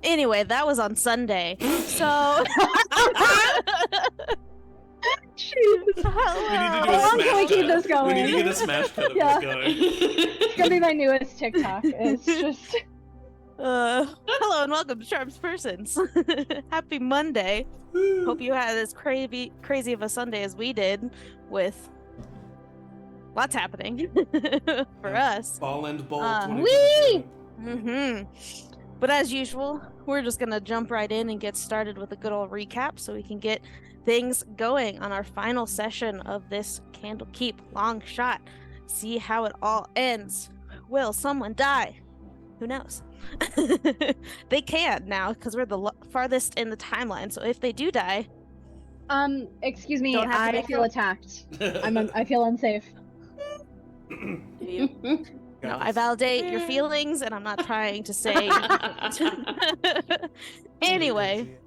Anyway, that was on Sunday. So Jeez. How long can we keep this going? We need to get a smash cut of this going. It's gonna be my newest TikTok. It's just hello and welcome to Charms Persons. Happy Monday. Hope you had as crazy of a Sunday as we did, with lots happening for us. Ball and bowl. wee! But as usual, we're just gonna jump right in and get started with a good old recap so we can get things going on our final session of this Candlekeep Longshot. See how it all ends. Will someone die? Who knows? They can now, because we're the farthest in the timeline, so if they do die... excuse me, I feel attacked. I feel unsafe. No, I validate your feelings, and I'm not trying to say... Anyway,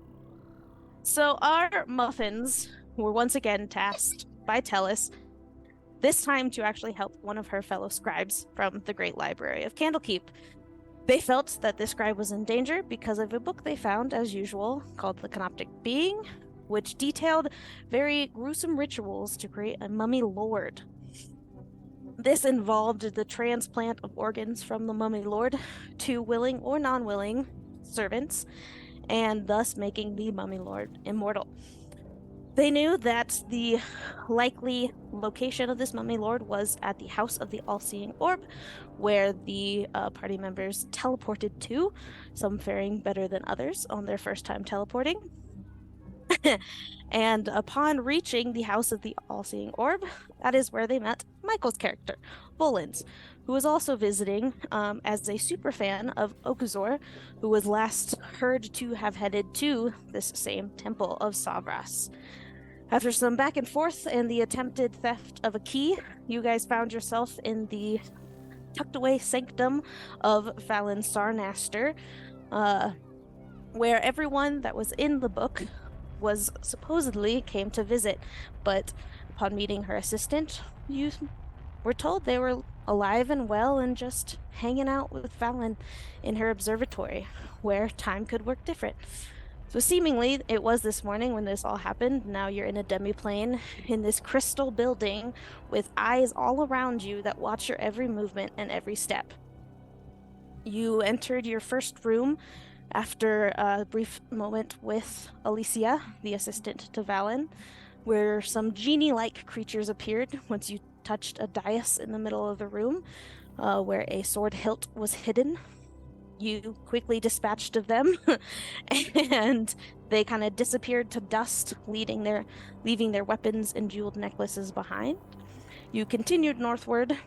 so our muffins were once again tasked by Tellus, this time to actually help one of her fellow scribes from the Great Library of Candlekeep. They felt that this scribe was in danger because of a book they found, as usual, called the Canopic Being, which detailed very gruesome rituals to create a mummy lord. This involved the transplant of organs from the mummy lord to willing or non-willing servants, and thus making the mummy lord immortal. They knew that the likely location of this mummy lord was at the House of the All-Seeing Orb, where the party members teleported to, some faring better than others on their first time teleporting. And upon reaching the House of the All-Seeing Orb, that is where they met Michael's character, Volans, who was also visiting as a superfan of Okuzor, who was last heard to have headed to this same temple of Savras. After some back and forth and the attempted theft of a key, you guys found yourself in the tucked away sanctum of Fallon Sarnaster, where everyone that was in the book was supposedly came to visit, but upon meeting her assistant, you were told they were alive and well and just hanging out with Fallon in her observatory, where time could work different. So seemingly it was this morning when this all happened. Now you're in a demiplane in this crystal building with eyes all around you that watch your every movement and every step. You entered your first room after a brief moment with Alicia, the assistant to Valen, where some genie-like creatures appeared once you touched a dais in the middle of the room, where a sword hilt was hidden. You quickly dispatched of them, and they kind of disappeared to dust, leaving their weapons and jeweled necklaces behind. You continued northward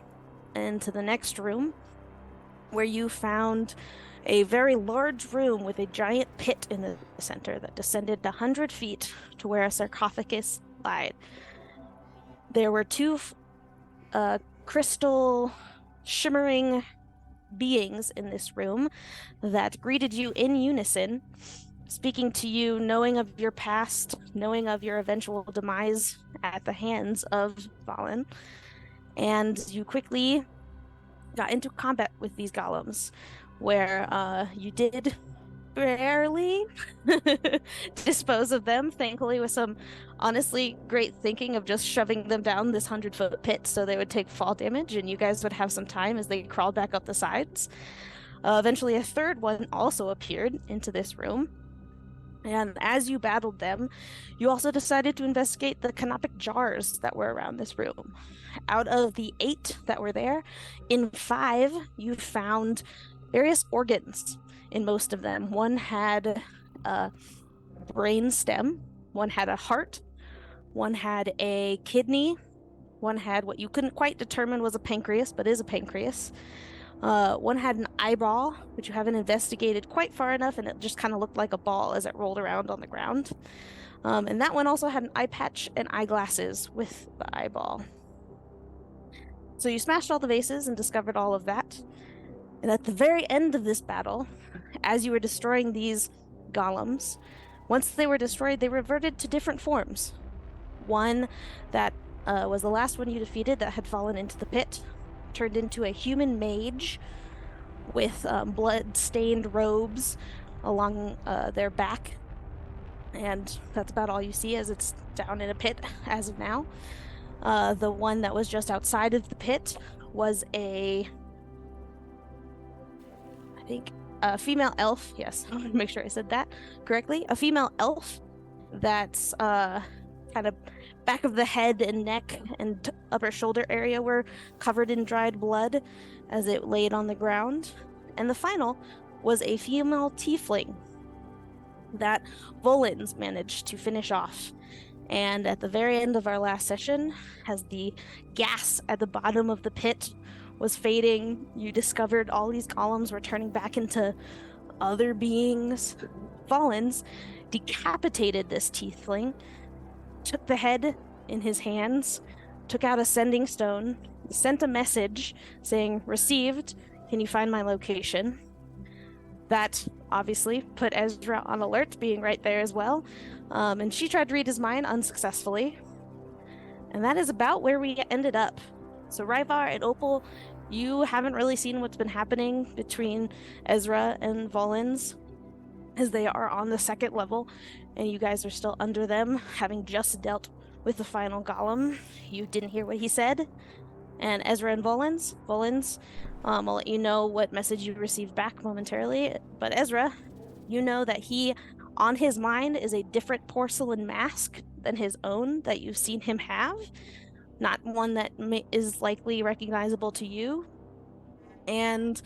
into the next room, where you found a very large room with a giant pit in the center that descended 100 feet to where a sarcophagus lied. There were two crystal shimmering beings in this room that greeted you in unison, speaking to you, knowing of your past, knowing of your eventual demise at the hands of Valen, and you quickly got into combat with these golems, where you did barely dispose of them, thankfully with some honestly great thinking of just shoving them down this 100-foot pit so they would take fall damage and you guys would have some time as they crawled back up the sides. Eventually a third one also appeared into this room, and as you battled them, you also decided to investigate the canopic jars that were around this room. Out of the 8 that were there, in 5 you found various organs in most of them. One had a brain stem, one had a heart, one had a kidney, one had what you couldn't quite determine was a pancreas, but is a pancreas. One had an eyeball, which you haven't investigated quite far enough, and it just kind of looked like a ball as it rolled around on the ground. And that one also had an eye patch and eyeglasses with the eyeball. So you smashed all the vases and discovered all of that. And at the very end of this battle, as you were destroying these golems, once they were destroyed, they reverted to different forms. One that was the last one you defeated that had fallen into the pit, turned into a human mage with blood-stained robes, along their back. And that's about all you see, as it's down in a pit as of now. The one that was just outside of the pit was I think, a female elf. Yes, I want to make sure I said that correctly. A female elf that's kind of back of the head and neck and upper shoulder area were covered in dried blood as it laid on the ground. And the final was a female tiefling that Volans managed to finish off. And at the very end of our last session, as the gas at the bottom of the pit was fading, you discovered all these columns were turning back into other beings. Volans decapitated this tiefling, took the head in his hands, took out a sending stone, sent a message saying, "Received, can you find my location?" That obviously put Ezra on alert, being right there as well. And she tried to read his mind unsuccessfully. And that is about where we ended up. So Ryvar and Opal, you haven't really seen what's been happening between Ezra and Volans, as they are on the second level, and you guys are still under them, having just dealt with the final golem. You didn't hear what he said. And Ezra and Volans, I'll let you know what message you received back momentarily. But Ezra, you know that he, on his mind, is a different porcelain mask than his own that you've seen him have. Not one that is likely recognizable to you. And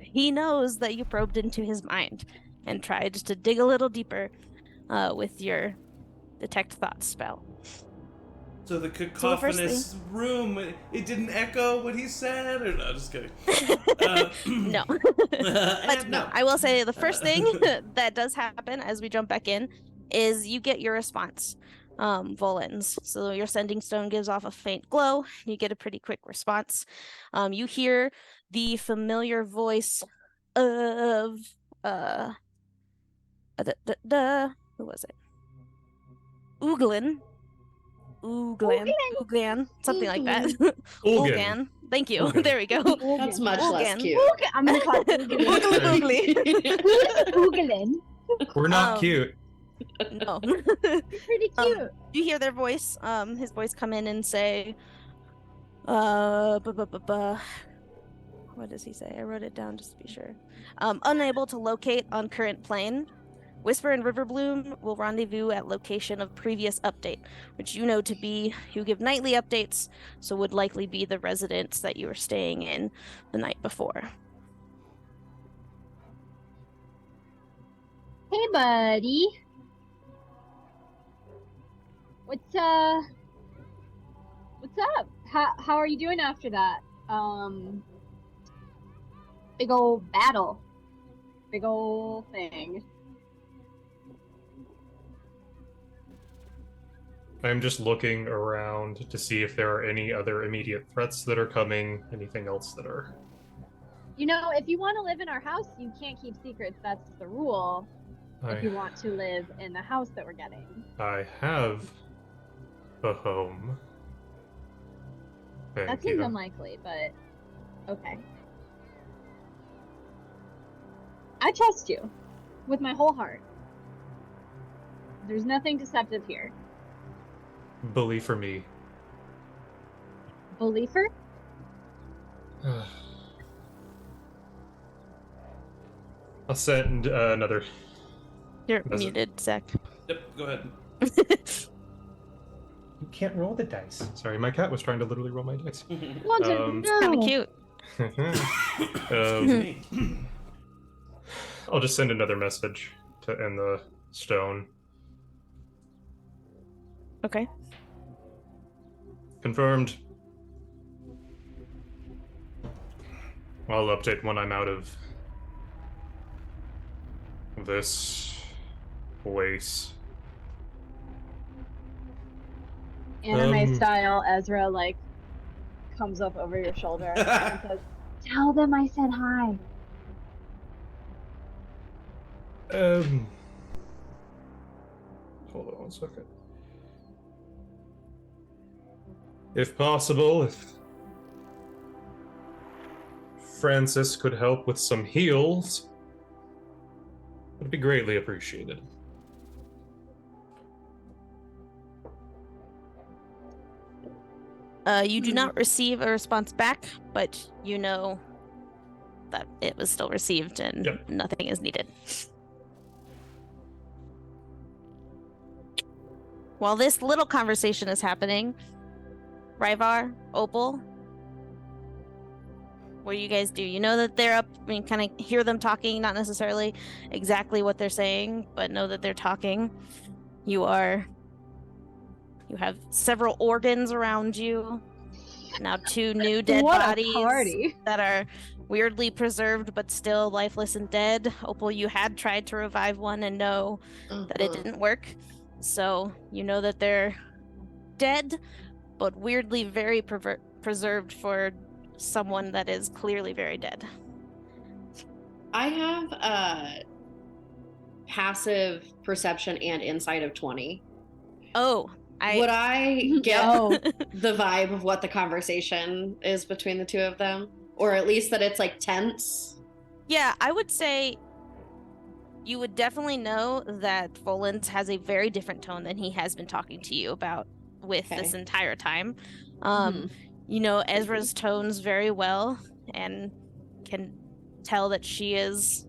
he knows that you probed into his mind and tried to dig a little deeper with your detect thoughts spell. So the cacophonous room, it didn't echo what he said? Or no, just kidding. No. But no, I will say the first thing that does happen as we jump back in is you get your response, Volans. So your sending stone gives off a faint glow. You get a pretty quick response. You hear the familiar voice of who was it? Uglan, something like that. Ulgan. Thank you. Ulgan. There we go. That's much less cute. I'm gonna call it Uglan. We're not cute. No. Pretty cute. You hear their voice, his voice come in and say, what does he say? I wrote it down just to be sure. Unable to locate on current plane. Whisper and Riverbloom will rendezvous at location of previous update, which you know to be, you give nightly updates, so would likely be the residence that you were staying in the night before. Hey, buddy. What's up? How are you doing after that? Big old battle. Big old thing. I'm just looking around to see if there are any other immediate threats that are coming, anything else that are... You know, if you want to live in our house, you can't keep secrets. That's the rule. If you want to live in the house that we're getting. I have a home. That seems unlikely, but okay. I trust you with my whole heart. There's nothing deceptive here. Believer me. Believer? I'll send another... You're muted, Zach. Yep, go ahead. You can't roll the dice. Sorry, my cat was trying to literally roll my dice. It's kind of cute. I'll just send another message to end the stone. Okay. Confirmed. I'll update when I'm out of this place. Anime style, Ezra comes up over your shoulder and says, "Tell them I said hi." Hold on one second. If possible, if Francis could help with some heals, Would be greatly appreciated. You do not receive a response back, but you know that it was still received and nothing is needed. While this little conversation is happening, Ryvar, Opal, what do you guys do? You know that they're up, I mean, kind of hear them talking, not necessarily exactly what they're saying, but know that they're talking. You have several organs around you. Now 2 new dead bodies that are weirdly preserved but still lifeless and dead. Opal, you had tried to revive one and know that it didn't work. So you know that they're dead, but weirdly very preserved for someone that is clearly very dead. I have passive perception and insight of 20. Oh, would I get the vibe of what the conversation is between the two of them? Or at least that it's like tense? Yeah, I would say you would definitely know that Volans has a very different tone than he has been talking to you about with this entire time. You know Ezra's tones very well and can tell that she is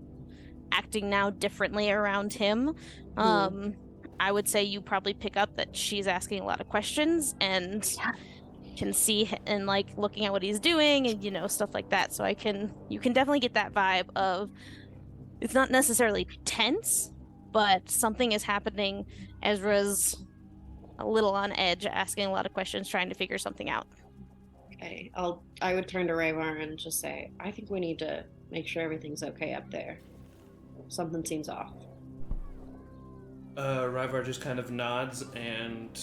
acting now differently around him. I would say you probably pick up that she's asking a lot of questions and can see and like looking at what he's doing and you know stuff like that. So you can definitely get that vibe of it's not necessarily tense, but something is happening. Ezra's a little on edge, asking a lot of questions, trying to figure something out. Okay, I would turn to Ryvar and just say, I think we need to make sure everything's okay up there. Something seems off. Ryvar just kind of nods and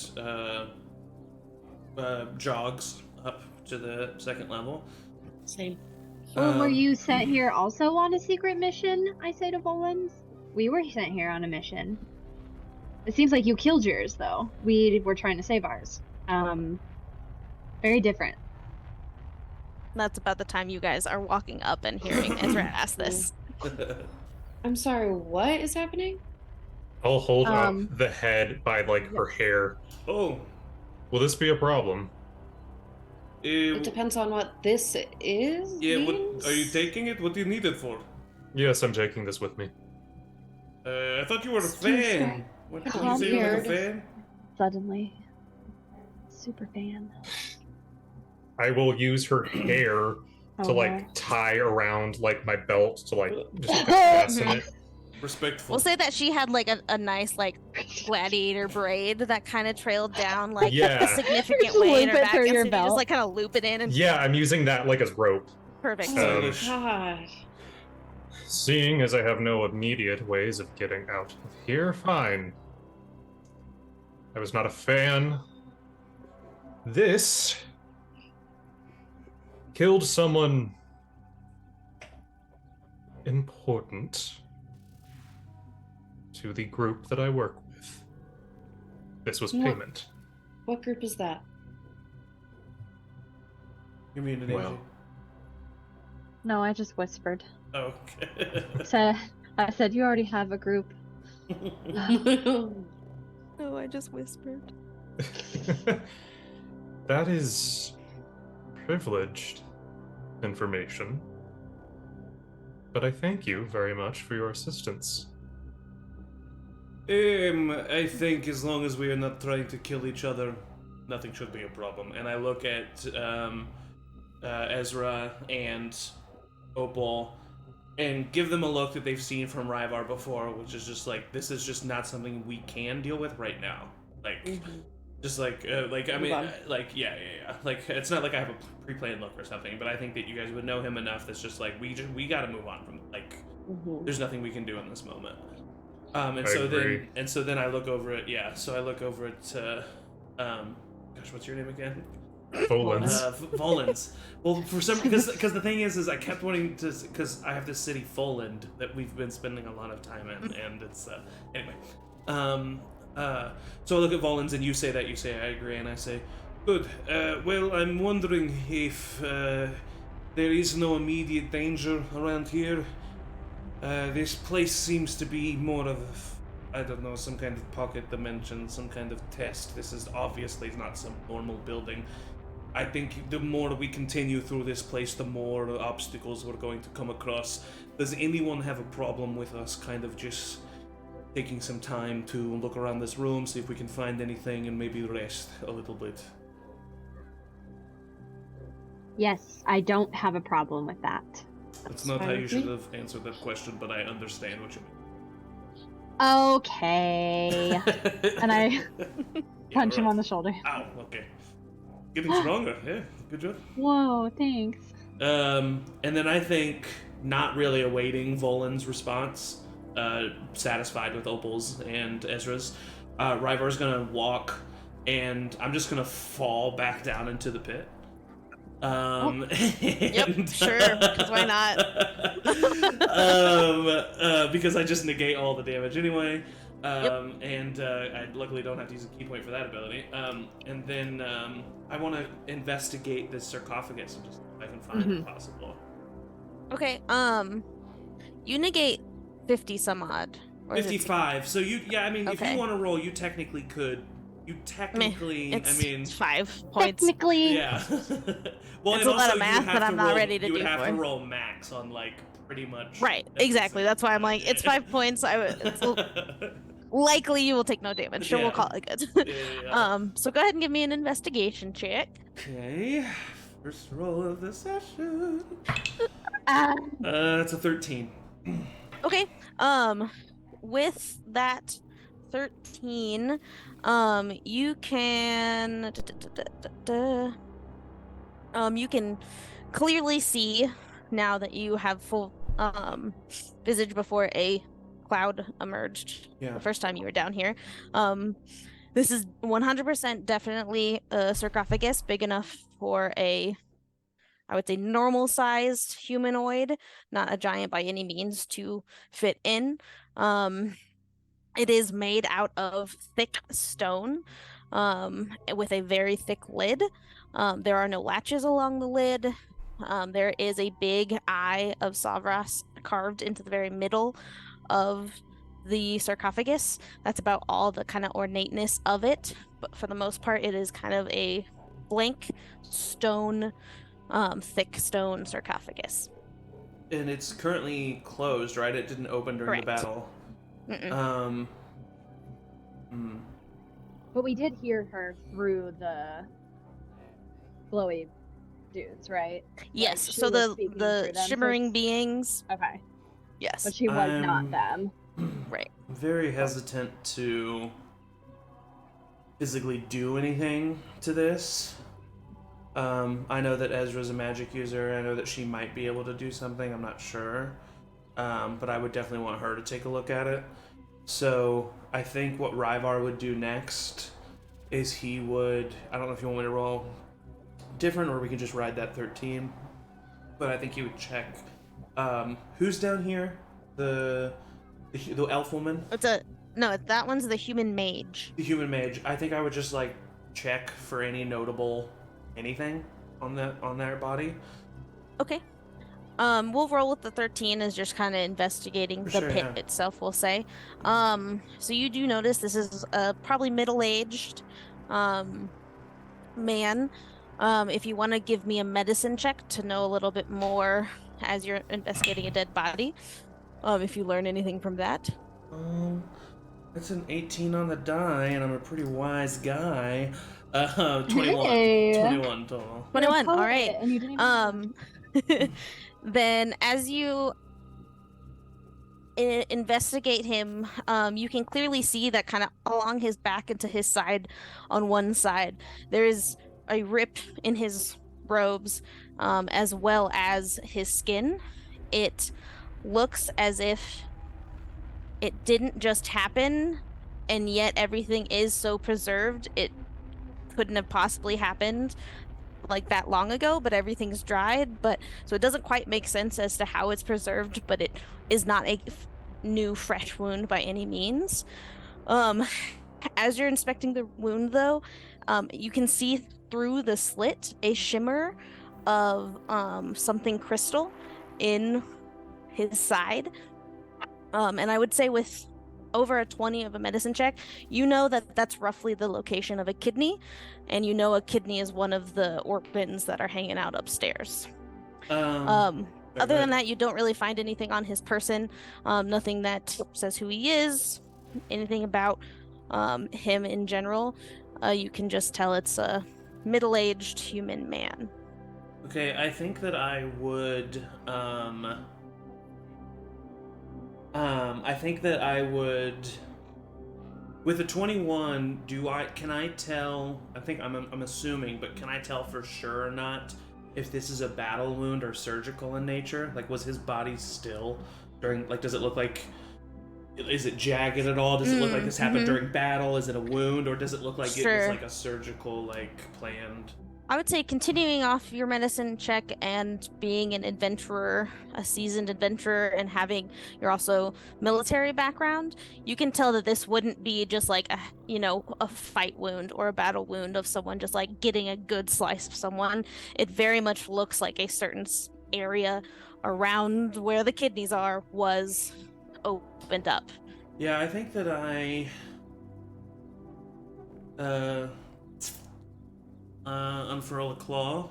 jogs up to the 2nd level. Same. Were you sent here also on a secret mission? I say to Volans. We were sent here on a mission. It seems like you killed yours, though. We were trying to save ours. Very different. That's about the time you guys are walking up and hearing Ezra ask this. I'm sorry, what is happening? I'll hold up the head by, like, her hair. Oh. Will this be a problem? It depends on what this is. Yeah, what, are you taking it? What do you need it for? Yes, I'm taking this with me. I thought you were a fan. What did you say you were a fan? Suddenly. Super fan. I will use her hair to, like, tie around, like, my belt to, like, just fasten it. Respectful. We'll say that she had like a nice like gladiator braid that kind of trailed down like a significant way in her back, and so you just like kind of loop it in. And I'm using that like as rope. Perfect. God. Seeing as I have no immediate ways of getting out of here, fine. I was not a fan. This killed someone important to the group that I work with. This was payment. What group is that? You mean an Angie? No, I just whispered. Oh, okay. I said you already have a group. No, I just whispered. That is privileged information. But I thank you very much for your assistance. I think as long as we are not trying to kill each other, nothing should be a problem. And I look at Ezra and Opal and give them a look that they've seen from Ryvar before, which is just like, this is just not something we can deal with right now. Like, just like I mean, like, yeah. Like, it's not like I have a pre-planned look or something, but I think that you guys would know him enough that's just like, we gotta move on from, like, there's nothing we can do in this moment. And so then I look over it. Yeah, so I look over it to, gosh, what's your name again? Volans. Volans. Well, for some, because the thing is I kept wanting to, because I have this city, Voland, that we've been spending a lot of time in, and it's anyway. So I look at Volans, and you say I agree, and I say, good. Well, I'm wondering if there is no immediate danger around here. This place seems to be more of, I don't know, some kind of pocket dimension, some kind of test. This is obviously not some normal building. I think the more we continue through this place, the more obstacles we're going to come across. Does anyone have a problem with us kind of just taking some time to look around this room, see if we can find anything, and maybe rest a little bit? Yes, I don't have a problem with that. That's not how you should have answered that question, but I understand what you Okay. mean. And I Yeah, punch him right. on the shoulder. Ow, okay. Getting stronger, yeah, good job. Whoa, thanks. And then I think, not really awaiting Volans' response, satisfied with Opal's and Ezra's, Ryvar's gonna walk, and I'm just gonna fall back down into the pit. Yep, sure, because why not? Because I just negate all the damage anyway. Yep. And I luckily don't have to use a key point for that ability. And then I want to investigate this sarcophagus and just see if I can find it possible. Okay, you negate 50 some odd. Or is it 55. So you, yeah, I mean, if Okay. you want to roll, you technically could. You technically, it's, I mean, it's 5 points. Technically, yeah. Well, It's and a lot also of math you have that to I'm not roll, ready to you would do have to for. roll max on like pretty much. Right, every exactly. single That's why I'm time. like, it's 5 points. Likely you will take no damage, so Yeah. we'll call it good. Yeah. So go ahead and give me an investigation check. Okay. First roll of the session. um, It's a 13. Okay. With that 13, you can you can clearly see now that you have full visage before a cloud emerged Yeah. the first time you were down here. This is 100% definitely a sarcophagus big enough for a, I would say, normal sized humanoid, not a giant by any means, to fit in. It is made out of thick stone, with a very thick lid. There are no latches along the lid. There is a big eye of Savras carved into the very middle of the sarcophagus. That's about all the kind of ornateness of it, but for the most part, it is kind of a blank stone, thick stone sarcophagus. And it's currently closed, right? It didn't open during the Correct. battle. Mm-mm. but we did hear her through the glowy dudes, right? Yes, she so was the speaking through them, so shimmering it's- beings, Okay, yes. but she was not them. Right. I'm very hesitant to physically do anything to this. I know that Ezra's a magic user. I know that she might be able to do something. I'm not sure. But I would definitely want her to take a look at it. So I think what Ryvar would do next is he would, I don't know if you want me to roll different or we can just ride that 13, but I think he would check who's down here, the elf woman, That one's the human mage. the human mage. I think I would just like check for any notable anything on their body. Okay. We'll roll with the 13 as just kind of investigating the Sure, pit yeah. itself, we'll say. So you do notice this is a probably middle-aged man. If you want to give me a medicine check to know a little bit more as you're investigating a dead body, if you learn anything from that. It's an 18 on the die, and I'm a pretty wise guy. 21. Hey. 21 total. 21, all You're a right. poet, and you didn't even Then as you investigate him, you can clearly see that kind of along his back and to his side on one side, there is a rip in his robes, as well as his skin. It looks as if it didn't just happen, and yet everything is so preserved, it couldn't have possibly happened like that long ago, but everything's dried, but so it doesn't quite make sense as to how it's preserved, but it is not a new fresh wound by any means. As you're inspecting the wound though, you can see through the slit a shimmer of something crystal in his side. And I would say with over a 20 of a medicine check, you know that that's roughly the location of a kidney, and you know a kidney is one of the organs that are hanging out upstairs. Other than that, you don't really find anything on his person, nothing that says who he is, anything about him in general. You can just tell it's a middle-aged human man. Okay, I think that I would, with a 21, can I tell, I'm assuming, but can I tell for sure or not if this is a battle wound or surgical in nature? Like, was his body still during, like, does it look like, is it jagged at all? Does it look like this happened during battle? Is it a wound, or does it look like it was like a surgical, like, planned? I would say continuing off your medicine check and being an adventurer, a seasoned adventurer, and having your also military background, you can tell that this wouldn't be just like a fight wound or a battle wound of someone just like getting a good slice of someone. It very much looks like a certain area around where the kidneys are was opened up. Yeah, I think that I unfurl a claw,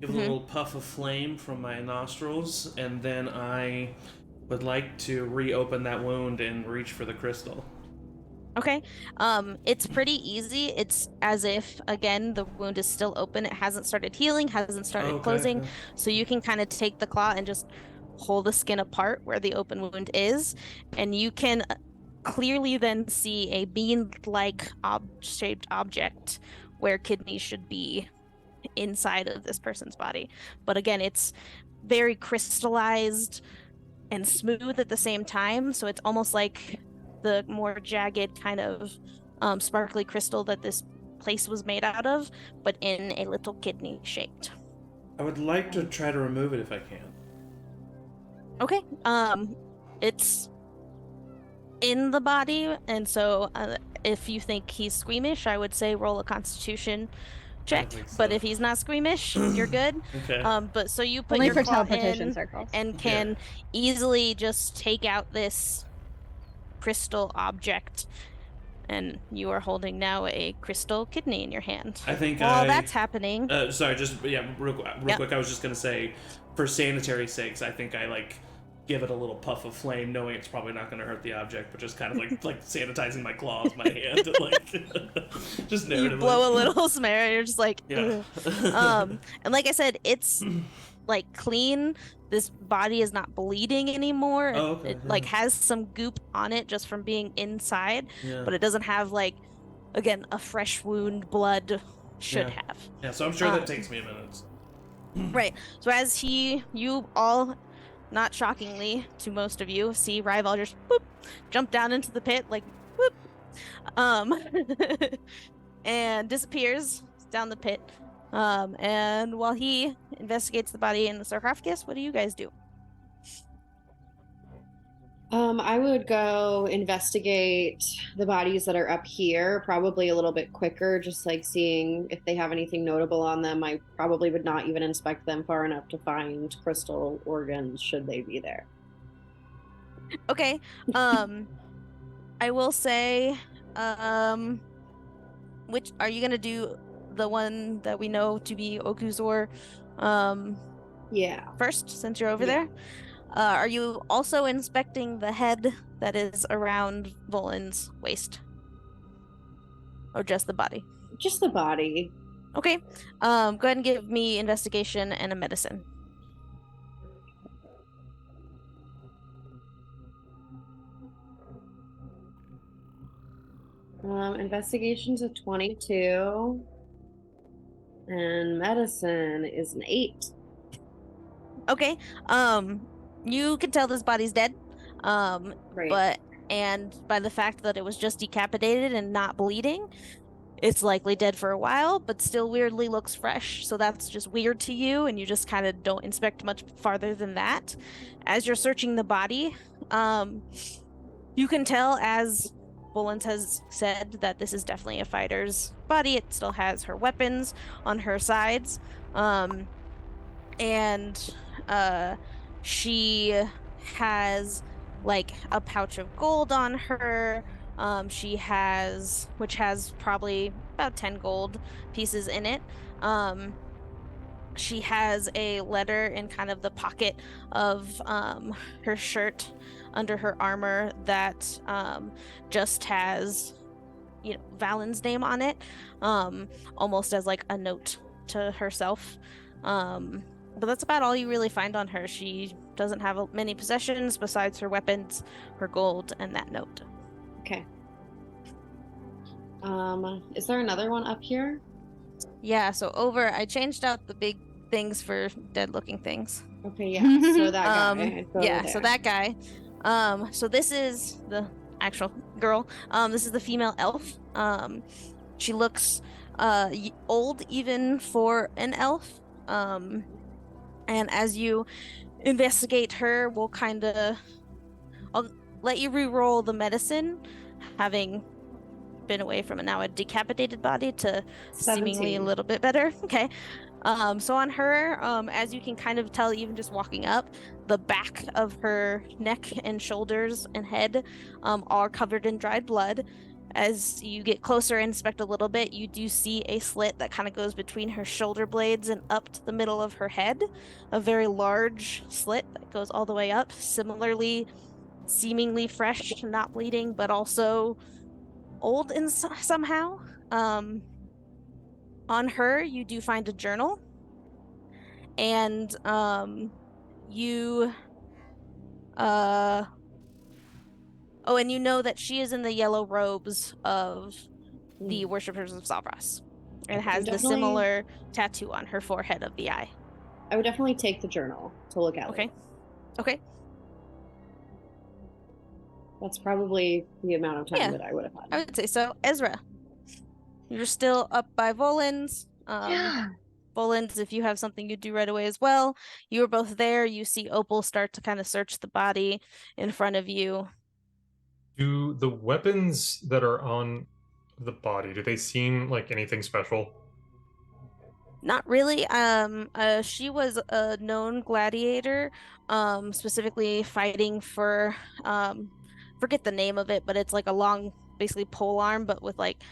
give a little puff of flame from my nostrils, and then I would like to reopen that wound and reach for the crystal. Okay. It's pretty easy. It's as if, again, the wound is still open. It hasn't started healing, hasn't started closing. So you can kind of take the claw and just pull the skin apart where the open wound is, and you can clearly then see a bean-like shaped object where kidneys should be inside of this person's body. But again, it's very crystallized and smooth at the same time, so it's almost like the more jagged kind of sparkly crystal that this place was made out of, but in a little kidney shaped. I would like to try to remove it if I can. Okay. It's in the body, and so if you think he's squeamish, I would say roll a Constitution check. But if he's not squeamish, you're good. Okay. But so you put Only your for claw teleportation in circles. and can easily just take out this crystal object, and you are holding now a crystal kidney in your hand. I think while that's happening. Sorry, real quick. I was just gonna say, for sanitary sakes, I think I give it a little puff of flame, knowing it's probably not gonna hurt the object, but just kind of like sanitizing my claw with my hand, just narratively. You blow a little smear, and you're just like, yeah. And like I said, it's like clean. This body is not bleeding anymore. It has some goop on it just from being inside, but it doesn't have again, a fresh wound blood should have. Yeah, so I'm sure that takes me a minute. Right. So as you all, not shockingly to most of you, see Ryvar just jump down into the pit, and disappears down the pit. And while he investigates the body in the sarcophagus, what do you guys do? I would go investigate the bodies that are up here, probably a little bit quicker, just seeing if they have anything notable on them. I probably would not even inspect them far enough to find crystal organs should they be there. Okay. I will say, which are you gonna do? The one that we know to be Okuzor first, since you're over there? Are you also inspecting the head that is around Volans' waist? Or just the body? Just the body. Okay. Go ahead and give me investigation and a medicine. Investigation's a 22. And medicine is an 8. Okay. You can tell this body's dead. Right. And by the fact that it was just decapitated and not bleeding, it's likely dead for a while, but still weirdly looks fresh. So that's just weird to you, and you just kind of don't inspect much farther than that. As you're searching the body, you can tell, as Volans has said, that this is definitely a fighter's body. It still has her weapons on her sides. And she has like a pouch of gold on her. Which has probably about 10 gold pieces in it. She has a letter in kind of the pocket of her shirt under her armor that just has, Valen's name on it, almost as like a note to herself. But that's about all you really find on her. She doesn't have many possessions besides her weapons, her gold, and that note. Okay. Is there another one up here? Yeah, so I changed out the big things for dead-looking things. Okay, yeah. So that guy. I'd go Yeah, there. so that guy. So this is the actual girl. This is the female elf. She looks old even for an elf. And as you investigate her, I'll let you re-roll the medicine, having been away from a decapitated body to 17. seemingly a little bit better. Okay. So on her, as you can kind of tell, even just walking up, the back of her neck and shoulders and head are covered in dried blood. As you get closer and inspect a little bit, you do see a slit that kind of goes between her shoulder blades and up to the middle of her head. A very large slit that goes all the way up. Similarly, seemingly fresh, not bleeding, but also old in somehow. On her, you do find a journal, and you and you know that she is in the yellow robes of the worshippers of Savras, and has the similar tattoo on her forehead of the eye. I would definitely take the journal to look at. Okay. That's probably the amount of time that I would have had. I would say so. Ezra, you're still up by Volans. Volans, if you have something you do right away as well. You were both there. You see Opal start to kind of search the body in front of you. Do the weapons that are on the body, do they seem like anything special? Not really. She was a known gladiator, specifically fighting for, forget the name of it, but it's like a long, basically pole arm, but with like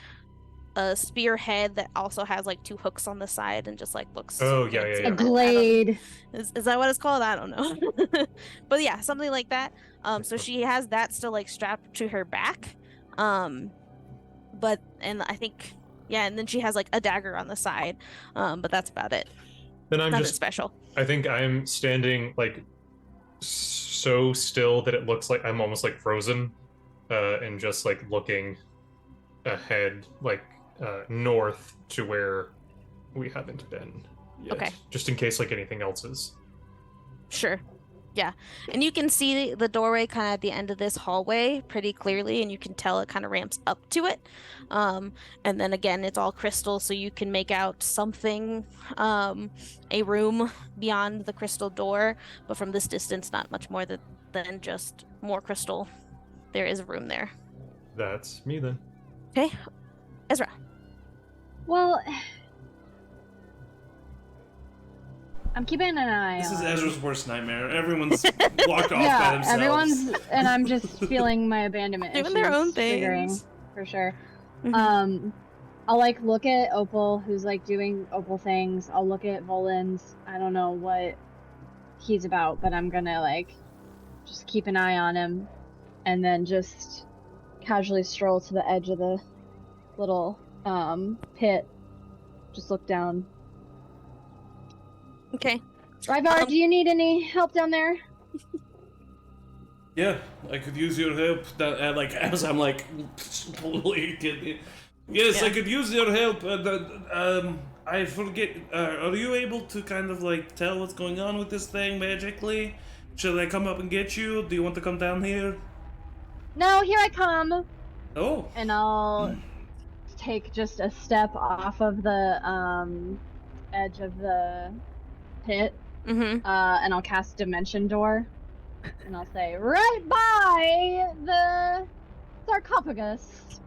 a spearhead that also has like two hooks on the side and just like looks. Yeah. A glade. Is that what it's called? I don't know. But yeah, something like that. So she has that still like strapped to her back. And I think, and then she has like a dagger on the side. But that's about it. Then I'm Nothing just special. I think I'm standing like so still that it looks like I'm almost like frozen, and just like looking ahead, like north to where we haven't been yet. Okay. Just in case like anything else is. Sure. Yeah. And you can see the doorway kind of at the end of this hallway pretty clearly, and you can tell it kind of ramps up to it. And then again, it's all crystal, so you can make out something, a room beyond the crystal door, but from this distance, not much more than just more crystal. There is a room there. That's me then. Okay. Ezra. Well, I'm keeping an eye This on... is Ezra's worst nightmare. Everyone's walked off by themselves. Everyone's, and I'm just feeling my abandonment Doing issues their own triggering, things. for sure. Mhm. I'll like look at Opal, who's like doing Opal things. I'll look at Volans. I don't know what he's about, but I'm gonna like just keep an eye on him, and then just casually stroll to the edge of the little pit. Just look down. Okay. Ryvar, do you need any help down there? Yeah, I could use your help. Like as I'm like totally kidding. Yes, Yeah. I could use your help. I forget. Are you able to kind of like tell what's going on with this thing magically? Should I come up and get you? Do you want to come down here? No, here I come. Oh. And I'll take just a step off of the edge of the pit, Mm-hmm. and I'll cast Dimension Door, and I'll say, right by the sarcophagus.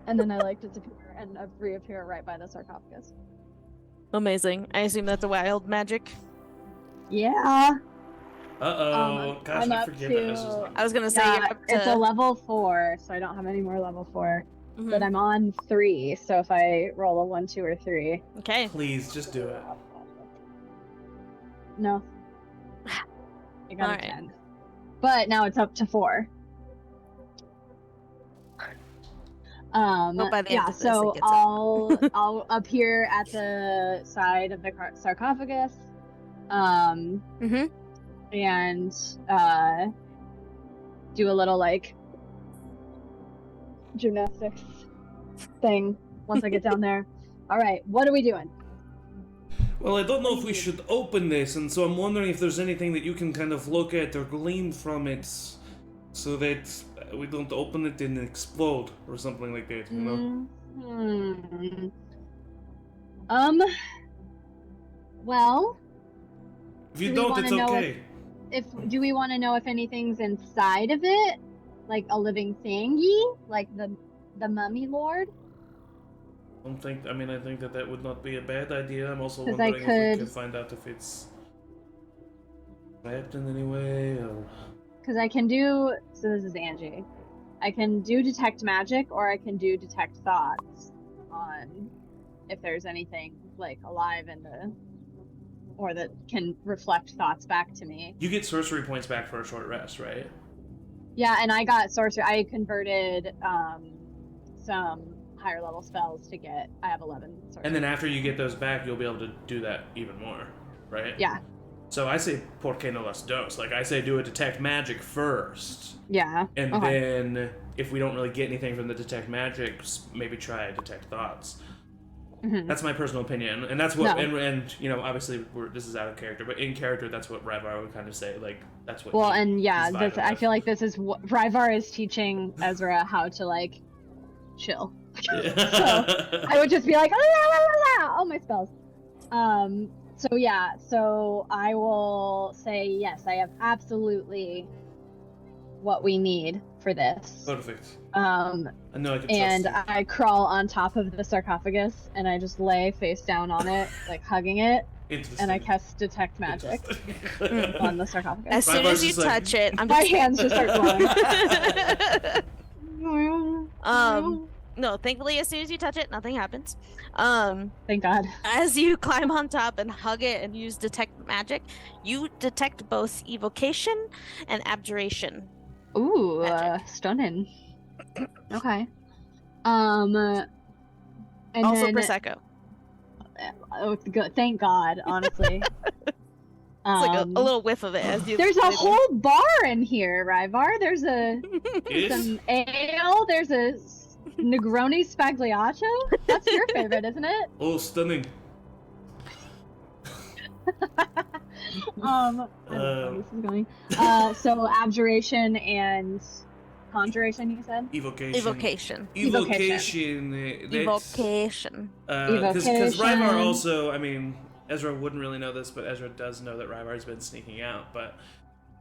And then I like disappear and reappear right by the sarcophagus. Amazing. I assume that's a wild magic. Yeah. Gosh, I'm I up forget to- that this is not. I was gonna say Yeah, you're up to. it's a level 4, so I don't have any more level 4. Mhm. But I'm on 3, so if I roll a 1, 2, or 3. Okay. Please, just do it. No. I got Alright. a 10. But now it's up to 4. Well, by the end Yeah, of this, so it gets up. I'll appear at the side of the sarcophagus, Mhm. and do a little like gymnastics thing once I get down there. All right, what are we doing? Well, I don't know if we should open this, and so I'm wondering if there's anything that you can kind of look at or glean from it, so that we don't open it and explode or something like that. You know. Well, If you do we don't, wanna it's know okay. do we want to know if anything's inside of it, like a living thingy, like the mummy lord? I mean, I think that would not be a bad idea. I'm also 'Cause I wondering if we could- can find out if it's trapped in any way or. Because I can do. So this is Angie. I can do detect magic, or I can do detect thoughts on if there's anything like alive in the, or that can reflect thoughts back to me. You get sorcery points back for a short rest, right? Yeah, and I got sorcery. I converted some higher level spells to get. I have 11 sorcery. And then after you get those back, you'll be able to do that even more, right? Yeah. So I say porque no las dos. Like I say, do a detect magic first, Yeah. and Okay. then if we don't really get anything from the detect magic, maybe try a detect thoughts. Mhm. That's my personal opinion, and that's what. No. And you know, obviously, this is out of character, but in character, that's what Ryvar would kind of say. Like that's what. Well, and yeah, he's this, vibing I with. feel like this is what Ryvar is teaching Ezra how to like chill. I would just be like, oh my spells. So yeah, so I will say yes, I have absolutely what we need for this. Perfect. I know I can and trust you. I crawl on top of the sarcophagus and I just lay face down on it, like hugging it, Interesting. and I cast detect magic on the sarcophagus. As soon Ryvar's as you just like- touch it, I'm My just hands just start glowing. No, thankfully, as soon as you touch it, nothing happens. Thank God. As you climb on top and hug it and use detect magic, you detect both evocation and abjuration. Ooh, Magic. stunning. Okay. And Also then, Prosecco. oh, good. Thank God, honestly. It's like a little whiff of it as you. There's a whole bar in here, Ryvar. There's Yes? some ale. There's a Negroni Spagliato. That's your favorite, isn't it? Oh, stunning. I don't know where this is going. So abjuration and conjuration, you said? Evocation. Evocation. That's, Evocation. Because Evocation. Ryvar also, I mean, Ezra wouldn't really know this, but Ezra does know that Ryvar's been sneaking out.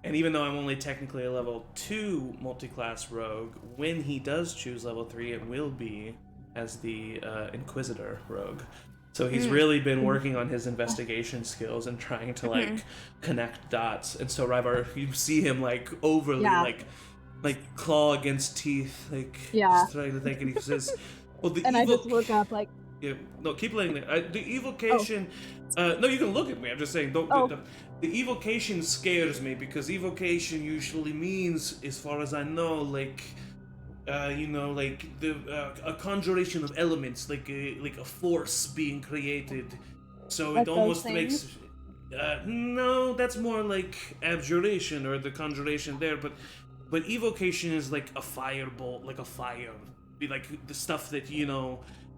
And even though I'm only technically a level 2 multi-class rogue, when he does choose level 3, it will be as the Inquisitor rogue. So he's really been working on his investigation skills and trying to like connect dots. And so Ryvar, you see him like overly like claw against teeth, like just trying to think, and he says, "Well, the And I just look up like, yeah, no, keep letting me. The evocation. No, you can look at me. I'm just saying. Don't. The evocation scares me because evocation usually means, as far as I know, like, like a conjuration of elements, like a force being created. So Like it those almost things? makes. No, that's more like abjuration or the conjuration there, but evocation is like a firebolt, like a fire, be like the stuff that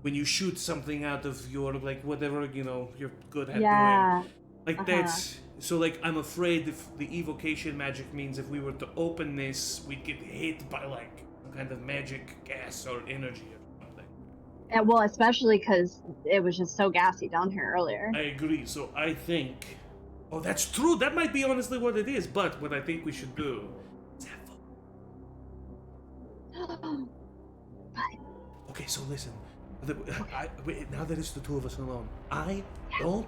when you shoot something out of your like whatever you're good at doing, like that's. So like I'm afraid if the evocation magic means if we were to open this, we'd get hit by like some kind of magic gas or energy or something. and well, especially because it was just so gassy down here earlier. I agree. So I think, oh, that's true. That might be honestly what it is. But what I think we should do is have fun. Okay, so listen. Now that it's the two of us alone, I don't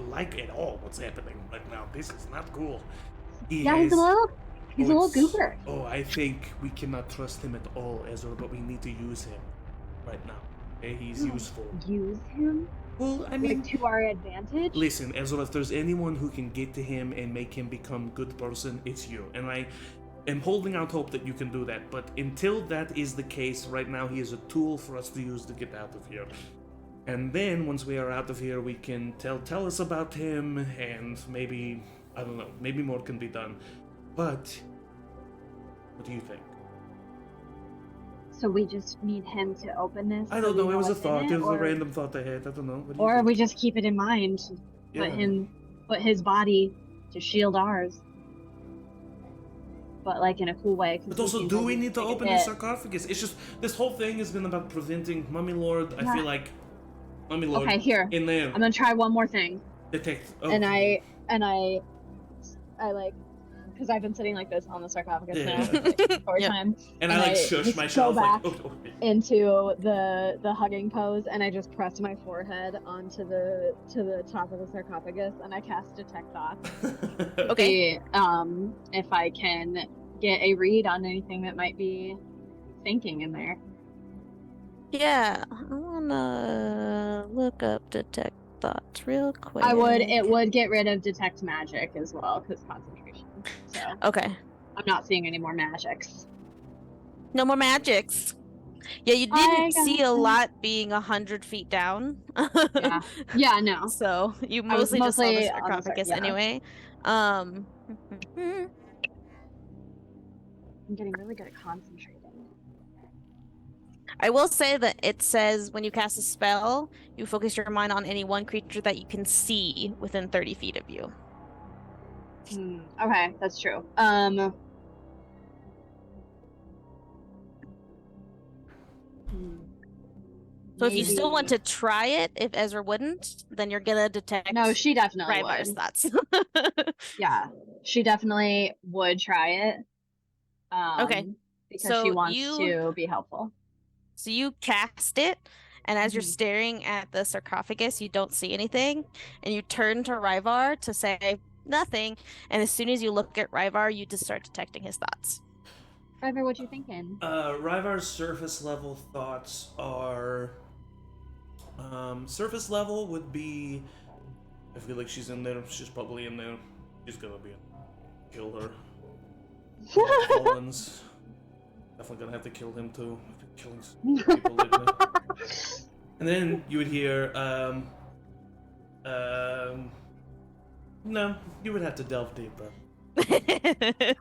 like at all what's happening right now. This is not cool. He Yeah, has, he's a little goober. Oh, I think we cannot trust him at all, Ezra, but we need to use him right now. Okay, he's useful. Use him? Well, I mean, Like, to our advantage? listen, Ezra, if there's anyone who can get to him and make him become good person, it's you. And I am holding out hope that you can do that. But until that is the case, right now he is a tool for us to use to get out of here. And then once we are out of here, we can tell us about him, and maybe, I don't know, maybe more can be done. But what do you think? So we just need him to open this? I don't know. It was a what's in thought. It was a or- random thought I had. I don't know. What do you Or think? we just keep it in mind. Put his body to shield ours. But like in a cool way. 'cause But he also, seems do like we he's need to taking open it. the sarcophagus? It's just this whole thing has been about preventing Mummy Lord. I Yeah. feel like Mummy Lord Okay, here. in there I'm gonna try one more thing. detect. Oh. And I like, because I've been sitting like this on the sarcophagus Yeah. now for Yep. time. and I like just shush go myself back like. Oh, into the hugging pose, and I just press my forehead onto the top of the sarcophagus, and I cast Detect Thoughts. Okay. See, if I can get a read on anything that might be thinking in there. Yeah, I wanna look up detect thoughts real quick. It would get rid of Detect Magic as well, because concentration. So Okay. I'm not seeing any more magics. No more magics. Yeah, you I didn't see a gotcha. lot being 100 feet down. Yeah. Yeah, no. So you I was mostly just saw the mostly on the sarcophagus yeah. anyway. I'm getting really good at concentrating. I will say that it says when you cast a spell, you focus your mind on any one creature that you can see within 30 feet of you. Okay, that's true. So if you still want maybe- to try it, if Ezra wouldn't, then you're gonna detect No, she definitely Ryvar's would. thoughts. Yeah, she definitely would try it. Okay, Because so she wants you- to be helpful. So you cast it, and as you're Mhm. staring at the sarcophagus, you don't see anything, and you turn to Ryvar to say nothing, and as soon as you look at Ryvar, you just start detecting his thoughts. Ryvar, what you thinking? Ryvar's surface level thoughts are. Surface level would be. I feel like she's in there. She's probably in there. She's gonna be. Kill her. Volans. Definitely gonna have to kill him too. I've been killing so many people lately. And then you would hear, no, you would have to delve deeper.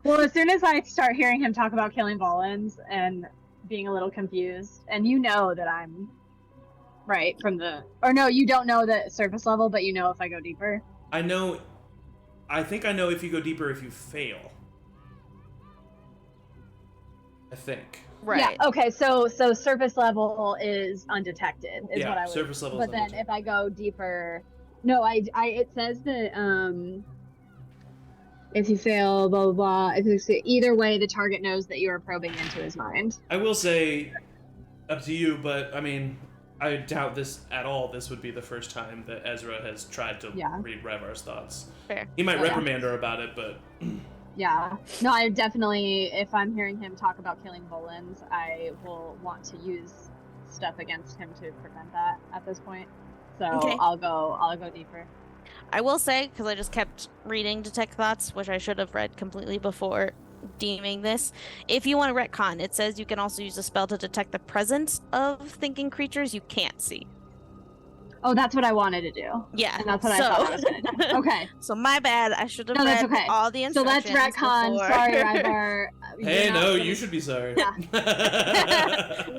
Well, as soon as I start hearing him talk about killing Volans and being a little confused, and you know that I'm right from the, or no, you don't know the surface level, but you know if I go deeper. I think I know if you go deeper if you fail. I think. Right. Yeah. Okay. So surface level is undetected. Is Yeah, what I would. surface level But is then undetected. if I go deeper, no, it says that if you fail, blah blah blah. If you say, either way, the target knows that you are probing into his mind. I will say, up to you, but I mean, I doubt this at all. This would be the first time that Ezra has tried to Yeah. read Ryvar's thoughts. Fair. He might Yeah. reprimand her about it, but Yeah. No, I definitely, if I'm hearing him talk about killing Volans, I will want to use stuff against him to prevent that at this point. So Okay. I'll go deeper. I will say, because I just kept reading Detect Thoughts, which I should have read completely before deeming this. If you want to retcon, it says you can also use a spell to detect the presence of thinking creatures you can't see. Oh, that's what I wanted to do. Yeah. And that's what I thought I was going to do. Okay. So my bad. I should have No, read that's okay. all the So let's instructions retcon. before. Sorry, Ryvar. hey, You're not no, gonna- you should be sorry. Yeah.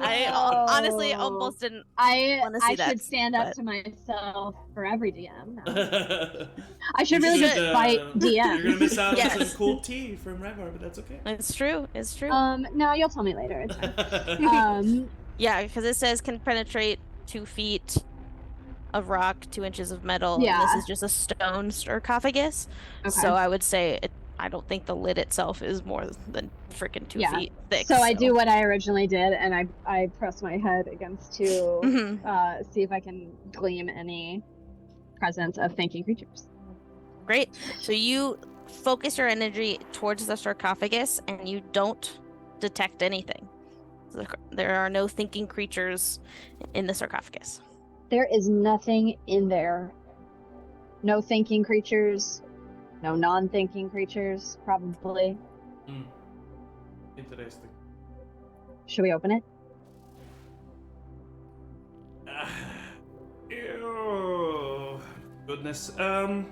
I honestly Whoa. almost didn't. I wanna see that, should stand up but- to myself for every DM now. I I should really just fight DM. You're gonna miss out on Yes. some cool tea from Ryvar, but that's okay. It's true. It's true. No, you'll tell me later. It's fine. Yeah, because it says can penetrate 2 feet of rock, 2 inches of metal. And Yeah. this is just a stone sarcophagus. Okay. So I would say I don't think the lid itself is more than freaking 2 Yeah. feet thick. So I do what I originally did, and I press my head against to Mhm. see if I can glean any presence of thinking creatures. Great. So you focus your energy towards the sarcophagus, and you don't detect anything. There are no thinking creatures in the sarcophagus. There is nothing in there. No thinking creatures. No non-thinking creatures, probably. Interesting. Should we open it? Ew. Goodness. You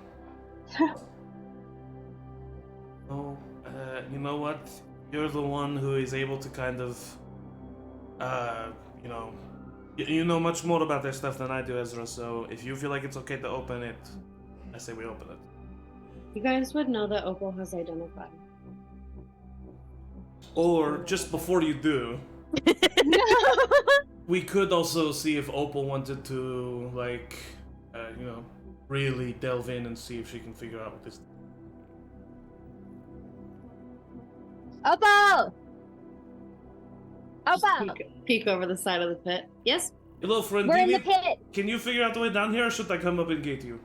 know what? You're the one who is able to kind of, you know much more about this stuff than I do, Ezra. So if you feel like it's okay to open it, I say we open it. You guys would know that Opal has identified. Or just before you do, we could also see if Opal wanted to, like, really delve in and see if she can figure out what this. Opal! Opal! Peek over the side of the pit. Yes? Hello, friend. We're in the pit! Can you figure out the way down here, or should I come up and gate you?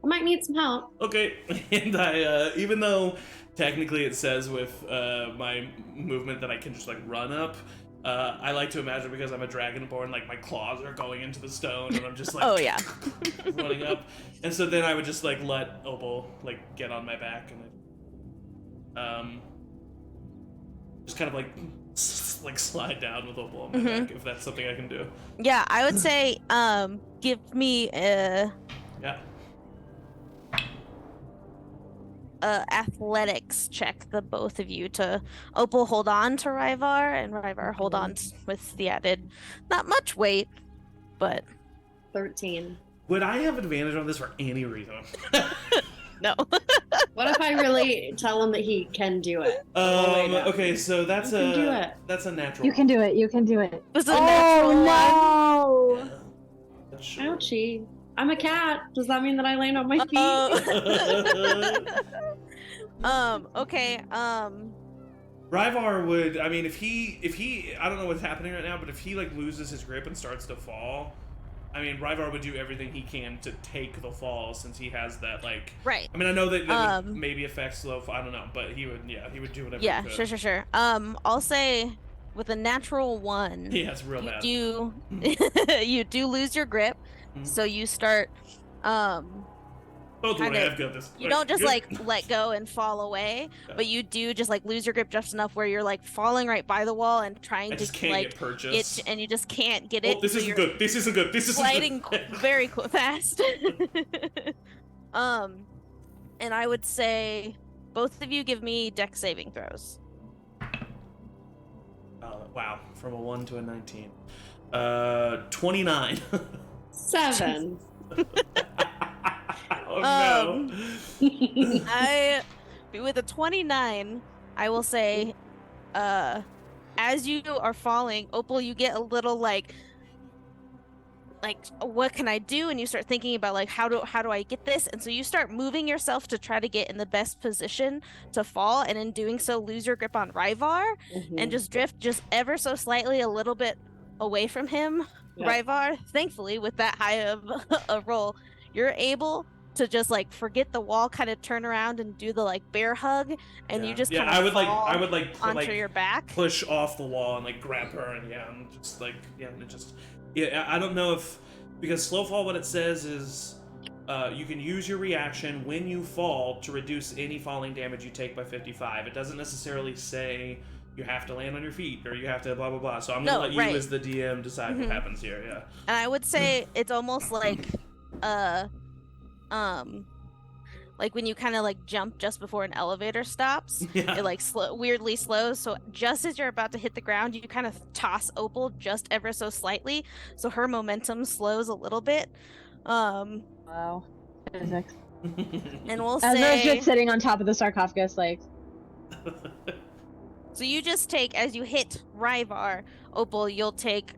I might need some help. Okay, and I, even though technically it says with my movement that I can just like run up, I like to imagine because I'm a dragonborn, like my claws are going into the stone, and I'm just like, Oh, yeah. running up, and so then I would just like let Opal like get on my back, and just kind of like slide down with Opal on my back, if that's something I can do. Yeah, I would say, give me a athletics check, the both of you, to Opal hold on to Ryvar, and Ryvar hold on with the added, not much weight, but 13. Would I have advantage on this for any reason? no. What if I really tell him that he can do it? Okay, so that's You can do it. that's a natural. You can do it, you can do it. This is a natural one. no! That's sure. Ouchie. I'm a cat. Does that mean that I land on my feet? Okay, Ryvar would, I mean, if he, I don't know what's happening right now, but if he like loses his grip and starts to fall, I mean, Ryvar would do everything he can to take the fall, since he has that, like... right. I mean, I know that would maybe affect slow fall, I don't know, but he would do whatever Yeah, he could. sure. I'll say with a natural 1, Yeah, it's real bad. you do lose your grip, so you start, Don't worry, I've got this. you don't just like let go and fall away, but you do just like lose your grip just enough where you're like falling right by the wall and trying I to just can't like get purchase. and you just can't get Oh, it. this isn't good. This isn't good. This isn't Sliding good. very fast. And I would say both of you give me dex saving throws. Wow, from a 1 to a 19. 29. 7. Oh no. With a 29, I will say, as you are falling, Opal, you get a little like, what can I do? And you start thinking about like, how do I get this? And so you start moving yourself to try to get in the best position to fall, and in doing so, lose your grip on Ryvar and just drift just ever so slightly a little bit away from him. Yeah. Ryvar, thankfully, with that high of a roll, you're able to just like forget the wall, kind of turn around and do the like bear hug, and you just kind of I would like onto your back, push off the wall and like grab her, and I don't know if, because slow fall, what it says is you can use your reaction when you fall to reduce any falling damage you take by 55. It doesn't necessarily say you have to land on your feet or you have to blah blah blah. So I'm gonna let you as the DM decide what happens here. Yeah. And I would say it's almost like like when you kind of like jump just before an elevator stops, it like weirdly slows. So just as you're about to hit the ground, you kind of toss Opal just ever so slightly, so her momentum slows a little bit. Wow, physics. And we'll Ezra's say just sitting on top of the sarcophagus, like. So you just take, as you hit Ryvar, Opal, you'll take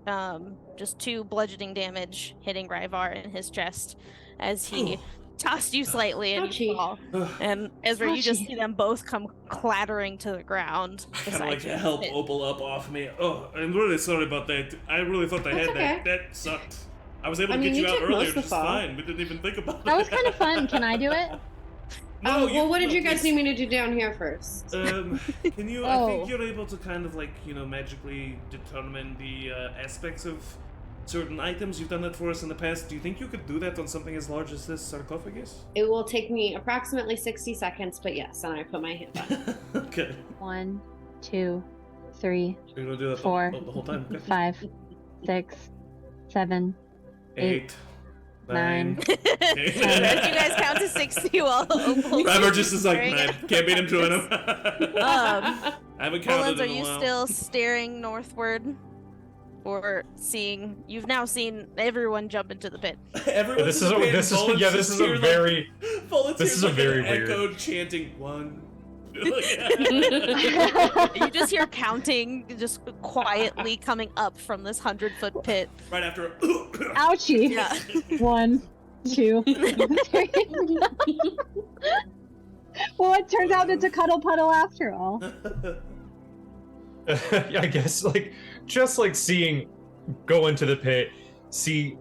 just 2 bludgeoning damage hitting Ryvar in his chest as he tossed you slightly and you fall. And Ezra, you just see them both come clattering to the ground. I kind of like to help Opal up off me. Oh, I'm really sorry about that. I really thought I had that. That sucked. I was able to mean, get you you out took most earlier of the just fall. fine. We didn't even think about it. That was kind of fun. Can I do it? No, Well, what did you guys please. need me to do down here first? Can you? I Oh. think you're able to kind of like magically determine the aspects of certain items. You've done that for us in the past. Do you think you could do that on something as large as this sarcophagus? It will take me approximately 60 seconds, but yes, and I put my hand on. Okay. 1, 2, 3, You're gonna do that 4, the whole time. Okay. 5, 6, 7, 8, 9. As you guys count to 60 while Opal. Ryvar just is like, staring man, at can't beat him to him. I haven't counted Volans, are in a you while. still staring northward? Or seeing, you've now seen everyone jump into the pit. Everyone's This in is the a, pit, this is Volans yeah, just this is a here, very Volans this hears, is a like, very an weird. echoed chanting 1. You just hear counting just quietly coming up from this 100-foot pit. Right after. Ouchie. Yeah. 1, 2, 3. Well, it turns out it's a cuddle puddle after all. I guess just seeing go into the pit, see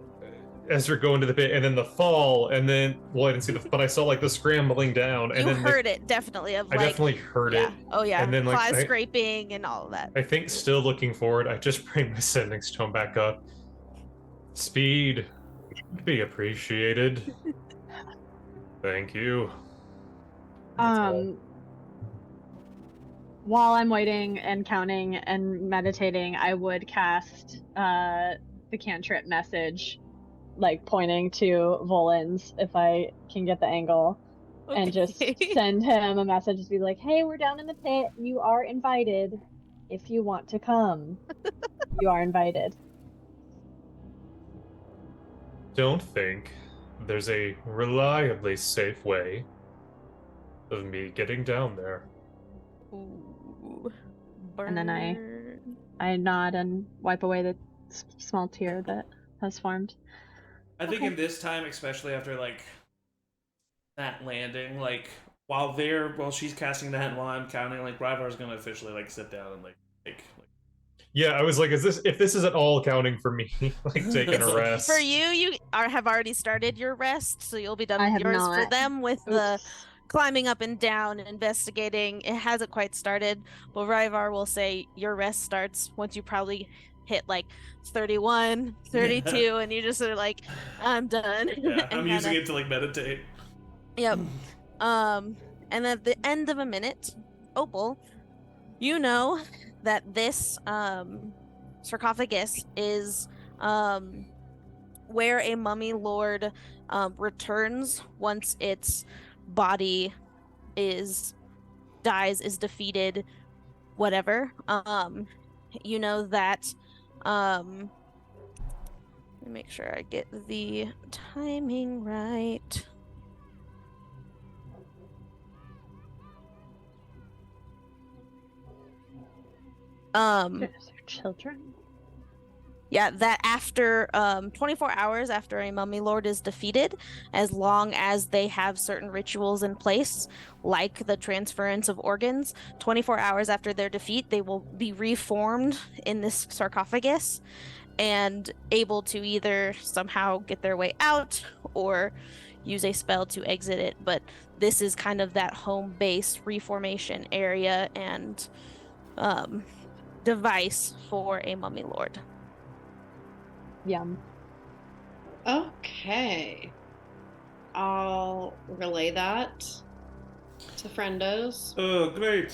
Ezra go into the pit, and then the fall, and then I didn't see but I saw the scrambling down, and You then heard it, definitely. I definitely heard yeah. it. Oh yeah, And then, claws I- scraping and all of that. I think still looking forward, I just bring my sending stone back up. Speed would be appreciated. Thank you. That's all. While I'm waiting and counting and meditating, I would cast the cantrip message, pointing to Volans if I can get the angle, and just send him a message to be like, "Hey, we're down in the pit. You are invited. If you want to come, you are invited." Don't think there's a reliably safe way of me getting down there. Ooh. And then I Burn. nod and wipe away the small tear that has formed. I think in this time, especially after that landing, while she's casting that and while I'm counting, Ryvar's gonna officially sit down and take. Yeah, I was like, if this is at all counting for me, taking a rest. For you have already started your rest, so you'll be done I with have yours. not. For them, with the climbing up and down, investigating, it hasn't quite started. But Ryvar will say your rest starts once you probably hit 31, 32, and you just are like, I'm done. Yeah, And I'm using it to meditate. Yep. And at the end of a minute, Opal, you know that this sarcophagus is where a mummy lord returns once its body is defeated, whatever. You know that let me make sure I get the timing right. Children. Yeah, that after 24 hours after a mummy lord is defeated, as long as they have certain rituals in place, like the transference of organs, 24 hours after their defeat, they will be reformed in this sarcophagus and able to either somehow get their way out or use a spell to exit it. But this is kind of that home base reformation area and device for a mummy lord. Yum. Okay. I'll relay that to friendos. Oh, great.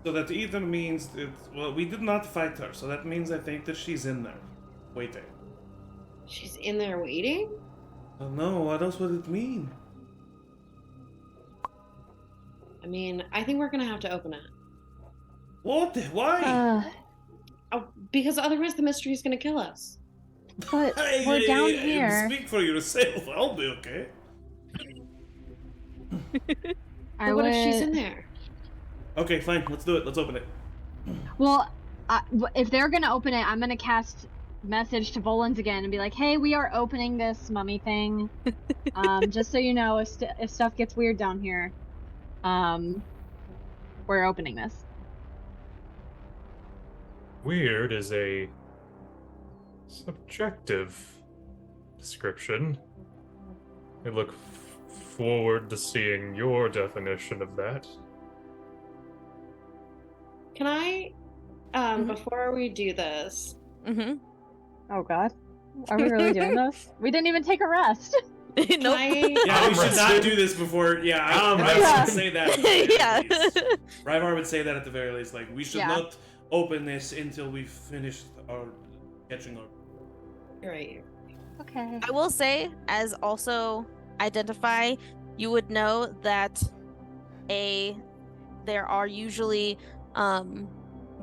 So that either means that, well, we did not fight her, so that means I think that she's in there, waiting. She's in there waiting? Oh no, what else would it mean? I mean, I think we're gonna have to open it. What? Why? Oh, because otherwise the mystery's gonna kill us. But we're down here. Speak for yourself, I'll be okay. But what if she's in there? Okay, fine, let's do it, let's open it. Well, if they're gonna open it, I'm gonna cast message to Volans again and be like, "Hey, we are opening this mummy thing. Just so you know, if stuff gets weird down here, we're opening this." Weird is a subjective description. I look forward to seeing your definition of that. Can I, before we do this, Mm-hmm. Oh god. Are we really doing this? We didn't even take a rest. Nope. Yeah, we should not do this before. Yeah, Ryvar would say that. Yeah. Ryvar would say that at the very least. Like, we should Yeah. not open this until we finish our catching our. right? Okay. I will say, as also identify, you would know that there are usually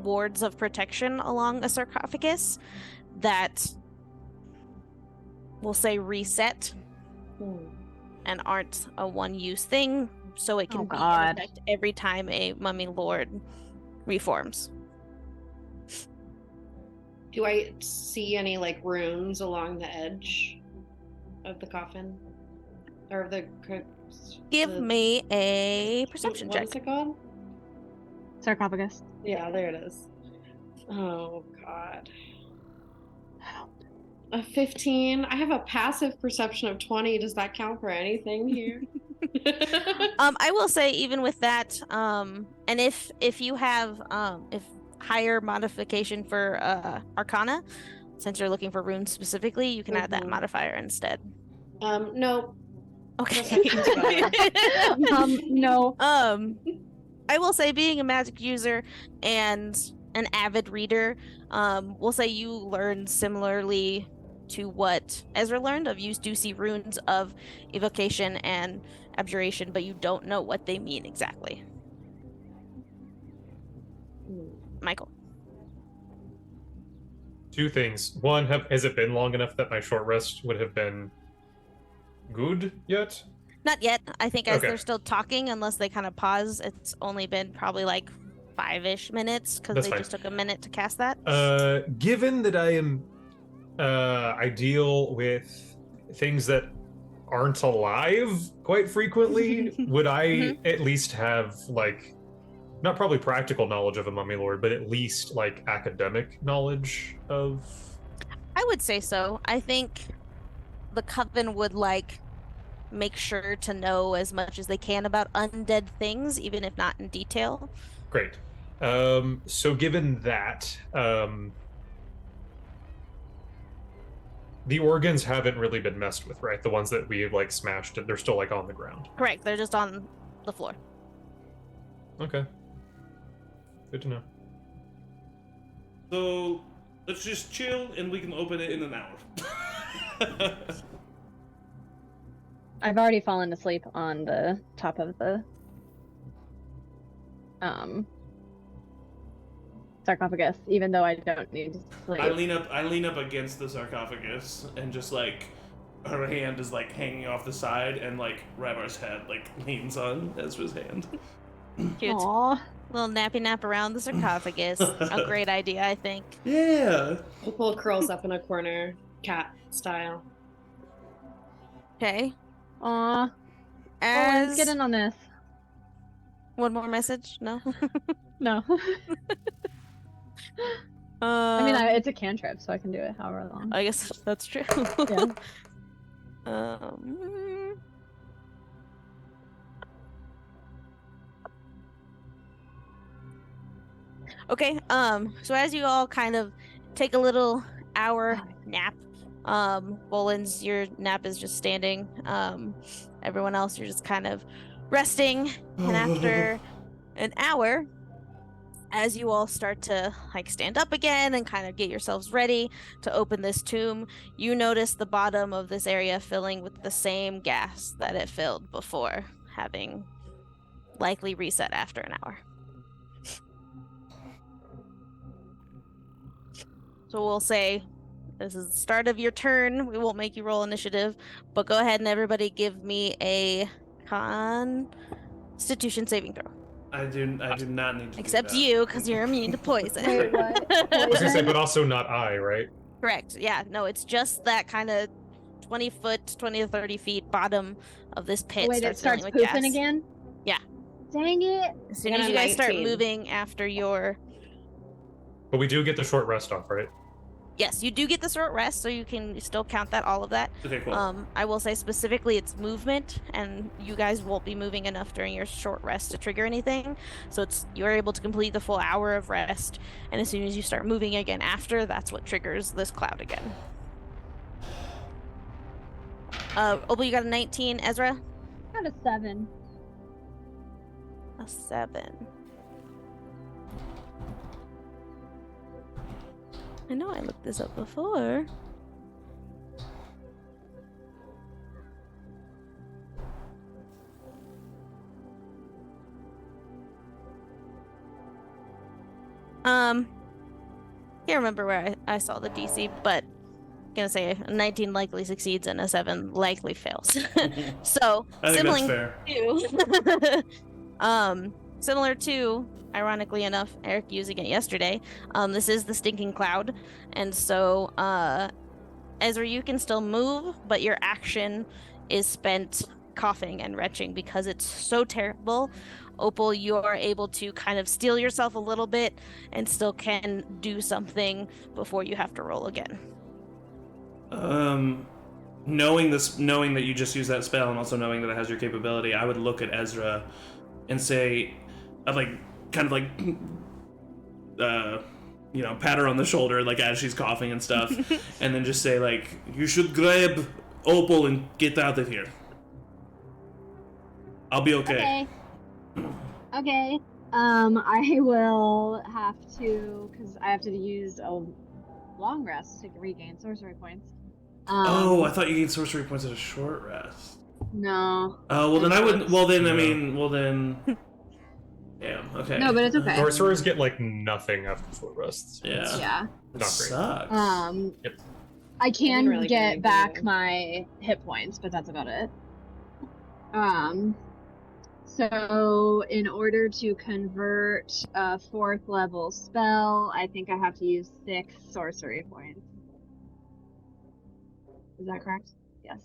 wards of protection along a sarcophagus that we'll say reset and aren't a one-use thing, so it can be in effect every time a mummy lord reforms. Do I see any like runes along the edge of the coffin or of the? Give me a perception check. What's it called? Sarcophagus. Yeah, there it is. Oh God. A 15. I have a passive perception of 20. Does that count for anything here? I will say, even with that, and if you have if higher modification for Arcana, since you're looking for runes specifically, you can add that modifier instead. No. Okay. No. I will say, being a magic user and an avid reader, we'll say you learned similarly to what Ezra learned. You do see runes of evocation and abjuration, but you don't know what they mean exactly. Michael. Two things. One, has it been long enough that my short rest would have been good yet? Not yet. I think as Okay. they're still talking, unless they kind of pause, it's only been probably like 5-ish minutes because That's they fine. just took a minute to cast that. Given that I deal with things that aren't alive quite frequently, would I at least have like, not probably practical knowledge of a mummy lord, but at least like academic knowledge of? I would say so. I think the coven would like make sure to know as much as they can about undead things, even if not in detail. Great. So given that, the organs haven't really been messed with, right? The ones that we like smashed, they're still like on the ground. Correct. They're just on the floor. Okay. Good to know. So let's just chill, and we can open it in an hour. I've already fallen asleep on the top of the sarcophagus, even though I don't need to sleep. I lean up against the sarcophagus, and just like her hand is like hanging off the side, and like Ryvar's head like leans on Ezra's hand. Cute. Aww. Little nappy nap around the sarcophagus. A great idea, I think. Yeah. Opal curls up in a corner, cat style. Okay. Aww. As Let's get in on this. one more message? No. No. I mean, it's a cantrip, so I can do it however long. I guess that's true. Yeah. Okay, so as you all kind of take a little hour nap, Volans, your nap is just standing. Everyone else, you're just kind of resting. And after an hour, as you all start to like stand up again and kind of get yourselves ready to open this tomb, you notice the bottom of this area filling with the same gas that it filled before, having likely reset after an hour. So we'll say this is the start of your turn. We won't make you roll initiative, but go ahead and everybody give me a Constitution saving throw. I do not need to. Except do that. you, because you're immune to poison. Wait, what? I was gonna say, but also not I, right? Correct. Yeah, no, it's just that kind of 20 to 30 feet bottom of this pit. Wait, it starts filling pooping with gas. again? Yeah. Dang it. As soon And as a you guys start 19. moving after your... But we do get the short rest off, right? Yes, you do get the short rest, so you can still count that, all of that. Okay, cool. I will say specifically it's movement, and you guys won't be moving enough during your short rest to trigger anything. So you're able to complete the full hour of rest, and as soon as you start moving again after, that's what triggers this cloud again. Opal, you got a 19. Ezra? Got a 7. A 7. I know I looked this up before. Can't remember where I saw the DC, but I'm gonna say a 19 likely succeeds and a 7 likely fails. So I think that's fair. Similar to, ironically enough, Eric using it yesterday. This is the stinking cloud, and so Ezra, you can still move, but your action is spent coughing and retching because it's so terrible. Opal, you are able to kind of steel yourself a little bit and still can do something before you have to roll again. Knowing that you just used that spell, and also knowing that it has your capability, I would look at Ezra and say, I'd pat her on the shoulder, like, as she's coughing and stuff, and then just say, like, you should grab Opal and get out of here. I'll be okay. Okay. I will have to, because I have to use a long rest to regain sorcery points. I thought you gained sorcery points at a short rest. No. Oh, well then I wouldn't. Well then, damn. Okay. No, but it's okay. Sorcerers get like nothing after short rests. Yeah. Yeah. It Not great. sucks. Yep. I can really get good back idea. my hit points, but that's about it. So in order to convert a 4th level spell, I think I have to use 6 sorcery points. Is that correct? Yes.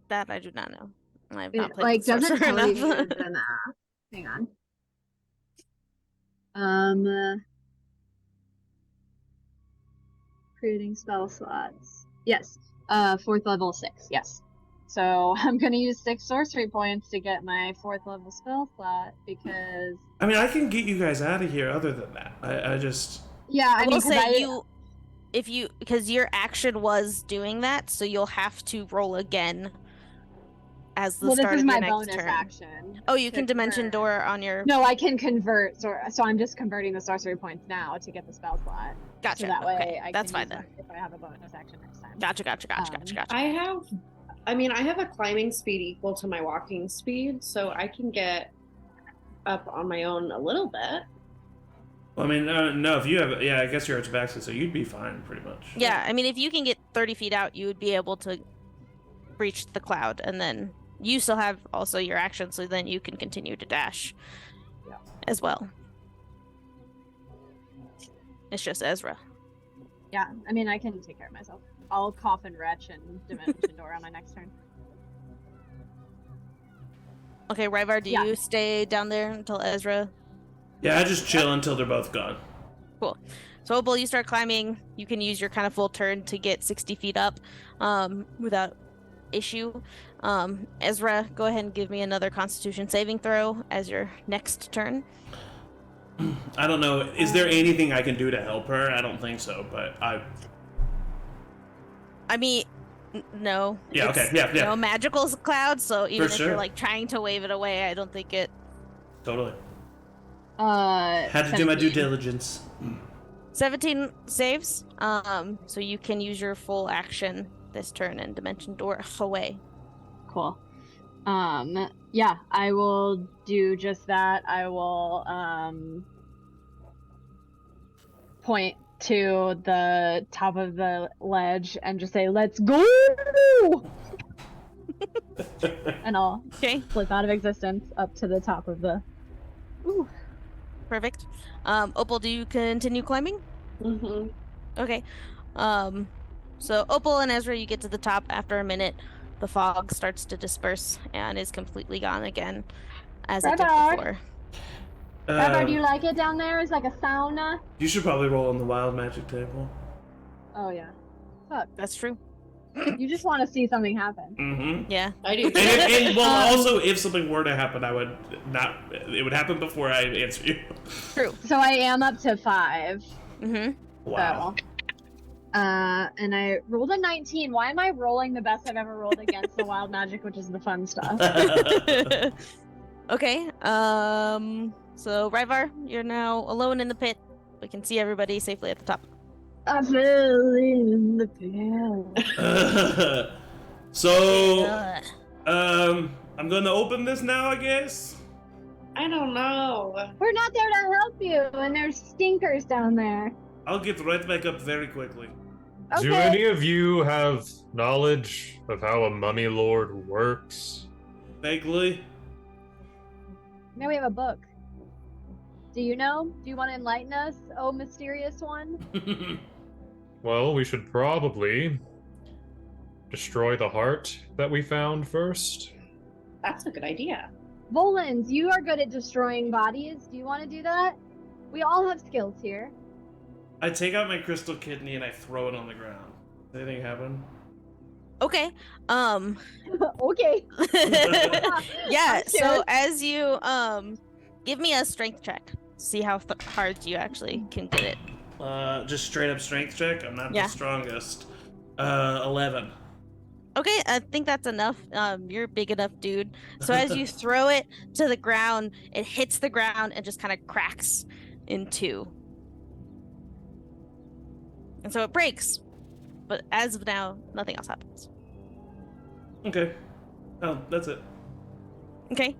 That I do not know. I've It, not played like, with doesn't Sorcerer tell you enough. the math. Hang on. Creating spell slots. Yes. 4th level 6. Yes. So I'm gonna use 6 sorcery points to get my 4th level spell slot because. I mean, I can get you guys out of here. Other than that, I just. Yeah, I will mean, say because your action was doing that, so you'll have to roll again as the Well, this start is of your my next bonus turn. action. Oh, you to can dimension convert. door on your. No, I can convert. So I'm just converting the sorcery points now to get the spell slot. Gotcha. So that way Okay, I that's can fine use then. that if I have a bonus action next time. Gotcha. I have a climbing speed equal to my walking speed, so I can get up on my own a little bit. Well, I mean, no. If you have, I guess you're at tabaxi, so you'd be fine, pretty much. Yeah, I mean, if you can get 30 feet out, you would be able to reach the cloud, and then you still have also your action, so then you can continue to dash as well. It's just Ezra. Yeah, I mean, I can take care of myself. I'll cough and retch and dimension door on my next turn. Okay, Ryvar, do you stay down there until Ezra? Yeah, I just chill until they're both gone. Cool. So, Opal, you start climbing. You can use your kind of full turn to get 60 feet up without issue. Ezra, go ahead and give me another Constitution saving throw as your next turn. I don't know. Is there anything I can do to help her? I don't think so, but I mean, no. Yeah, It's, okay, yeah. No magical cloud, so even For if sure. you're like trying to wave it away, I don't think it. Totally. Had to do my due diligence. 17 saves. So you can use your full action this turn and dimension door away. Cool. Yeah, I will do just that. I will point to the top of the ledge and just say, "Let's go!" And I'll flip out of existence up to the top of the. Ooh. Perfect. Opal, do you continue climbing? Mm-hmm. Okay. So Opal and Ezra, you get to the top after a minute. The fog starts to disperse and is completely gone again, as it did before. Ryvar, do you like it down there? It's like a sauna. You should probably roll on the wild magic table. Oh yeah. Fuck. That's true. You just want to see something happen. Mm-hmm. Yeah. I do. And also, if something were to happen, I would not. It would happen before I answer you. True. So I am up to 5. Mm-hmm. Wow. So, and I rolled a 19. Why am I rolling the best I've ever rolled against the wild magic, which is the fun stuff? Okay. So Ryvar, you're now alone in the pit. We can see everybody safely at the top. I fell in the pit. So, Ugh. I'm going to open this now, I guess. I don't know. We're not there to help you, and there's stinkers down there. I'll get right back up very quickly. Okay. Do any of you have knowledge of how a mummy lord works? Vaguely. Now we have a book. Do you know? Do you want to enlighten us, oh mysterious one? Well, we should probably destroy the heart that we found first. That's a good idea. Volans, you are good at destroying bodies. Do you want to do that? We all have skills here. I take out my crystal kidney and I throw it on the ground. Does anything happen? Okay. Okay. Yeah. I'm So scared. as you give me a strength check. See how hard you actually can get it. Just straight up strength check. I'm not Yeah. the strongest. 11. Okay, I think that's enough. You're a big enough dude. So as you throw it to the ground, it hits the ground and just kind of cracks in 2. And so it breaks. But as of now, nothing else happens. Okay. Oh, that's it. Okay.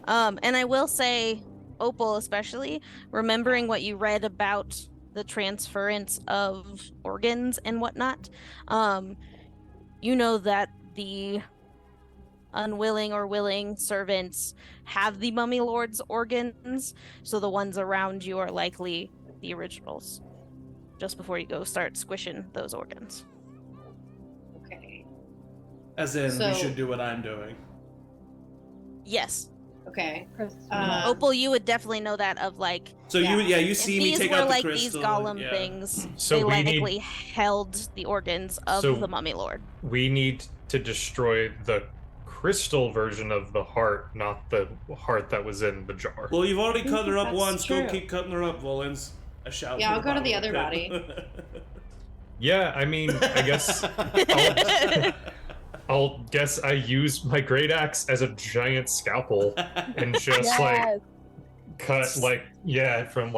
And I will say, Opal especially, remembering what you read about the transference of organs and whatnot, you know that the unwilling or willing servants have the mummy lord's organs, so the ones around you are likely the originals. Just before you go start squishing those organs. Okay. As in, So- we should do what I'm doing. Yes. Okay. Crystal. Opal, you would definitely know that of like, So Yeah. you if see me these take were out the like crystal. these golem yeah. things, So they we need- likely held the organs of So- the mummy lord. We need to destroy the crystal version of the heart, not the heart that was in the jar. Well, you've already cut her up That's once. Go true. keep cutting her up, Volans. I shout. Yeah, from I'll go to bottom the of other pit. Yeah, I mean, I guess I'll guess I use my great axe as a giant scalpel and just like cut from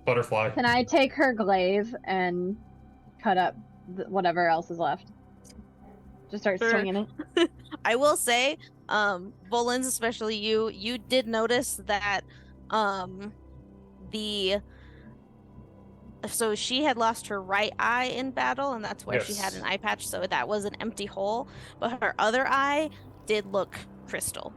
butterfly. Can I take her glaive and cut up whatever else is left? Just start Sure. swinging it. I will say, Volans, especially you did notice that so she had lost her right eye in battle, and that's where she had Yes. an eye patch, so that was an empty hole, but her other eye did look crystal.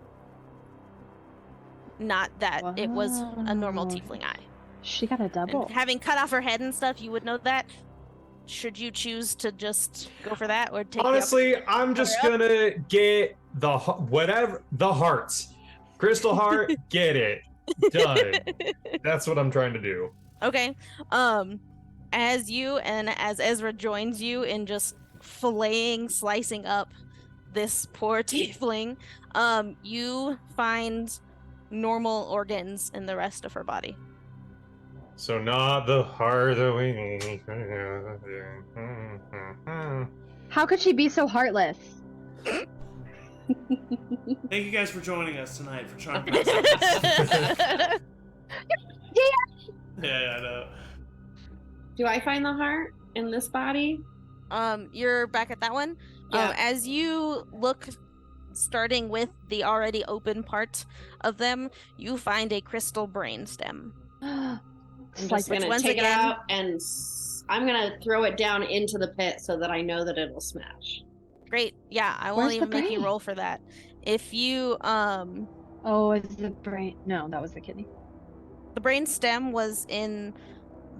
Not that it was a normal Wow. tiefling eye. She got a double. And having cut off her head and stuff, you would know that. Should you choose to just go for that or take Honestly, I'm just gonna get the hearts. Crystal heart, get it. Done. That's what I'm trying to do. Okay. As you and as Ezra joins you in just filleting, slicing up this poor tiefling, you find normal organs in the rest of her body. So not the heart that we need. How could she be so heartless? Thank you guys for joining us tonight for Charm. Yeah, I know. Do I find the heart in this body? You're back at that one. Yeah. As you look, starting with the already open part of them, you find a crystal brainstem. I'm Like just gonna once take it again- out and I'm gonna throw it down into the pit so that I know that it'll smash. Great. Yeah, I Where's won't the even make you brain? roll for that. If you Oh, is the brain? No, that was the kidney. the brain stem was in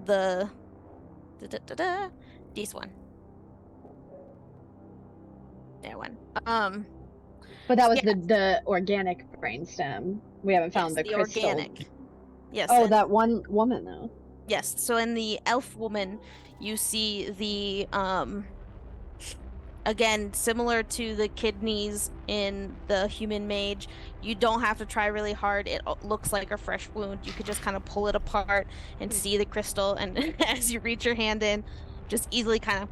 the this one. That one. But that was Yeah. the organic brainstem. We haven't found Yes, the crystal. organic. Yes. Oh, and- that one woman though. Yes, so in the elf woman, you see the again, similar to the kidneys in the human mage, you don't have to try really hard. It looks like a fresh wound. You could just kind of pull it apart and see the crystal, and as you reach your hand in, just easily kind of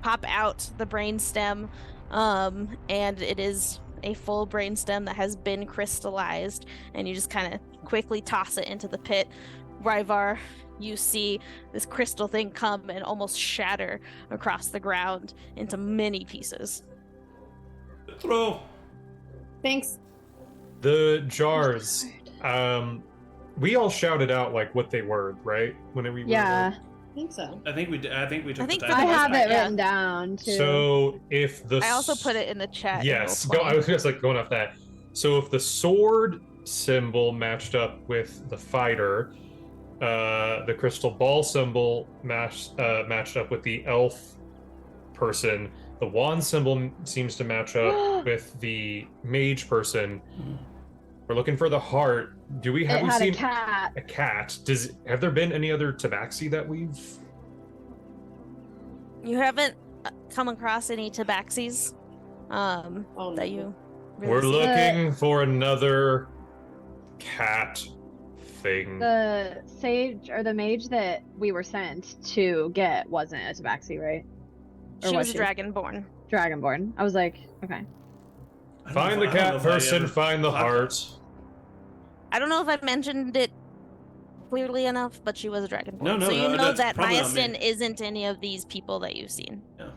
pop out the brain stem. And it is a full brain stem that has been crystallized, and you just kind of quickly toss it into the pit. Ryvar, you see this crystal thing come and almost shatter across the ground into many pieces. Throw. Thanks. The jars. We all shouted out like what they were, right? Whenever we Yeah. I think so. I think we did. I think we took think the for time. the I most have part, it yeah. written down too. So if the I also put it in the chat. Yes, in I was just like going off that. So if the sword symbol matched up with the fighter, the crystal ball symbol matched up with the elf person. The wand symbol seems to match up with the mage person. We're looking for the heart. Have we seen a cat? a cat? Have there been any other tabaxi that we've? You haven't come across any tabaxis that you really We're see? looking for another cat thing. The sage or the mage that we were sent to get wasn't a tabaxi, right? Or She was was a dragonborn. Dragonborn. I was like, okay. Find the cat person, find the heart. I don't know if I mentioned it clearly enough, but she was a dragonborn. No, so you know that's that probably on me. Myosin isn't any of these people that you've seen. Yeah.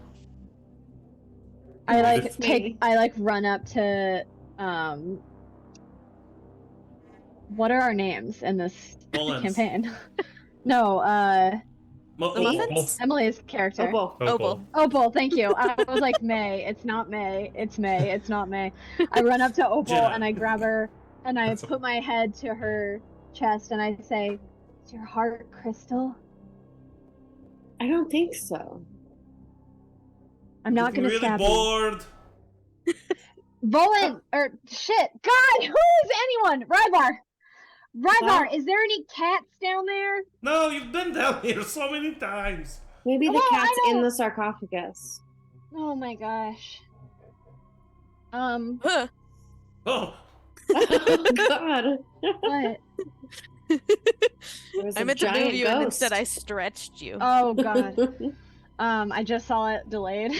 I run up to what are our names in this Volans. campaign? No, The muffins? Emily's character. Opal. Opal, thank you. I was like, May. It's not May. It's May. It's not May. I run up to Opal Jenna. and I grab her and I put my head to her chest and I say, "Is your heart crystal?" I don't think so. I'm not gonna really stab you. bored. Volan or shit. God, who is anyone? Ryvar. Ryvar, is there any cats down there? No, you've been down here so many times. Maybe the Well, I cat's in don't- the sarcophagus. Oh my gosh. Huh. Oh, Oh God. What? There was I a meant to move giant you, and ghost. instead I stretched you. Oh God. I just saw it delayed.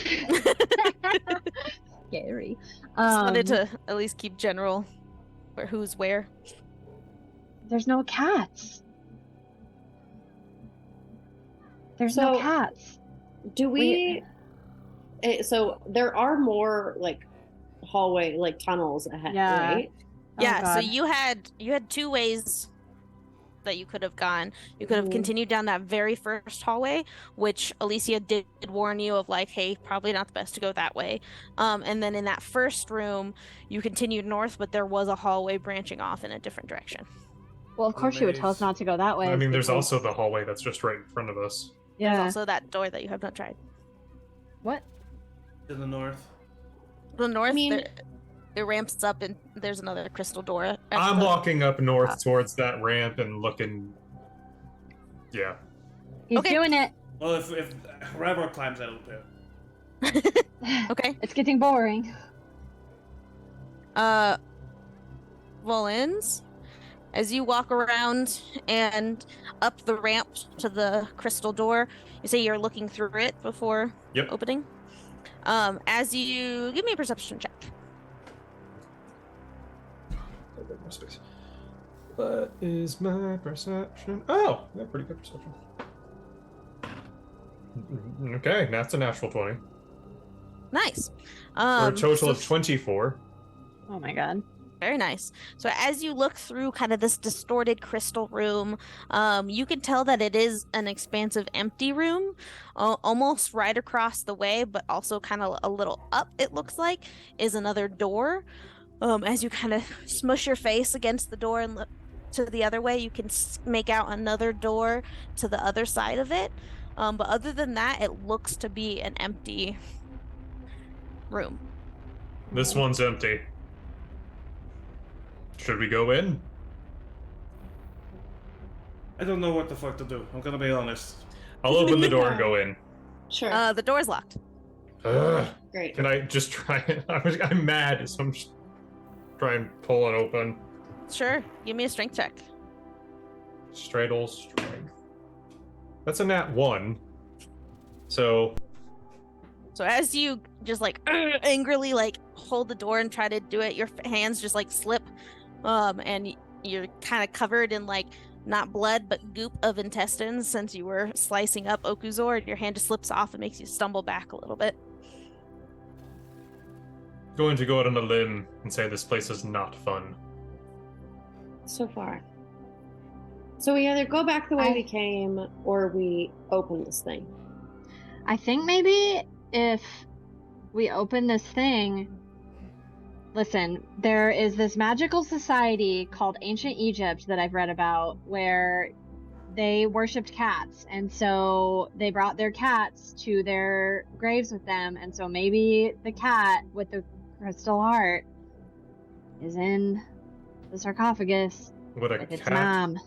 Scary. Just wanted to at least keep general who's where. There's no cats. There's no So- cats. Do so there are more like hallway, like tunnels ahead, Yeah. right? Yeah, so God. you had two ways that you could have gone. You could have Mhm. continued down that very first hallway, which Alicia did warn you of, like, hey, probably not the best to go that way. And then in that first room, you continued north, but there was a hallway branching off in a different direction. Well, of course she would tell us not to go that way. I mean, there's because- also the hallway that's just right in front of us. There's Yeah. also that door that you have not tried. What? to the north. The north, mean- it ramps up, and there's another crystal door. at I'm the- walking up north towards that ramp and looking. Yeah. He's Okay. doing it. Well, if Ryvar climbs out of it. Okay. It's getting boring. Volans, as you walk around and up the ramp to the crystal door, you say you're looking through it before Yep. opening. As you give me a perception check. What is my perception? Oh, yeah, pretty good perception. Okay, that's a natural 20. Nice. For a total so of 24. Oh my God. Very nice. So as you look through kind of this distorted crystal room, you can tell that it is an expansive empty room, almost right across the way, but also kind of a little up, it looks like, is another door. As you kind of smush your face against the door and look to the other way, you can make out another door to the other side of it. But other than that, it looks to be an empty room. This one's empty. Should we go in? I don't know what the fuck to do. I'm gonna be honest. I'll open the door and go in. Sure. The door's locked. Ugh. Great. Can I just try it? I'm mad, so I'm just try and pull it open. Sure. Give me a strength check. Straight old strength. That's a nat 1. So as you just like angrily like hold the door and try to do it, your hands just like slip, and you're kind of covered in like not blood but goop of intestines since you were slicing up Okuzor, and your hand just slips off and makes you stumble back a little bit. going to go out on a limb and say this place is not fun. So far. So we either go back the way we came or we open this thing. I think maybe if we open this thing... Listen, there is this magical society called Ancient Egypt that I've read about where they worshipped cats, and so they brought their cats to their graves with them, and so maybe the cat with the crystal heart is in the sarcophagus Would a with its cat mom.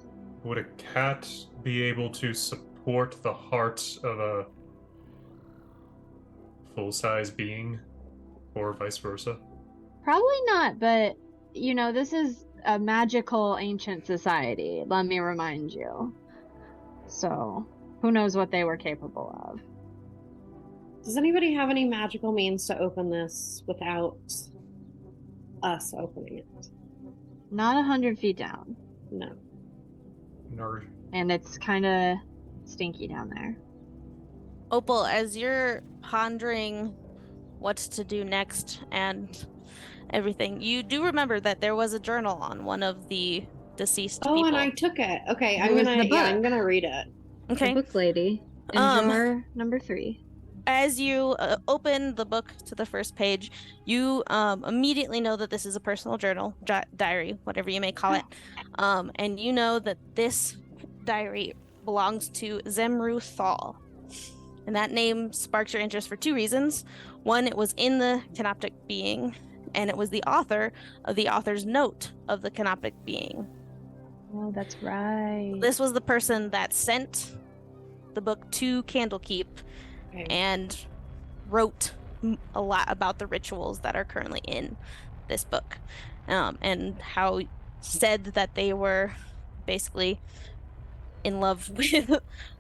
would a cat be able to support the heart of a full-size being, or vice versa? Probably not, but, you know, this is a magical ancient society, let me remind you. So, who knows what they were capable of. Does anybody have any magical means to open this without us opening it? Not 100 feet down. No. No. And it's kind of stinky down there. Opal, as you're pondering what to do next and everything, you do remember that there was a journal on one of the deceased people. And I took it. Okay, It was the book. I'm gonna read it. Okay. The book lady. In drawer number 3. As you open the book to the first page, you immediately know that this is a personal journal, diary, whatever you may call it. And you know that this diary belongs to Zemru Thal. And that name sparks your interest for 2 reasons. One, it was in the Canopic being, and it was the author of the author's note of the Canopic being. Oh, that's right. This was the person that sent the book to Candlekeep and wrote a lot about the rituals that are currently in this book, and how said that they were basically in love with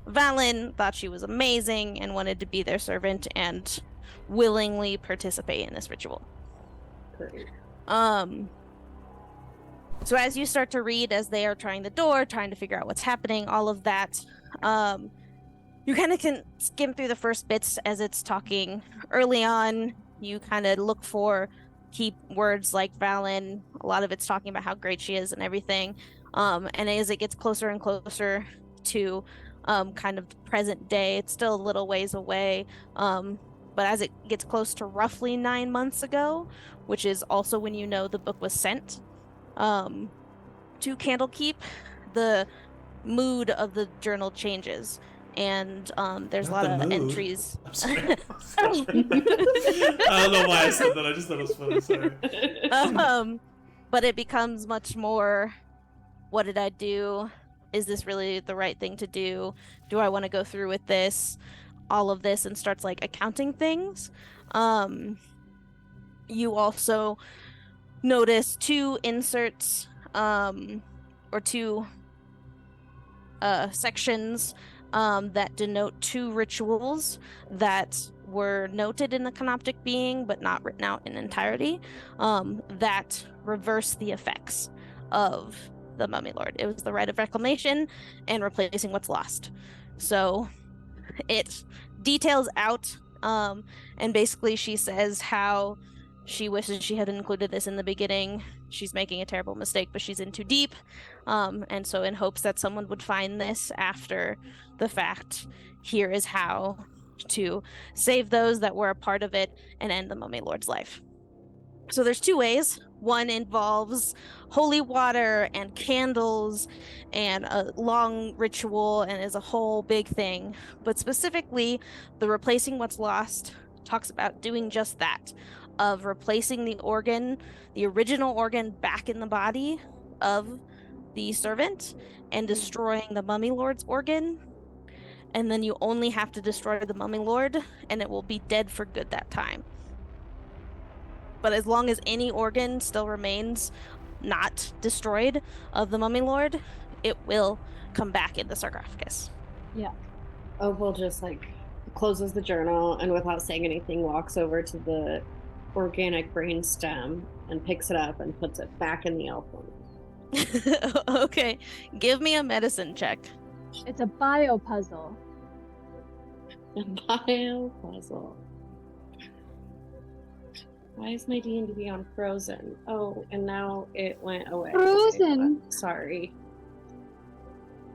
Valen, thought she was amazing, and wanted to be their servant and willingly participate in this ritual. Great. So as you start to read, as they are trying the door, trying to figure out what's happening, all of that, you kind of can skim through the first bits as it's talking. Early on, you kind of look for key words like Valen. A lot of it's talking about how great she is and everything. And as it gets closer and closer to kind of the present day, it's still a little ways away. But as it gets close to roughly 9 months ago, which is also when you know the book was sent to Candlekeep, the mood of the journal changes. And there's Not a lot the of mood. entries. I'm sorry. I don't know why I said that. I just thought it was funny. Sorry. But it becomes much more, what did I do? Is this really the right thing to do? Do I want to go through with this? All of this, and starts like accounting things. You also notice 2 inserts, or 2 sections that denote 2 rituals that were noted in the Canopic being but not written out in entirety, that reverse the effects of the Mummy Lord. It was the rite of reclamation and replacing what's lost. So it details out, and basically she says how she wishes she had included this in the beginning. She's making a terrible mistake, but she's in too deep. And so in hopes that someone would find this after the fact, here is how to save those that were a part of it and end the Mummy Lord's life. So there's 2 ways. One involves holy water and candles and a long ritual and is a whole big thing. But specifically, the replacing what's lost talks about doing just that, of replacing the organ, the original organ, back in the body of the servant, and destroying the Mummy Lord's organ. And then you only have to destroy the Mummy Lord, and it will be dead for good that time. But as long as any organ still remains not destroyed of the Mummy Lord, it will come back in the sarcophagus. Yeah. Opal just closes the journal and without saying anything walks over to the organic brain stem and picks it up and puts it back in the elf woman. Okay, give me a medicine check. It's a bio puzzle. A bio puzzle. Why is my D&D on frozen? Oh, and now it went away. Frozen. Sorry.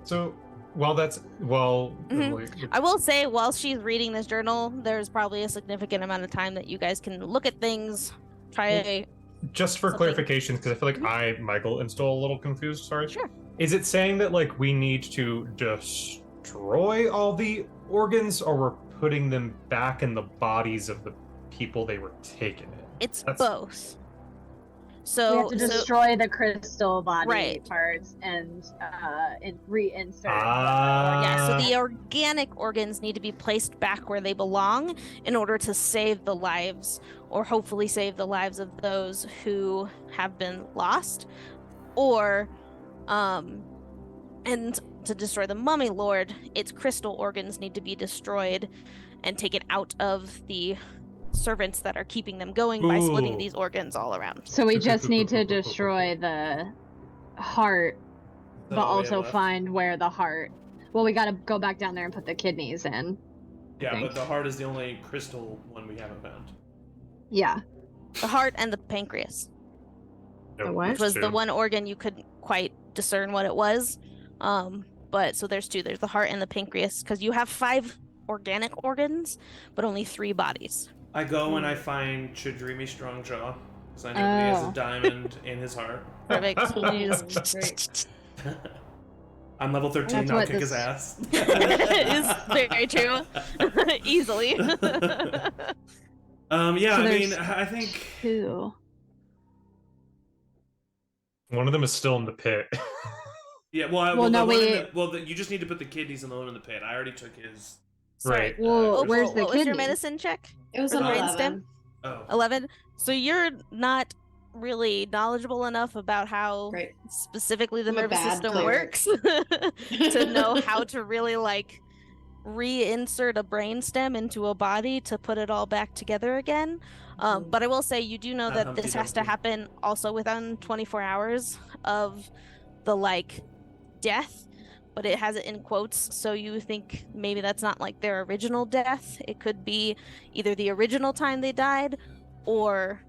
So, I will say, while she's reading this journal, there's probably a significant amount of time that you guys can look at things, try. Just for something. clarification, because I feel like Michael, am still a little confused. Sorry. Sure. Is it saying that we need to destroy all the organs, or we're putting them back in the bodies of the people they were taken in? It's both. So we have to destroy the crystal body Right. parts and reinsert. Yeah, so the organic organs need to be placed back where they belong in order to save the lives, or hopefully save the lives of those who have been lost, or and to destroy the Mummy Lord, its crystal organs need to be destroyed and taken out of the servants that are keeping them going by splitting these organs all around. So we just need to destroy the heart, but also find where the heart. Well, we got to go back down there and put the kidneys in. Yeah, but the heart is the only crystal one we haven't found. Yeah. The heart and the pancreas. The what? Which was the one organ you couldn't quite discern what it was. But so there's two. There's the heart and the pancreas, because you have 5 organic organs, but only 3 bodies. I go and I find Chidrimi Strongjaw, because I know that he has a diamond in his heart. Perfect. Great. I'm level 13, That's I'll what kick this- his ass. It's very true. Easily. Yeah, So I mean, there's I think... 2. One of them is still in the pit. Yeah, you just need to put the kidneys in the one in the pit. I already took his... Right. Well, where's the what was your kidney? medicine check? It was For an the 11. Oh. 11. So you're not really knowledgeable enough about how Right. specifically the I'm a nervous bad system cleric. works to know how to really reinsert a brainstem into a body to put it all back together again. But I will say you do know that Humpty this has to Dumpty. happen also within 24 hours of the death, but it has it in quotes, so you think maybe that's not their original death. It could be either the original time they died, or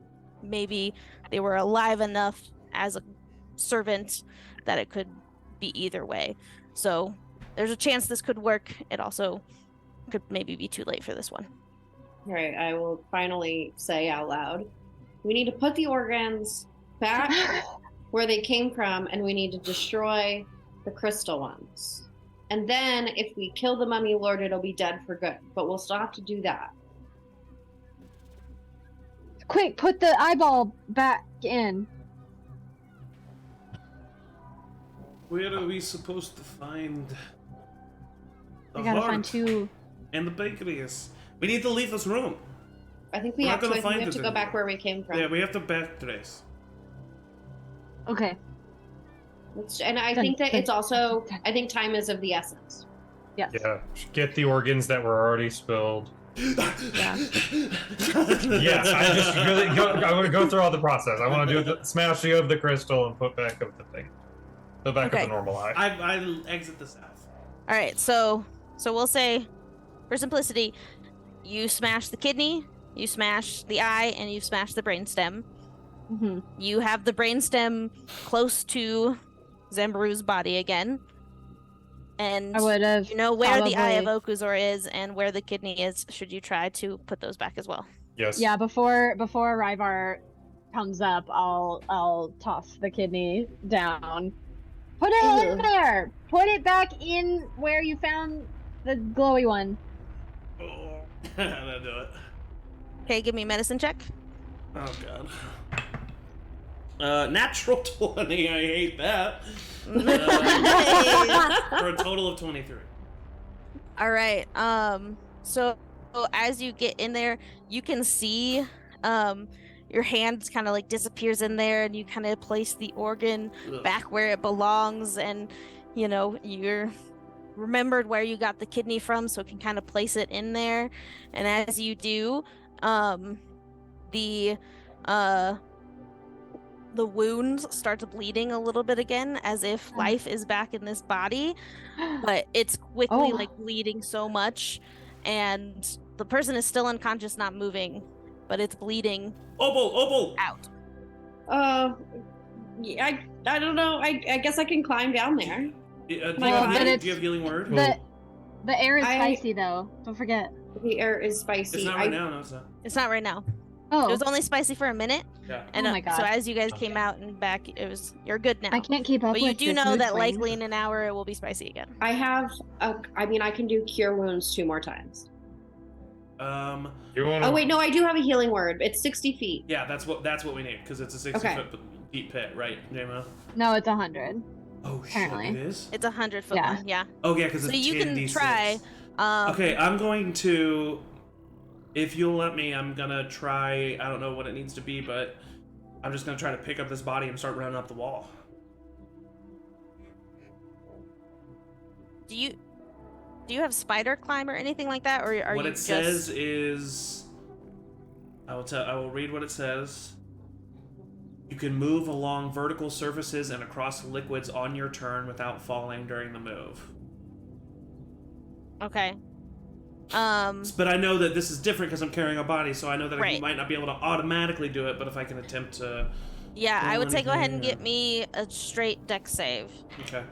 maybe they were alive enough as a servant that it could be either way. So there's a chance this could work. It also could maybe be too late for this one. Right, I will finally say out loud, we need to put the organs back where they came from, and we need to destroy the crystal ones. And then if we kill the Mummy Lord, it'll be dead for good. But we'll still have to do that. Quick, put the eyeball back in. Where are we supposed to find the We gotta heart find 2. and the pancreas? We need to leave this room. I think we We're have not to. gonna I think we find have it to go back anymore. where we came from. Yeah, we have to backtrace. Okay. And I think that it's also. I think time is of the essence. Yes. Yeah. Get the organs that were already spilled. Yeah. Yes, I want to go through all the process. I want to do the smashing of the crystal and put back of the thing. Put back of Okay. the normal eye. I exit the south. All right, so we'll say, for simplicity, you smash the kidney, you smash the eye, and you smash the brainstem. Mm-hmm. You have the brainstem close to Zambaru's body again, and I would have. you know where the eye of probably- Okuzor is and where the kidney is. Should you try to put those back as well? Yes. Yeah, before Ryvar comes up, I'll toss the kidney down. Put it in there. Put it back in where you found the glowy one. Oh, I'll do it. Okay, give me a medicine check. Oh god. Natural 20. I hate that. For a total of 23. All right. So as you get in there, you can see your hand kind of like disappears in there, and you kind of place the organ back where it belongs, and you're remembered where you got the kidney from, so you can kind of place it in there. And as you do, the wound starts bleeding a little bit again, as if life is back in this body, but it's quickly like bleeding so much, and the person is still unconscious, not moving, but it's bleeding. Opal out. Yeah, I don't know. I guess I can climb down there. Do you have healing word? The air is spicy though. Don't forget. The air is spicy. It's not right now. No, it's not. It's not right now. Oh. It was only spicy for a minute. Yeah. And oh my God. so as you guys came out and back, you're good now. I can't keep up but with you do this know mood that swing. likely in an hour it will be spicy again. I have I can do cure wounds 2 more times. You wanna... Oh wait, no, I do have a healing word. It's 60 feet. Yeah, that's what we need, because it's a 60-foot deep pit, right, JMO? No, it's 100. Oh Apparently. shit, it is? It's 100-foot Yeah. one, yeah. Oh yeah, because So it's you can 10d6. try. Okay, I'm going to, if you'll let me, I'm gonna try, I don't know what it needs to be, but I'm just gonna try to pick up this body and start running up the wall. Do you have spider climb or anything like that, or are What you it just... says is, I will read what it says. You can move along vertical surfaces and across liquids on your turn without falling during the move. Okay. But I know that this is different because I'm carrying a body, so I know that I Right. might not be able to automatically do it, but if I can attempt to... Yeah, I would say go ahead and anything, get me a straight dex save Okay.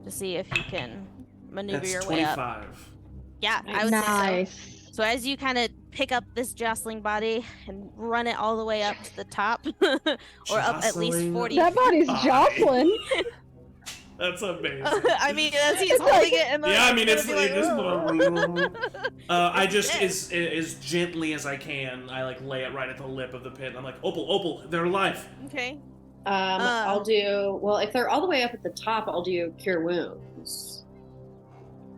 to see if you can maneuver That's your 25. way up. Yeah, I would say Nice. so. So as you kind of pick up this jostling body and run it all the way up to the top, or up at least Jostling 40 That body's Bye. Jocelyn. That's amazing. I mean, as he's It's holding like- it, and Yeah, I mean, it's like, I just as gently as I can, I like lay it right at the lip of the pit. And I'm like, Opal, they're alive. okay. I'll do, well, if they're all the way up at the top, I'll do cure wounds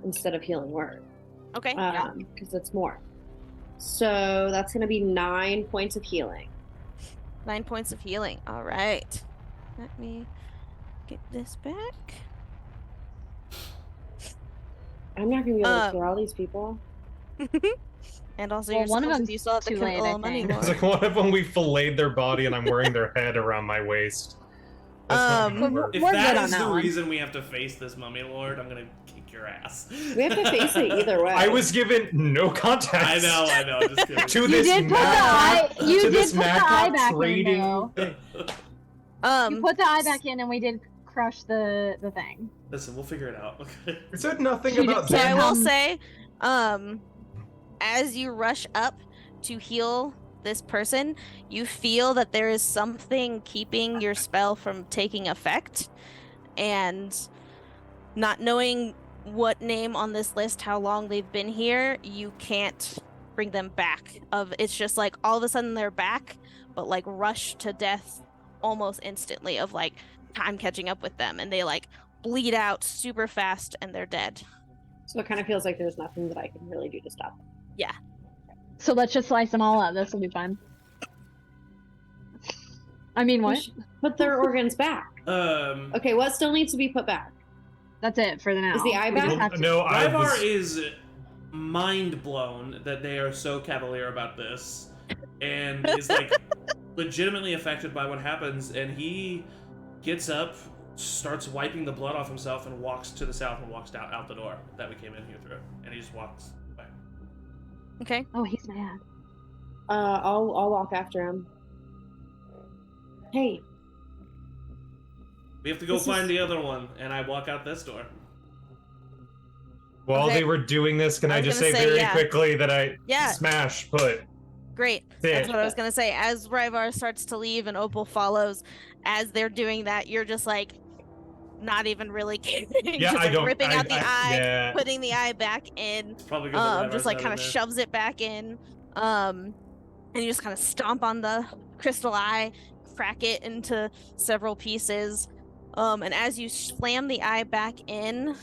instead of healing word. Okay. Because it's more. So that's going to be 9 points of healing. 9 points of healing. All right. Let me get this back. I'm not going to be able to cure all these people. And also, Well, one of yourself, them's you still have the too late, I money think. It's lord. like one of them we filleted their body and I'm wearing their head around my waist. That's not gonna Um, work. If We're that good on is that the one. reason we have to face this mummy lord, I'm gonna kick your ass. We have to face it either way. I was given no context. I know. Just kidding. To You this did put the mad- eye. You to did this put the mad eye cop back in trading though. thing. You put the eye back in, and we did crush the thing. Listen, we'll figure it out. Okay. It said nothing You about did So I that. will say, as you rush up to heal this person, you feel that there is something keeping your spell from taking effect, and not knowing what name on this list, how long they've been here, you can't bring them back. It's just like all of a sudden they're back, but like rush to death almost instantly, of like time catching up with them, and they like bleed out super fast and they're dead. So it kind of feels like there's nothing that I can really do to stop them. Yeah. So let's just slice them all up. This will be fun. I mean, what? Put their organs back. Okay, what still needs to be put back? That's it for the now. Is the eye We just back? have to- No, I Ryvar was... is mind blown that they are so cavalier about this, and is like legitimately affected by what happens. And he gets up, starts wiping the blood off himself, and walks to the south and walks out the door that we came in here through. And he just walks away. Okay. Oh, he's mad. I'll walk after him. Hey, We have to go This find is- the other one, and I walk out this door. While Okay. they were doing this, can I I, was just gonna say say, very yeah. quickly that I Yeah. smash put. Great. That's That's it. what I was gonna say. As Ryvar starts to leave and Opal follows, as they're doing that, you're just like not even really caring. Yeah, just I like don't. ripping out the eye, Yeah. putting the eye back in. It's probably good that Just Ryvar's like not kind in of there. shoves it back in. And you just kind of stomp on the crystal eye, crack it into several pieces. And as you slam the eye back in,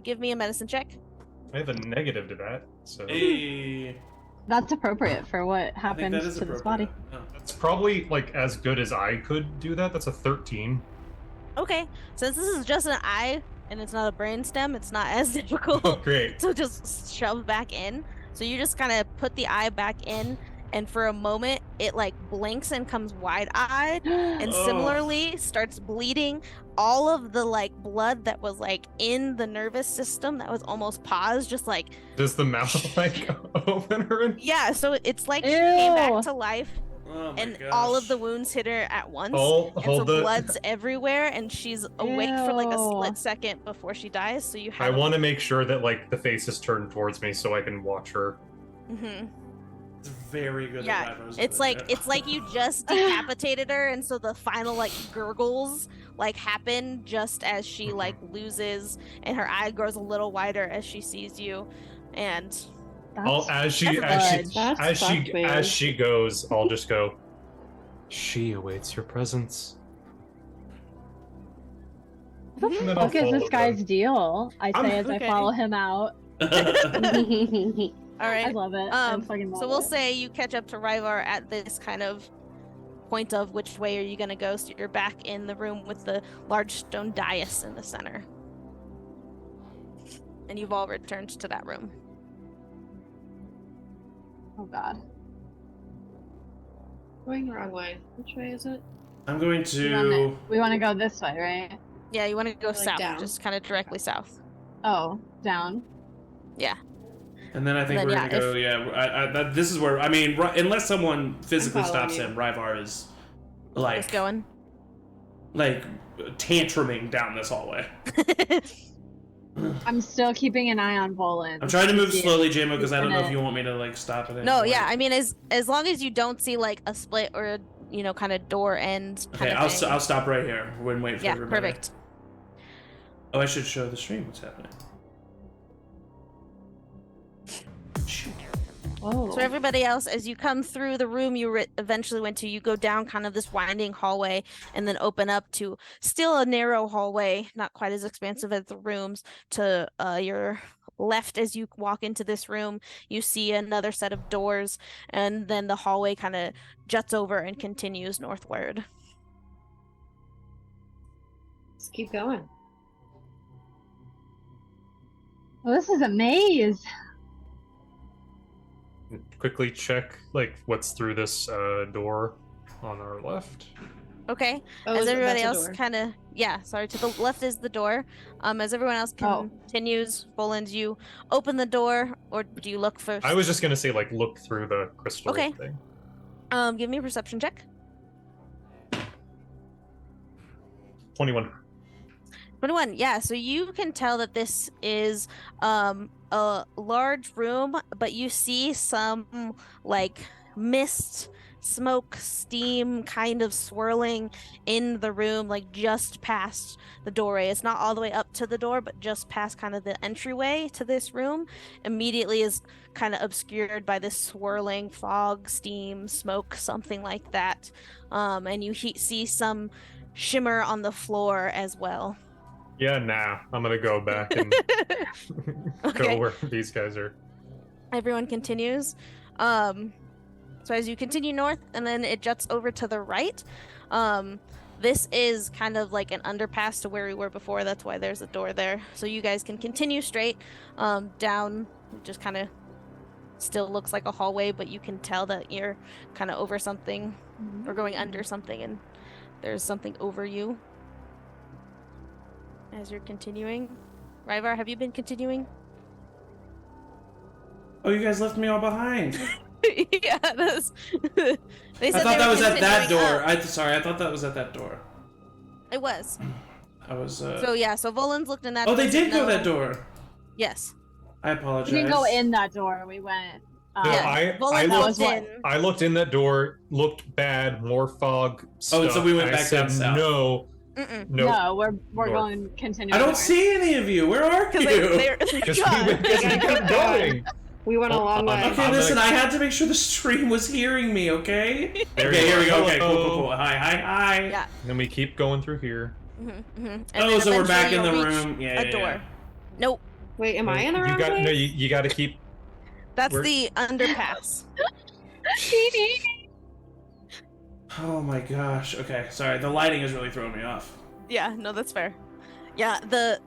give me a medicine check. I have a negative to that, so Hey, That's appropriate for what I think happened that is to this body. appropriate. Oh. it's probably like as good as I could do that. That's a 13. Okay, since this is just an eye and it's not a brain stem, it's not as difficult Oh, great. to just shove back in. So you just kind of put the eye back in, and for a moment it like blinks and comes wide-eyed, and Oh. similarly starts bleeding. All of the like blood that was like in the nervous system that was almost paused, just like Does the mouth like open her? yeah. So it's like she came back Ew. to life, Oh my and gosh. all of the wounds hit her at once. Hold And so the. blood's everywhere, and she's awake for like a Ew. split second before she dies. So you I have. want to make sure that like the face is turned towards me so I can watch her. Mhm. It's very good. Yeah, that Ryvar's it's doing like it. it's like you just decapitated her, and so the final like gurgles like happen just as she like loses, and her eye grows a little wider as she sees you, and I'll, as she That's fucked, man. as she goes, I'll just go. She awaits your presence. What And the then I'll fuck is this follow guy's them. deal? I I'm- say as Okay. I follow him out. all I right. love it. I fucking love So we'll it. say you catch up to Ryvar at this kind of point of which way are you gonna go. So you're back in the room with the large stone dais in the center, and you've all returned to that room. Oh god. Going the wrong way. Which way is it? I'm going to. We want to go this way, right? Yeah, you want to go Like south, down? just kind of directly south. Oh, down. And then I think Then, we're yeah, gonna go. Yeah, this is where I mean, unless someone physically following stops you. him, Ryvar is Just like going. tantruming down this hallway. I'm still keeping an eye on Volans. I'm trying to move Yeah. slowly, JMO, because I don't know if Gonna- you want me to like stop it. No, yeah, I mean, as long as you don't see like a split or a, kind of door end. Okay, Kind of thing. I'll stop right here. We're gonna wait for Yeah, everybody. perfect. Oh, I should show the stream what's happening. Shoot. Oh. So everybody else, as you come through the room you eventually went to, you go down kind of this winding hallway and then open up to still a narrow hallway, not quite as expansive as the rooms. To your left, as you walk into this room, you see another set of doors, and then the hallway kind of juts over and continues northward. Let's keep going. Well, this is a maze. Quickly check like what's through this door on our left. Okay. Oh, As is it- everybody that's a else door. kind of, yeah, sorry, to the left is the door. As everyone else Oh. continues, Volans, you open the door, or do you look for? I was just gonna say like look through the crystal Okay. thing. Give me a perception check. 21. 21, yeah, so you can tell that this is a large room, but you see some like mist, smoke, steam kind of swirling in the room, like just past the doorway. It's not all the way up to the door, but just past kind of the entryway to this room. Immediately is kind of obscured by this swirling fog, steam, smoke, something like that. And you see some shimmer on the floor as well. Yeah, nah. I'm gonna go back and Okay. go where these guys are. Everyone continues. So as you continue north, and then it juts over to the right. This is kind of like an underpass to where we were before. That's why there's a door there. So you guys can continue straight down. It just kind of still looks like a hallway, but you can tell that you're kind of over something or going under something, and there's something over you. As you're continuing, Ryvar, have you been continuing? Oh, you guys left me all behind. Yeah, that's. They I said thought they that were was at that continuing door. up. I thought that was at that door. It was. I was. So yeah, so Volans looked in that. Oh, door they and did said go no. that door. Yes. I We apologize. didn't go in that door. We went. No, Yeah, I Volans that looked, was looked what- in. I looked in that door, looked bad, more fog. Oh, and so stuff, we went I back said, down south. No, Mm-mm. no, No, we're North. going continuing. I don't north. see any of you. Where are Because you? they're because gone. we kept going. We went a long way. Okay, listen, I had to make sure the stream was hearing me, okay? Okay, here we go. Okay, cool. Hi. Yeah. Then we keep going through here. Oh, so we're back in the room. Yeah, a door. Yeah. Nope. Wait, am I in the wrong place? No, you got to keep. That's the underpass. Oh my gosh. Okay, sorry. The lighting is really throwing me off. Yeah, no, that's fair. Yeah, the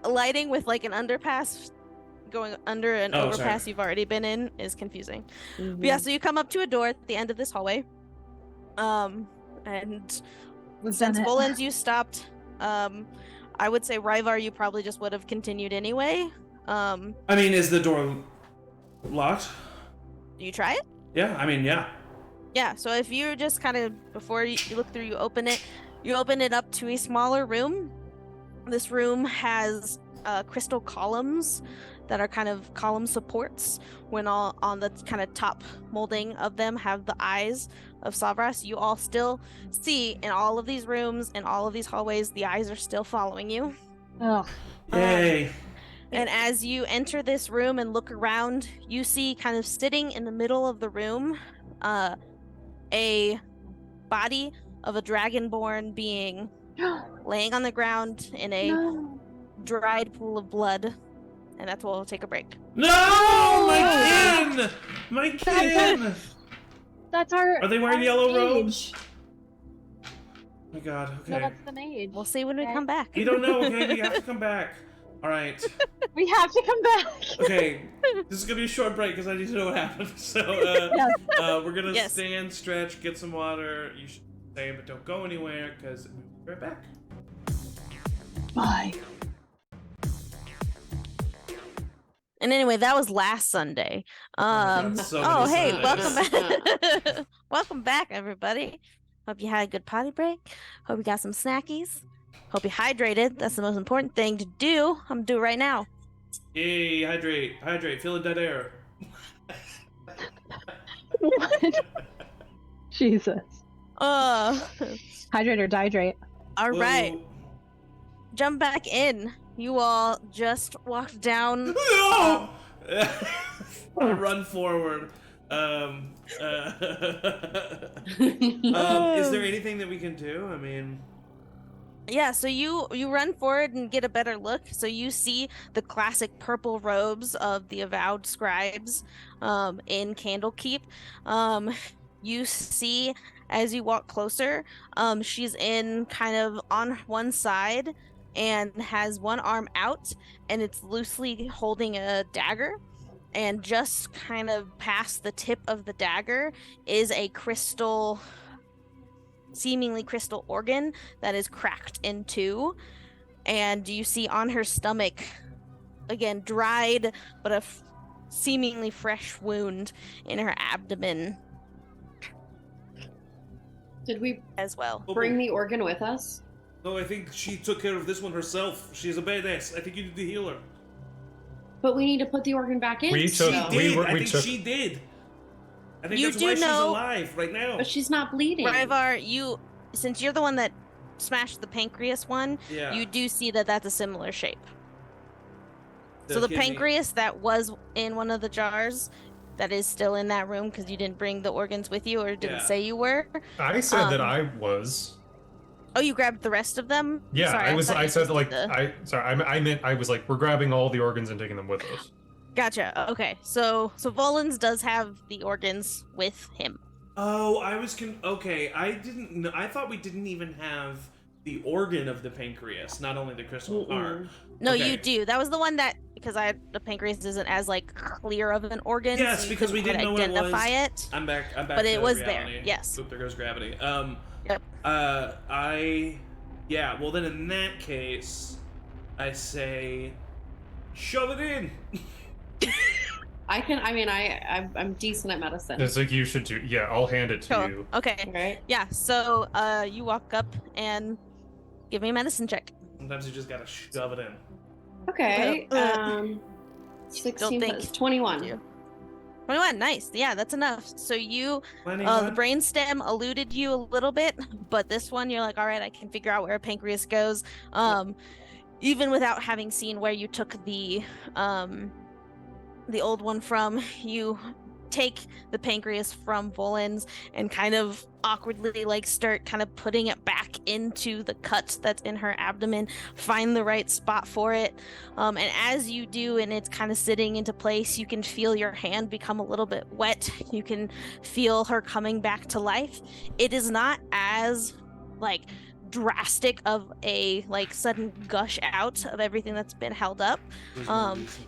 lighting with like an underpass going under an overpass you've already been in is confusing. But yeah, so you come up to a door at the end of this hallway. And since Volans you stopped, I would say Ryvar you probably just would have continued anyway. I mean, is the door locked? Do you try it? Yeah, I mean, yeah. Yeah, so if you just kind of, before you look through, you open it up to a smaller room. This room has crystal columns that are kind of column supports. When all on the kind of top molding of them have the eyes of Savras, you all still see in all of these rooms and all of these hallways, the eyes are still following you. Ugh. Yay. And as you enter this room and look around, you see kind of sitting in the middle of the room, a body of a dragonborn being laying on the ground in a dried pool of blood. And that's where we'll take a break. No! My kin! That's our. Are they wearing our yellow mage. robes? Oh my god, okay. No, that's the mage. We'll see when we come back. You don't know, okay? We have to come back. Alright. We have to come back. Okay, this is gonna be a short break because I need to know what happened. So, we're gonna stand, stretch, get some water. You should stay, but don't go anywhere because we'll be right back. Bye. And anyway, that was last Sunday. So hey, Sundays. welcome back. Welcome back, everybody. Hope you had a good potty break. Hope you got some snackies. Hope you hydrated. That's the most important thing to do. I'm gonna do it right now. Yay, hydrate, feel that air. What? Jesus. Hydrate or dihydrate. All right. Jump back in. You all just walked down. No! Run forward. Is there anything that we can do? I mean, yeah, so you run forward and get a better look. So you see the classic purple robes of the avowed scribes in Candlekeep. You see as you walk closer, she's in kind of on one side and has one arm out, and it's loosely holding a dagger. And just kind of past the tip of the dagger is a seemingly crystal organ that is cracked in two. And you see on her stomach, again, dried, but a seemingly fresh wound in her abdomen. Did we as well bring the organ with us? No, I think she took care of this one herself. She's a badass. I think you need to heal her. But we need to put the organ back in. We took. I think she did. I think that's why she's alive right now. But she's not bleeding. Ryvar, since you're the one that smashed the pancreas one, you do see that that's a similar shape. So the pancreas that was in one of the jars, that is still in that room because you didn't bring the organs with you or didn't say you were. I said that I was. Oh, you grabbed the rest of them? Yeah, sorry, I said like I meant I was like, we're grabbing all the organs and taking them with us. Gotcha. Okay, so Volans does have the organs with him. Oh, I was okay. I didn't know. I thought we didn't even have the organ of the pancreas, not only the crystal heart. No, you do. That was the one that because the pancreas isn't as like clear of an organ. Yes, so because we didn't know what identify it was. it. I'm back. But it was reality. there. Yes. Oop, there goes gravity. Yep. Yeah. Well, then in that case, I say, shove it in. I'm decent at medicine. It's like you should do. Yeah, I'll hand it to you. Okay. Right. Yeah. So you walk up and give me a medicine check. Sometimes you just gotta shove it in. Okay. 16 plus 21. 21, nice. Yeah, that's enough. So you, the brainstem eluded you a little bit, but this one you're like, all right, I can figure out where a pancreas goes. Even without having seen where you took the the old one from. You take the pancreas from Volans and kind of awkwardly like start kind of putting it back into the cut that's in her abdomen, find the right spot for it, and as you do and it's kind of sitting into place, you can feel your hand become a little bit wet. You can feel her coming back to life. It is not as like drastic of a like sudden gush out of everything that's been held up.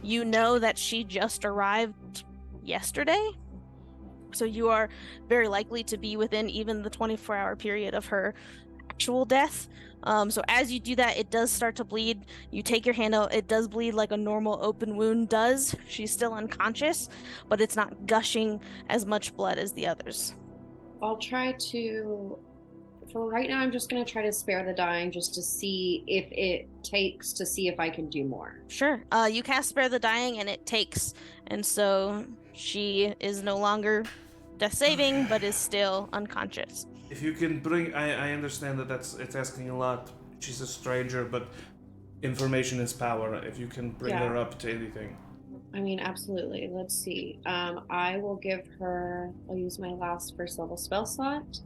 You know that she just arrived yesterday, so you are very likely to be within even the 24-hour period of her actual death. So as you do that, it does start to bleed. You take your hand out, it does bleed like a normal open wound does. She's still unconscious, but it's not gushing as much blood as the others. I'll try to, for right now, I'm just going to try to spare the dying just to see if it takes, to see if I can do more. Sure. You cast Spare the Dying and it takes, and so she is no longer death saving, but is still unconscious. If you can bring, I understand that it's asking a lot. She's a stranger, but information is power. If you can bring her up to anything. I mean, absolutely. Let's see. I will give her, I'll use my last first level spell slot,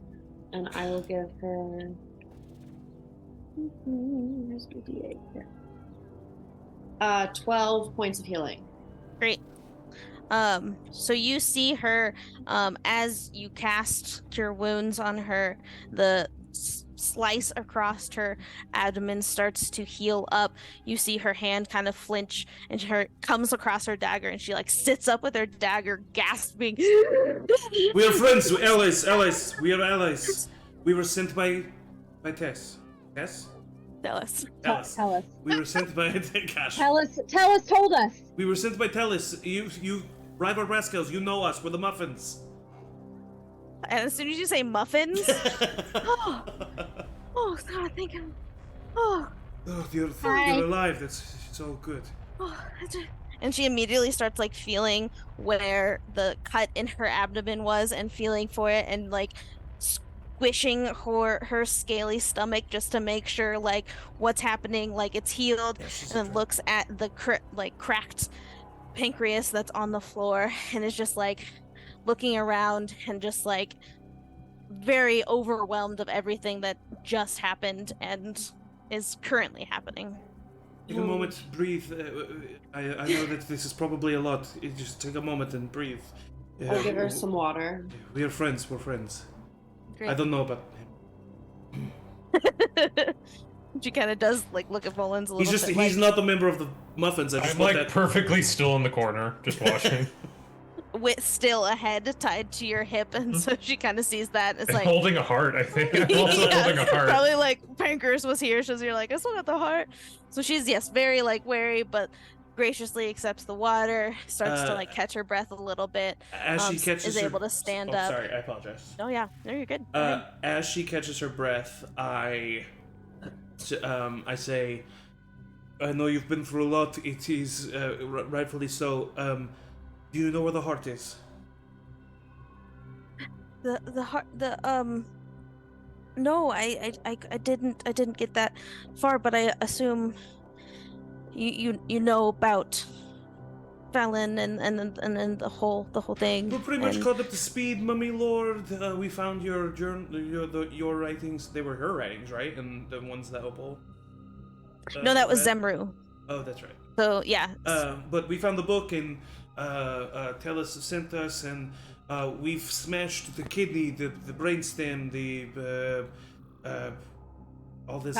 and I will give her, where's my D8 here? 12 points of healing. Great. So you see her, as you cast Cure Wounds on her, the slice across her abdomen starts to heal up. You see her hand kind of flinch, and her comes across her dagger, and she like sits up with her dagger, gasping. We are friends, allies. We are allies. We were sent by Tess. Yes? Tellus. Tell us. We were sent by gosh. Tell us. Told us. We were sent by Tellus. You Ryvar BrassScales, you know us. We're the muffins. And as soon as you say muffins, oh God, thank you. Oh, You're alive. It's all good. and she immediately starts like feeling where the cut in her abdomen was and feeling for it and like squishing her scaly stomach just to make sure like what's happening, like it's healed, and then looks at the cracked pancreas that's on the floor and is just like looking around and just like very overwhelmed of everything that just happened and is currently happening. Take a moment, breathe. I know that this is probably a lot. Just take a moment and breathe. I'll give her some water. We are friends. We're friends. Great. I don't know about him. She kind of does like look at Volans a little bit. He's not a member of the muffins. I'm like perfectly still in the corner, just watching. With still a head tied to your hip, and so she kind of sees that. It's like holding a heart, I think. I'm also holding a heart. Probably like Pancreas was here, so you're like, I still got the heart. So she's very like wary, but graciously accepts the water, starts to like catch her breath a little bit. As she catches is able to stand up. Sorry, I apologize. Oh yeah, no, you're good. As she catches her breath, I say, I know you've been through a lot. It is rightfully so. Do you know where the heart is? The heart, no, I didn't get that far, but I assume you know about Fallon and then the whole thing. We're pretty much caught up to speed, Mummy Lord. We found your writings. They were her writings, right? And the ones that Opal. No, that was read? Zemru. Oh, that's right. So yeah. But we found the book, and Tellus sent us, and we've smashed the kidney, the brainstem, all that's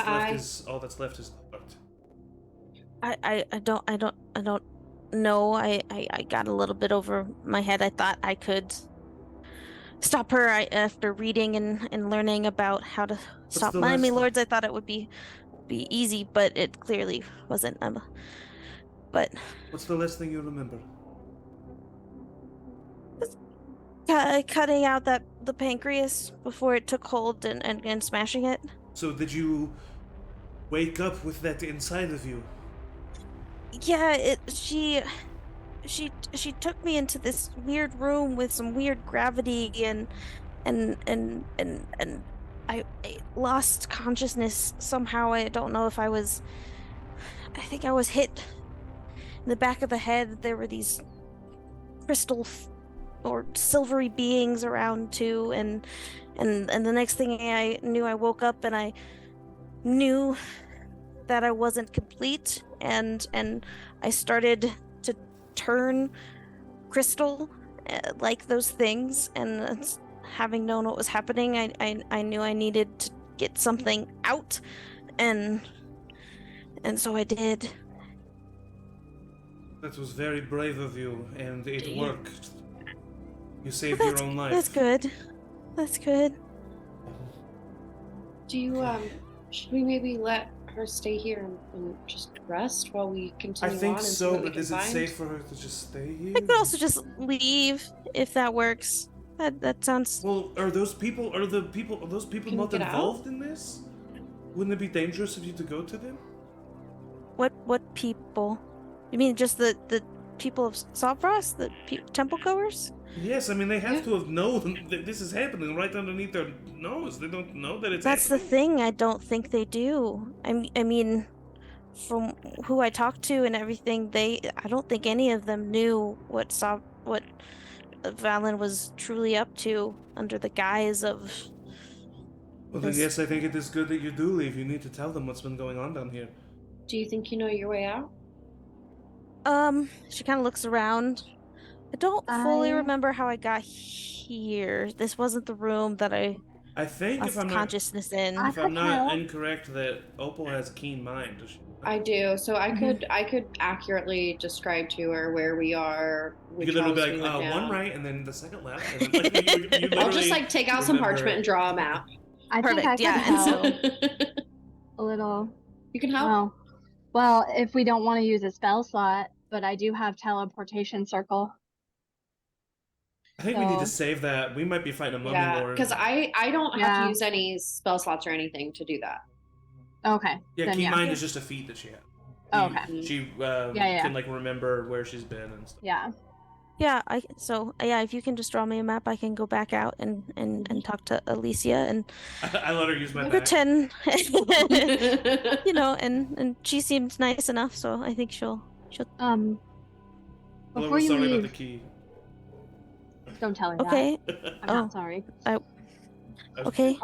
left is the heart. I don't know. I got a little bit over my head. I thought I could stop her after reading and learning about how to stop enemy lords. I thought it would be easy, but it clearly wasn't. But what's the last thing you remember? Cutting out the pancreas before it took hold and smashing it. So did you wake up with that inside of you? Yeah, she took me into this weird room with some weird gravity and I lost consciousness somehow. I don't know if I think I was hit in the back of the head. There were these crystal or silvery beings around too, and the next thing I knew, I woke up and I knew that I wasn't complete, and I started to turn crystal, like those things, and having known what was happening, I knew I needed to get something out, and so I did. That was very brave of you, and it Yeah. worked. You saved Well, your own life. That's good. That's good. Do you should we maybe let her stay here and just rest while we I continue think on and see so, what we but can is it find? safe for her to just stay here? I could also just leave if that works. That sounds. Well, are those people Can not we get involved in this? Wouldn't it be dangerous of you to go to them? What people? You mean just the people of Savras, the temple goers? Yes, I mean they have Yeah. to have known that this is happening right underneath their nose. They don't know that it's That's the happening. thing. I don't think they do. I mean, from who I talked to and everything, I don't think any of them knew what Valen was truly up to under the guise of. Well, then this. yes, I think it is good that you do leave. You need to tell them what's been going on down here. Do you think you know your way out? She kind of looks around. I don't fully I- remember how I got here. This wasn't the room that I I think if lost I'm not consciousness in. I- if I'm could not help. incorrect, that Opal has a keen mind. Does she? I do. So I could accurately describe to her where we are, You which could literally house be we like, went one down. right and then the second left. And then, like, you I'll just literally like take out some remember- parchment and draw a map. I think I Perfect, could yeah, and help so- a little. You can help. Well, if we don't want to use a spell slot, but I do have teleportation circle. I think we need to So- save that. We might be fighting a mummy Yeah, lord. because I don't have Yeah. to use any spell slots or anything to do that. Okay. Yeah, then keen yeah. mind is just a feat that she has. Oh, okay. She yeah. can like remember where she's been and stuff. Yeah. Yeah, if you can just draw me a map, I can go back out and talk to Alicia and I let her use my back. pretend, and she seems nice enough, so I think she'll. Hello, Before you sorry leave, about the key. don't tell her Okay. that. I'm Oh. not sorry. Okay.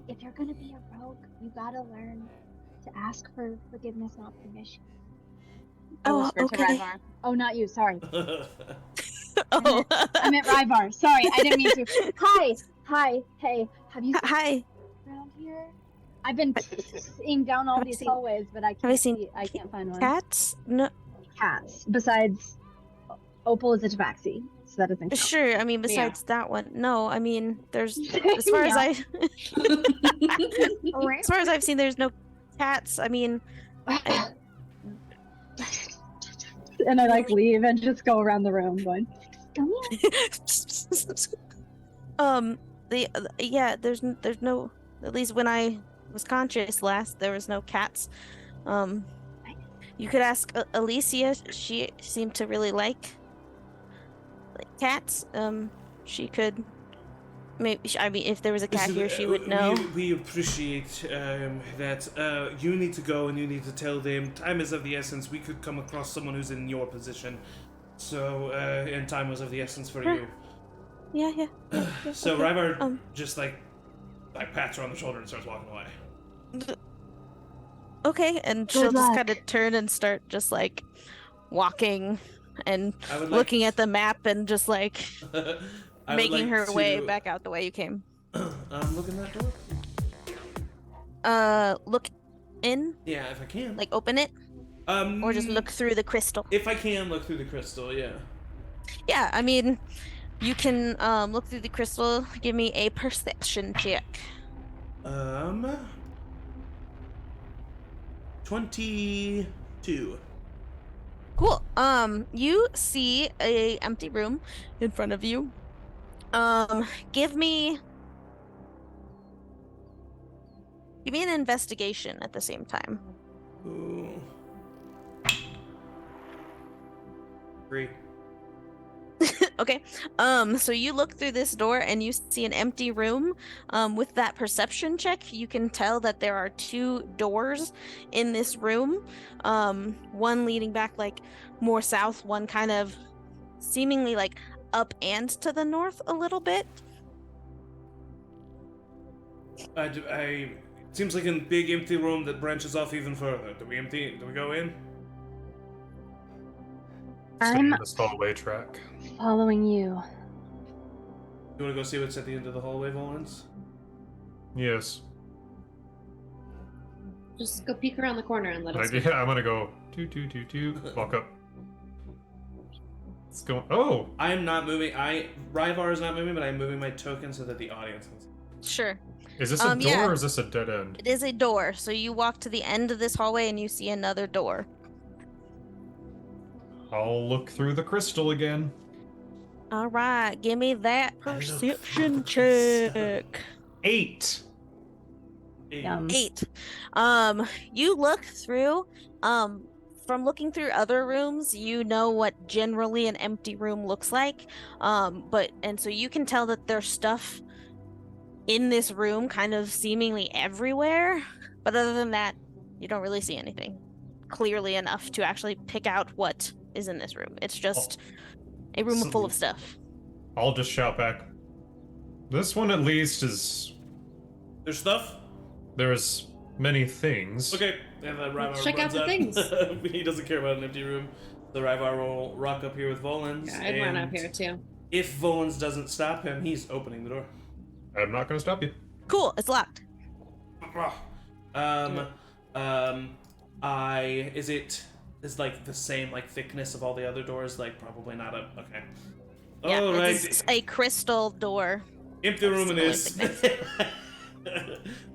If you're gonna be a rogue, you gotta learn to ask for forgiveness, not permission. I Oh, whispered to okay. Ryvar. Oh, not you. Sorry. Oh. I meant Ryvar. Sorry, I didn't mean to. Hi. Hey, have you seen Hi. around here? I've been seeing down all Have I these seen- hallways, but I I can't seen see. I can't find one. Cats? No. Cats. Besides, Opal is a tabaxi, so that doesn't count. Sure. I mean, besides that one, no. I mean, there's as far as Yeah. as far as I've seen, there's no cats. I mean, And I like leave and just go around the room going, come here. there's no. At least when I was conscious last, there was no cats. You could ask Alicia. She seemed to really like cats. She could. Maybe I mean, if there was a cat here, she would know. We appreciate that. You need to go and you need to tell them time is of the essence. We could come across someone who's in your position, so and time was of the essence for you. Yeah. So okay. Ryvar just like pats her on the shoulder and starts walking away. Okay, and she'll just kind of turn and start just like walking and I would looking at the map and just like I would making like her way to- back out the way you came. Look in that door. Look in, Yeah, if I can. like open it, or just look through the crystal. If I can look through the crystal, yeah. Yeah, I mean, you can look through the crystal. Give me a perception check. 22. Cool. You see a empty room in front of you. Give me an investigation at the same time. Ooh. 3. Okay. So you look through this door and you see an empty room. With that perception check, you can tell that there are 2 doors in this room. One leading back like more south, one kind of seemingly like up and to the north a little bit. It seems like a big empty room that branches off even further. Do we go in? Stay I'm in this hallway track. following you. You want to go see what's at the end of the hallway, Volans? Yes. Just go peek around the corner and let us. Yeah, I'm gonna go. Walk up. Let's go. Oh. I am not moving. Ryvar is not moving, but I'm moving my token so that the audience can see. Sure. Is this a door yeah. or is this a dead end? It is a door. So you walk to the end of this hallway and you see another door. I'll look through the crystal again. All right, give me that perception check. 8. 8. You look through. From looking through other rooms, you know what generally an empty room looks like. And so you can tell that there's stuff in this room, kind of seemingly everywhere. But other than that, you don't really see anything clearly enough to actually pick out what is in this room. It's just a room full of stuff. I'll just shout back. This one at least is... There's stuff? There's many things. Okay, and then Ryvar Check out runs the things. He doesn't care about an empty room. The Ryvar will rock up here with Volans. Yeah, I'd run up here too. If Volans doesn't stop him, he's opening the door. I'm not gonna stop you. Cool, it's locked. Is like the same like thickness of all the other doors? Like probably not a okay. Yeah, All right. it's a crystal door. Empty room it is. That's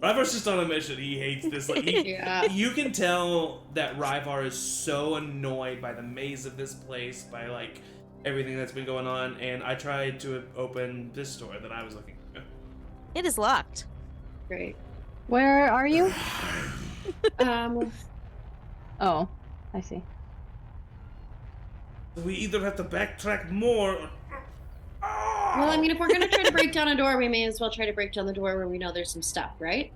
Ryvar's just on a mission. He hates this. Like, Yeah. you can tell that Ryvar is so annoyed by the maze of this place, by like everything that's been going on. And I tried to open this door that I was looking for. It is locked. Great. Where are you? Oh, I see. We either have to backtrack more. Or... well, I mean, if we're gonna try to break down a door, we may as well try to break down the door where we know there's some stuff, right?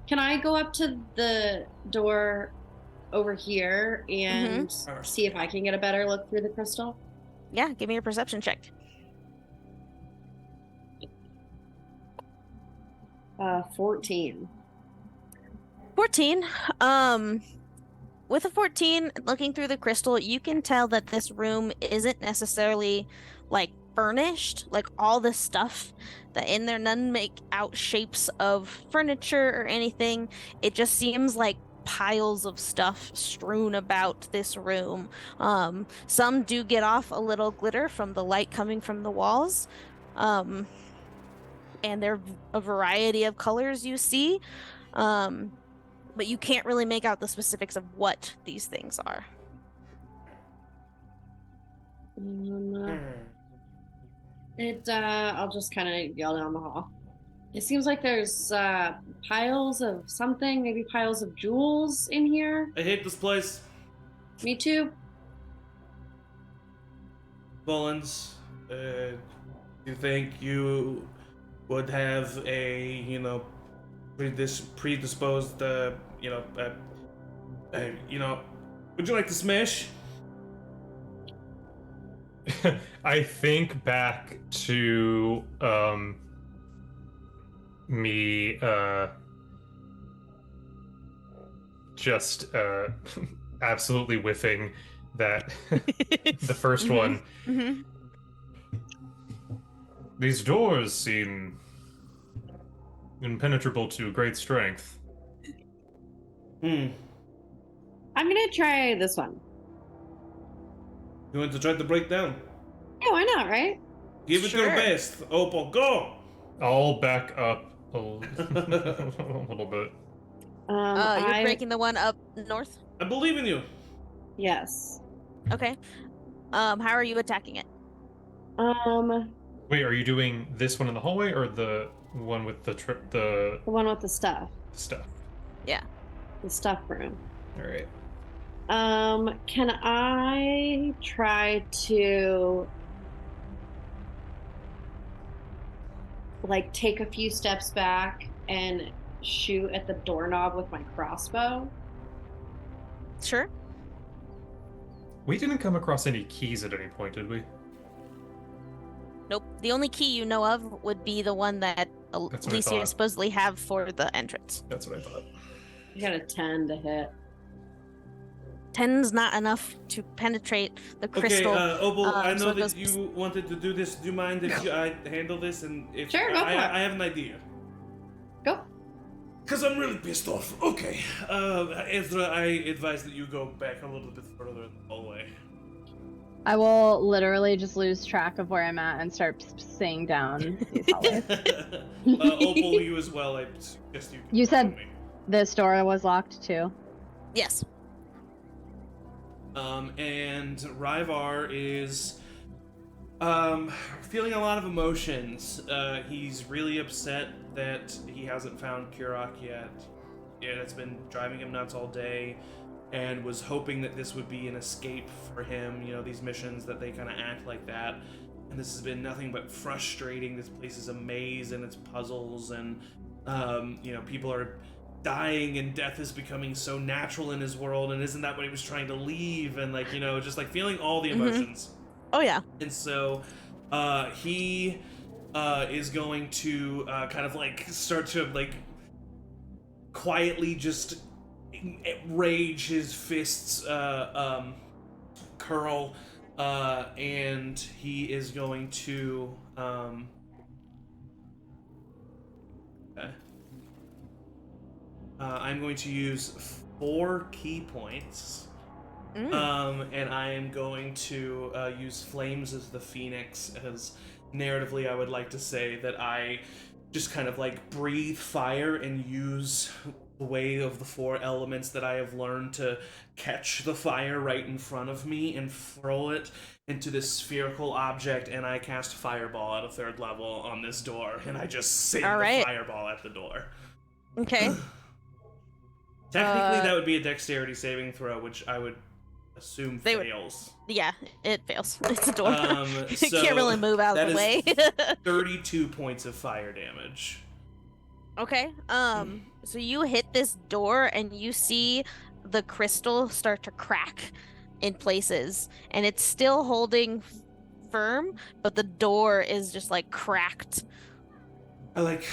Can I go up to the door over here and see if I can get a better look through the crystal? Yeah, give me a perception check. 14. 14. With a 14, looking through the crystal, you can tell that this room isn't necessarily like furnished. Like all the stuff that in there, none make out shapes of furniture or anything. It just seems like piles of stuff strewn about this room. Some do get off a little glitter from the light coming from the walls. And they're a variety of colors you see. But you can't really make out the specifics of what these things are. I'll just kind of yell down the hall. It seems like there's piles of something, maybe piles of jewels in here. I hate this place. Me too. Volans, you think you would have a, predisposed, would you like to smash? I think back to me just absolutely whiffing that the first one. Mm-hmm. These doors seem impenetrable to great strength. I'm gonna try this one. You want to try to break down? Yeah, why not, right? Give it your best, Opal. Go! I'll back up a little bit. You're breaking the one up north? I believe in you. Yes. Okay. How are you attacking it? Wait, are you doing this one in the hallway or the one with the The one with the stuff. stuff? Yeah. The stuff room. All right. Can I try to like take a few steps back and shoot at the doorknob with my crossbow. Sure. We didn't come across any keys at any point, did we? Nope. The only key you know of would be the one that That's what I Alicia thought. supposedly have for the entrance. That's what I thought. You got a 10 to hit. 10's not enough to penetrate the Okay, crystal. Opal, I so know it goes- that you wanted to do this. Do you mind if I handle this? And if Sure, go for it. I have an idea. Go. Because I'm really pissed off. Okay. Ezra, I advise that you go back a little bit further in the hallway. I will literally just lose track of where I'm at and start singing down these hallways. Opal, you as well. I suggest you. You said- follow me. This door was locked too. Yes. And Ryvar is feeling a lot of emotions. He's really upset that he hasn't found Kurok yet. Yeah, it's been driving him nuts all day, and was hoping that this would be an escape for him. You know, these missions that they kind of act like that. And this has been nothing but frustrating. This place is a maze and it's puzzles, and you know, people are dying and death is becoming so natural in his world, and isn't that what he was trying to leave? And like, you know, just like feeling all the emotions. Oh yeah. And so he is going to kind of like start to like quietly just rage, his fists curl, and he is going to okay. I'm going to use 4 key points. And I am going to use Flames as the Phoenix, as narratively I would like to say that I just kind of like breathe fire and use the way of the 4 elements that I have learned to catch the fire right in front of me and throw it into this spherical object, and I cast Fireball at a 3rd level on this door, and I just send the fireball at the door. Okay. Technically, that would be a dexterity saving throw, which I would assume fails. Yeah, it fails. It's a door. It So can't really move out of the way. 32 points of fire damage. Okay. So you hit this door and you see the crystal start to crack in places, and it's still holding firm, but the door is just like cracked. I like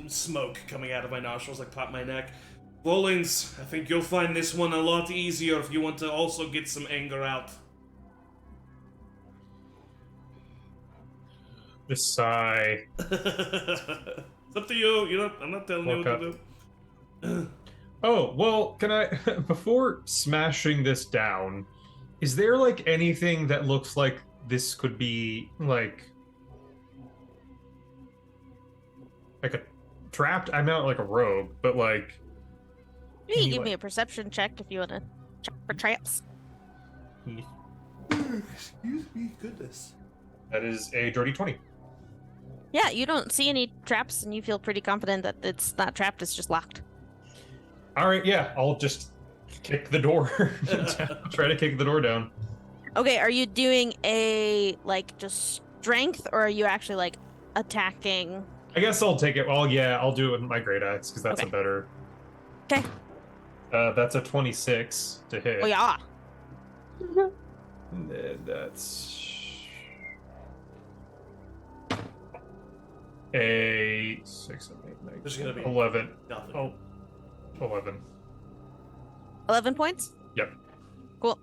smoke coming out of my nostrils, like pop my neck. Volans, I think you'll find this one a lot easier if you want to also get some anger out. The sigh. It's up to you. You know, I'm not telling you what to do. Oh, well, can I, before smashing this down, is there, like, anything that looks like this could be, like a trapped? I'm not, like, a rogue, but, like... You can give me a perception check if you want to check for traps. Excuse me, goodness. That is a dirty 20. Yeah, you don't see any traps, and you feel pretty confident that it's not trapped, it's just locked. Alright, yeah, I'll just kick the door. Try to kick the door down. Okay, are you doing a, like, just strength, or are you actually, like, attacking? I guess I'll take it. Well, yeah, I'll do it with my great axe, because that's Okay. a better... Okay. That's a 26 to hit. Oh, yeah. And then that's... a 6, 7, 8, 9, There's gonna be 11. nothing. Oh, 11. 11 points? Yep. Cool.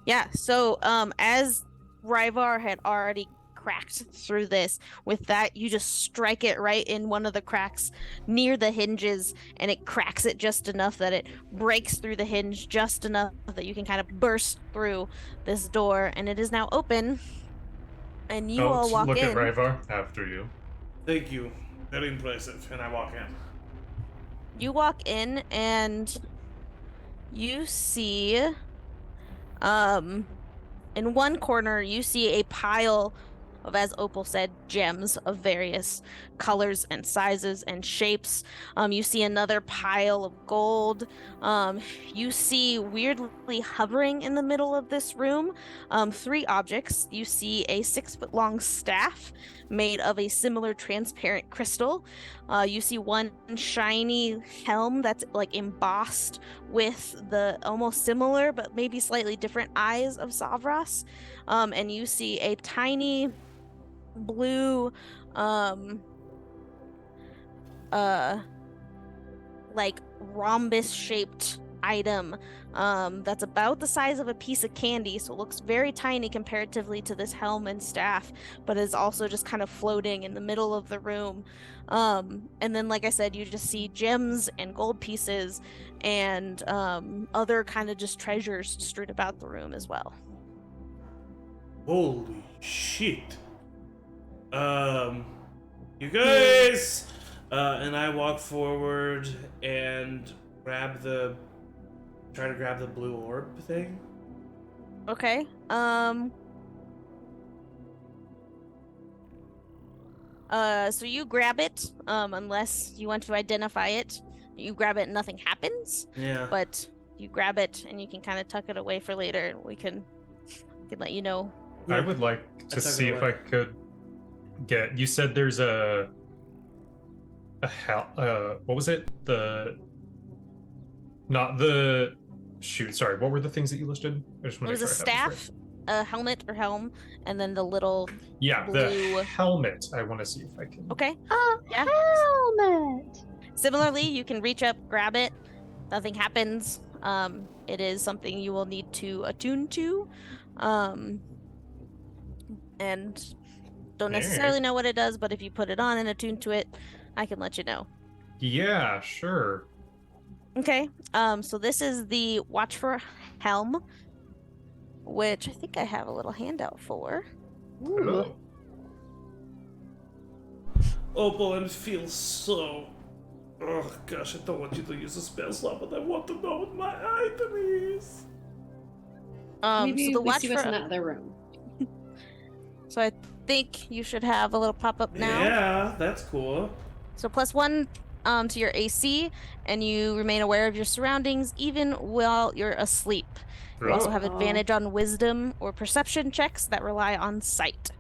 Yeah, so, as Ryvar had already cracked through this, with that, you just strike it right in one of the cracks near the hinges, and it cracks it just enough that it breaks through the hinge just enough that you can kind of burst through this door, and it is now open. And you all walk look in. at Ryvar after you. Thank you. Very impressive. And I walk in. You walk in and you see, in one corner, you see a pile of, as Opal said, gems of various colors and sizes and shapes. You see another pile of gold. You see weirdly hovering in the middle of this room, 3 objects. You see a 6-foot-long staff made of a similar transparent crystal. You see one shiny helm that's like embossed with the almost similar but maybe slightly different eyes of Savras. And you see a tiny blue like rhombus shaped item that's about the size of a piece of candy, so it looks very tiny comparatively to this helm and staff, but is also just kind of floating in the middle of the room. And then, like I said, you just see gems and gold pieces and other kind of just treasures strewn about the room as well. Holy shit. You guys! And I walk forward and try to grab the blue orb thing. Okay. So you grab it, unless you want to identify it. You grab it and nothing happens. Yeah. But you grab it and you can kind of tuck it away for later, and we can let you know. I would like to see if I could get. You said there's what was it? Not the shoot. Sorry, what were the things that you listed? I just want It to was make a sure I have this staff, a helmet or helm, and then the little Yeah, blue... the helmet. I want to see if I can. Okay. Yeah. Helmet. Similarly, you can reach up, grab it. Nothing happens. It is something you will need to attune to, and don't necessarily know what it does. But if you put it on and attune to it, I can let you know. Yeah, sure. Okay. So this is the Watch for Helm, which I think I have a little handout for. Ooh. Opal, I feel so... Oh gosh, I don't want you to use a spell slot, but I want to know what my item is. Maybe so the we Watch see for... what's in that other room. So I think you should have a little pop-up now. Yeah, that's cool. So +1 to your AC, and you remain aware of your surroundings even while you're asleep. You also have advantage on wisdom or perception checks that rely on sight.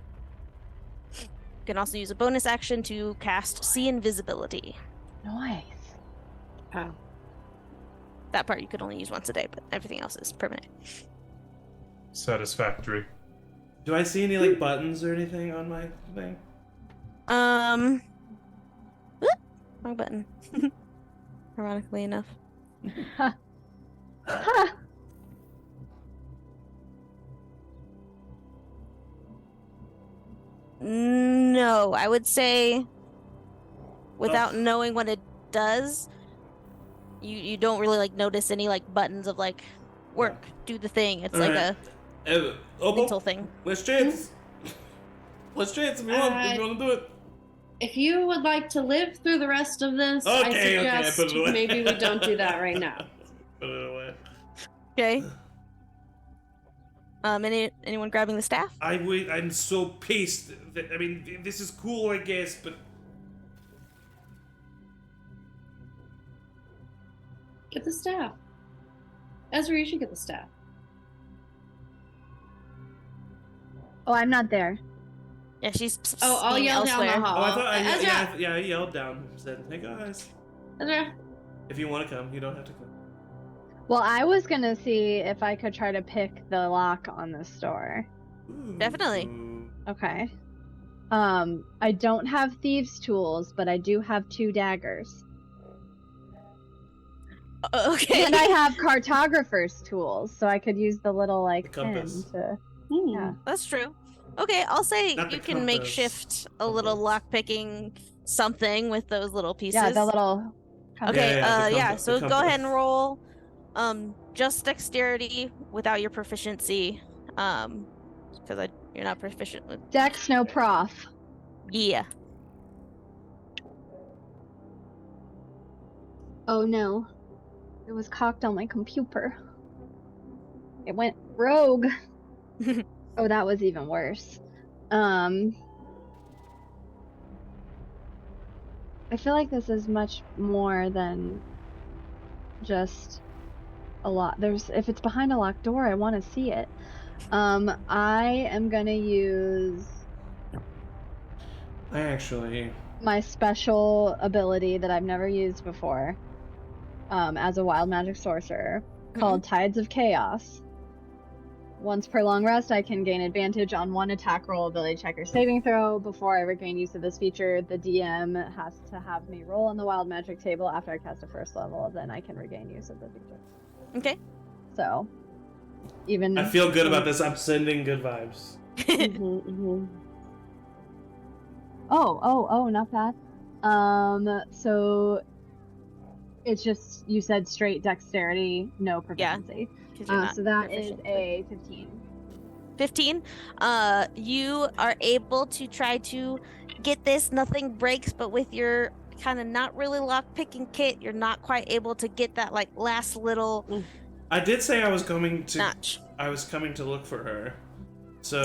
You can also use a bonus action to cast See Invisibility. Nice. Wow. That part you could only use once a day, but everything else is permanent. Satisfactory. Do I see any like buttons or anything on my thing? Wrong button. Ironically enough. No, I would say without knowing what it does, you don't really like notice any like buttons of like work, do the thing. It's like a mental thing. Let's chance. Let's chance if you want to do it. If you would like to live through the rest of this, I suggest put it away. maybe we don't do that right now. Put it away. Okay. Anyone grabbing the staff? I'm so pissed. I mean, this is cool, I guess, but Get the staff. Ezra, you should get the staff. Oh, I'm not there. Yeah, she's. I'll yell down the hall. oh, I thought Ezra! I yelled down. Said, "Hey guys, Ezra! if you want to come, you don't have to come." Well, I was gonna see if I could try to pick the lock on this door. Ooh. Definitely. Okay. I don't have thieves' tools, but I do have 2 daggers. Okay. And I have cartographer's tools, so I could use the little like The pin compass. to. Hmm. Yeah. That's true. Okay, I'll say Not the you can compass. makeshift a little lock-picking something with those little pieces. Yeah, the little. Okay, Yeah, the so compass. go ahead and roll just dexterity without your proficiency. Because you're not proficient with... Dex, no prof. Yeah. Oh no. It was cocked on my computer. It went rogue. Oh, that was even worse. I feel like this is much more than just a lot. If it's behind a locked door, I want to see it. I am gonna use my special ability that I've never used before, as a wild magic sorcerer, called Tides of Chaos. Once per long rest, I can gain advantage on one attack roll, ability check, or saving throw. Before I regain use of this feature, the DM has to have me roll on the wild magic table after I cast a first level, then I can regain use of the feature. Okay. So, even... I feel good about this. I'm sending good vibes. Oh, not bad. So it's just, you said straight dexterity, no proficiency. So that is a 15. 15. You are able to try to get this. Nothing breaks, but with your kind of not really lock-picking kit, you're not quite able to get that like last little... I did say I was coming to notch. I was coming to look for her. So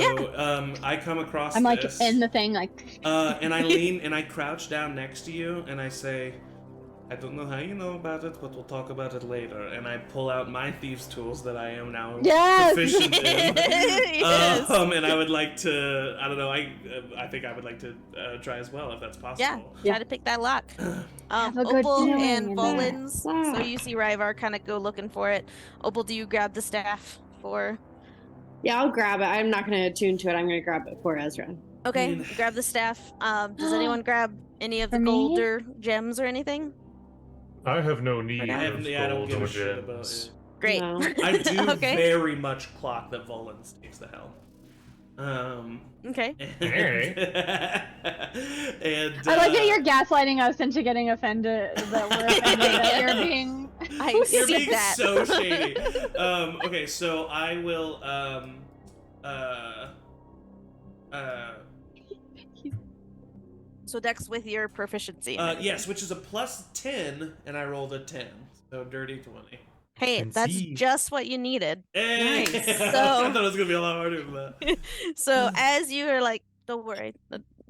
I come across I'm like this, in the thing, like and I lean and I crouch down next to you and I say, I don't know how you know about it, but we'll talk about it later. And I pull out my thieves' tools that I am now proficient in. Yes. And I would like to, I don't know, I think I would like to try as well, if that's possible. Yeah, try to pick that lock. Have a good Opal feeling and in Volans, there. so you see Ryvar kind of go looking for it. Opal, do you grab the staff for... Yeah, I'll grab it. I'm not going to attune to it. I'm going to grab it for Ezra. Okay, you grab the staff. Does anyone grab any of the For me? gold or gems or anything? I have no need I of don't gold give a or shit about gems. it. Great. No. I do Okay. very much clock that Volans takes the helm. Okay. And I like that you're gaslighting us into getting offended that we're offended that you're being I you're see being that. so shady. Okay, so I will So Dex with your proficiency. yes, which is a +10, and I rolled a 10, so dirty 20. Hey, that's Concede. just what you needed. Hey! Nice. I So- thought it was gonna be a lot harder than that. So as you are like, don't worry,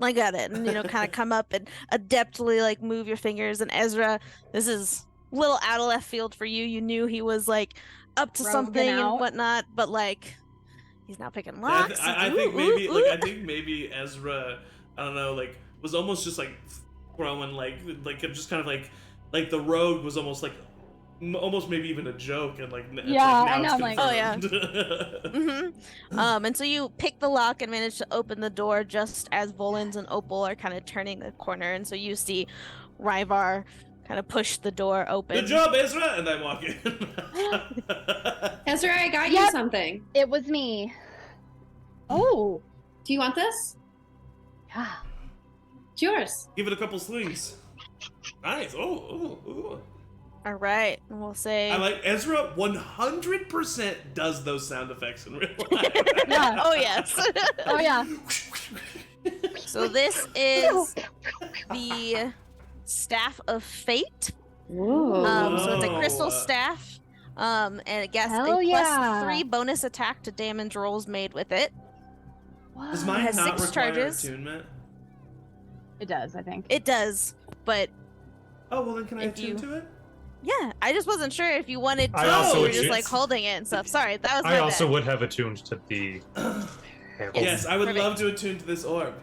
I got it, and kind of come up and adeptly like move your fingers. And Ezra, this is a little out of left field for you. You knew he was like up to Roguing something and out. whatnot, but like he's now picking I, locks. I Ooh, think maybe ooh, like ooh. I think maybe Ezra, I don't know, like was almost just like throwing like just kind of like the rogue was almost like almost maybe even a joke, and like it's Yeah, like, now I know, it's I'm like- Oh, yeah. confirmed. And so you pick the lock and manage to open the door just as Volans and Opal are kind of turning the corner, and so you see Ryvar kind of push the door open. Good job, Ezra, and I walk in. Ezra, I got you Yep. something. It was me. Oh, Do you want this? yeah. It's yours. Give it a couple swings. Nice. Oh. All right, and we'll say. I like Ezra 100% does those sound effects in real life. Yeah. Oh yes. Oh yeah. So this is the Staff of Fate. Whoa. So it's a Whoa. crystal staff. And it gets Hell a yeah. +3 bonus attack to damage rolls made with it. Does Wow. mine has not 6 require charges. attunement? It does, I think. It does, but Oh, well then can I If attune you- to it? yeah, I just wasn't sure if you wanted to. I also you were just attuned- like holding it and stuff. Sorry, that was my I also bad. would have attuned to the handle. Yes, I would Perfect. love to attune to this orb.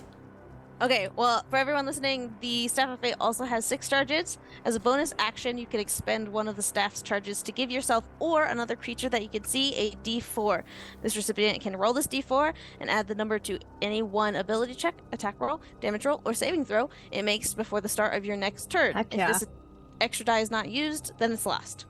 Okay, well, for everyone listening, the Staff of Fate also has 6 charges. As a bonus action, you can expend one of the staff's charges to give yourself or another creature that you can see a d4. This recipient can roll this d4 and add the number to any one ability check, attack roll, damage roll, or saving throw it makes before the start of your next turn. Heck If yeah. this extra die is not used, then it's lost.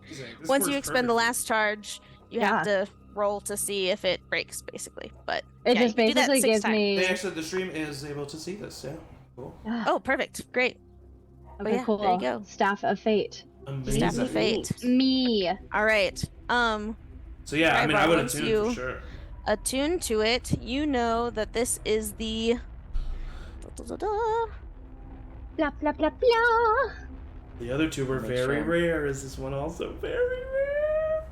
This Once you works expend the perfectly. last charge, you have to roll to see if it breaks, basically. But It yeah, just you can do that basically 6 gives times. me. They actually, the stream is able to see this, yeah. Cool. Oh, perfect. Great. Okay, yeah, cool. there you go. Staff of Fate. Amazing. Staff of Fate. Me. All right. So yeah, I mean, I Ryvar, would once attune you- for sure. Attune to it. You know that this is the. Blah blah blah blah. The other two were Make very sure. rare. Is this one also very rare?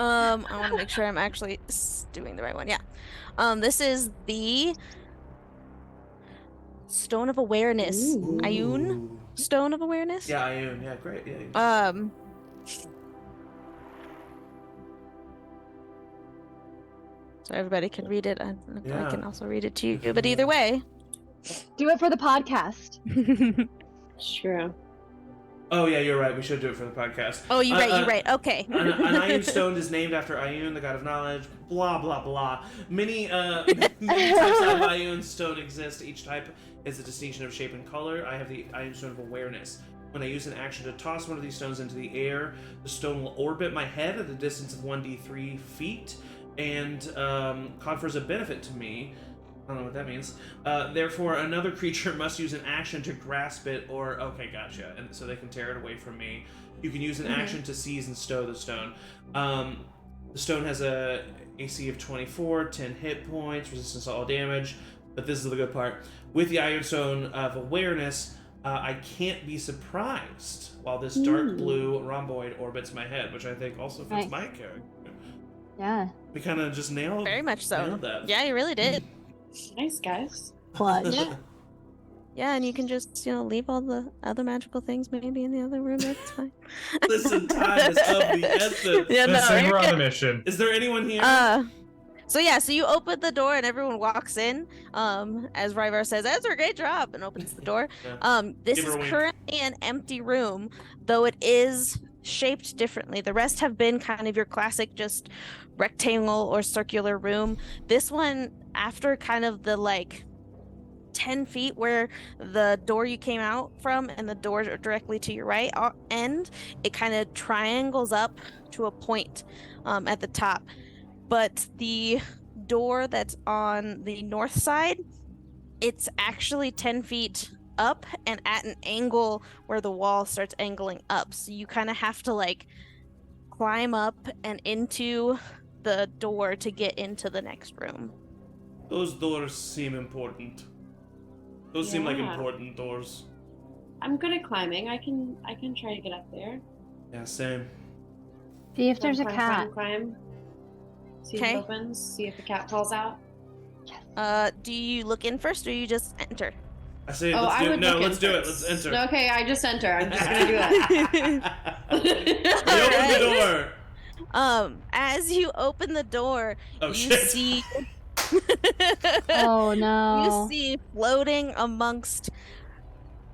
I want to make sure I'm actually doing the right one. Yeah. This is the Stone of Awareness. Ooh. Ayun Stone of Awareness. Yeah, Ayun. Yeah, great. Yeah. So everybody can read it. I Yeah. can also read it to you. But either way. Do it for the podcast. True. Oh yeah, you're right. We should do it for the podcast. Oh, you're right. Okay. An Ayun stone is named after Ayun, the god of knowledge. Blah blah blah. Many types of Ayun stone exist. Each type is a distinction of shape and color. I have the Ayun stone of awareness. When I use an action to toss one of these stones into the air, the stone will orbit my head at a distance of 1d3 feet, and confers a benefit to me. I don't know what that means. Therefore, another creature must use an action to grasp it, or okay, gotcha. And so they can tear it away from me. You can use an action to seize and stow the stone. The stone has a AC of 24, 10 hit points, resistance to all damage. But this is the good part. With the Iron Stone of Awareness, I can't be surprised while this dark blue rhomboid orbits my head, which I think also fits my character. Yeah. We kind of just nailed. Very much so. Nailed that. Yeah, you really did. Nice, guys. Clutch. Yeah, and you can just, leave all the other magical things maybe in the other room. That's fine. Listen, time is of the essence. Yeah, no, Listen, you're we're on a good. mission. Is there anyone here? So you open the door and everyone walks in. As Ryvar says, Ezra, great job, and opens the door. This Give her is a wink. currently an empty room, though it is shaped differently. The rest have been kind of your classic just rectangle or circular room. This one, after kind of the 10 feet where the door you came out from and the door directly to your right end, it kind of triangles up to a point at the top. But the door that's on the north side, it's actually 10 feet up and at an angle where the wall starts angling up. So you kind of have to climb up and into the door to get into the next room. Those doors seem important. Those seem like Yeah. important doors. I'm good at climbing. I can try to get up there. Yeah, same. See if there's a cat. Climb. See if Okay. it opens. See if the cat falls out. Do you look in first or you just enter? I say Oh, let's I do it. would No, look in let's do it. first. Let's enter. Okay, I just enter. I'm just gonna do that. We open the door. As you open the door, Oh you shit. see Oh no. you see floating amongst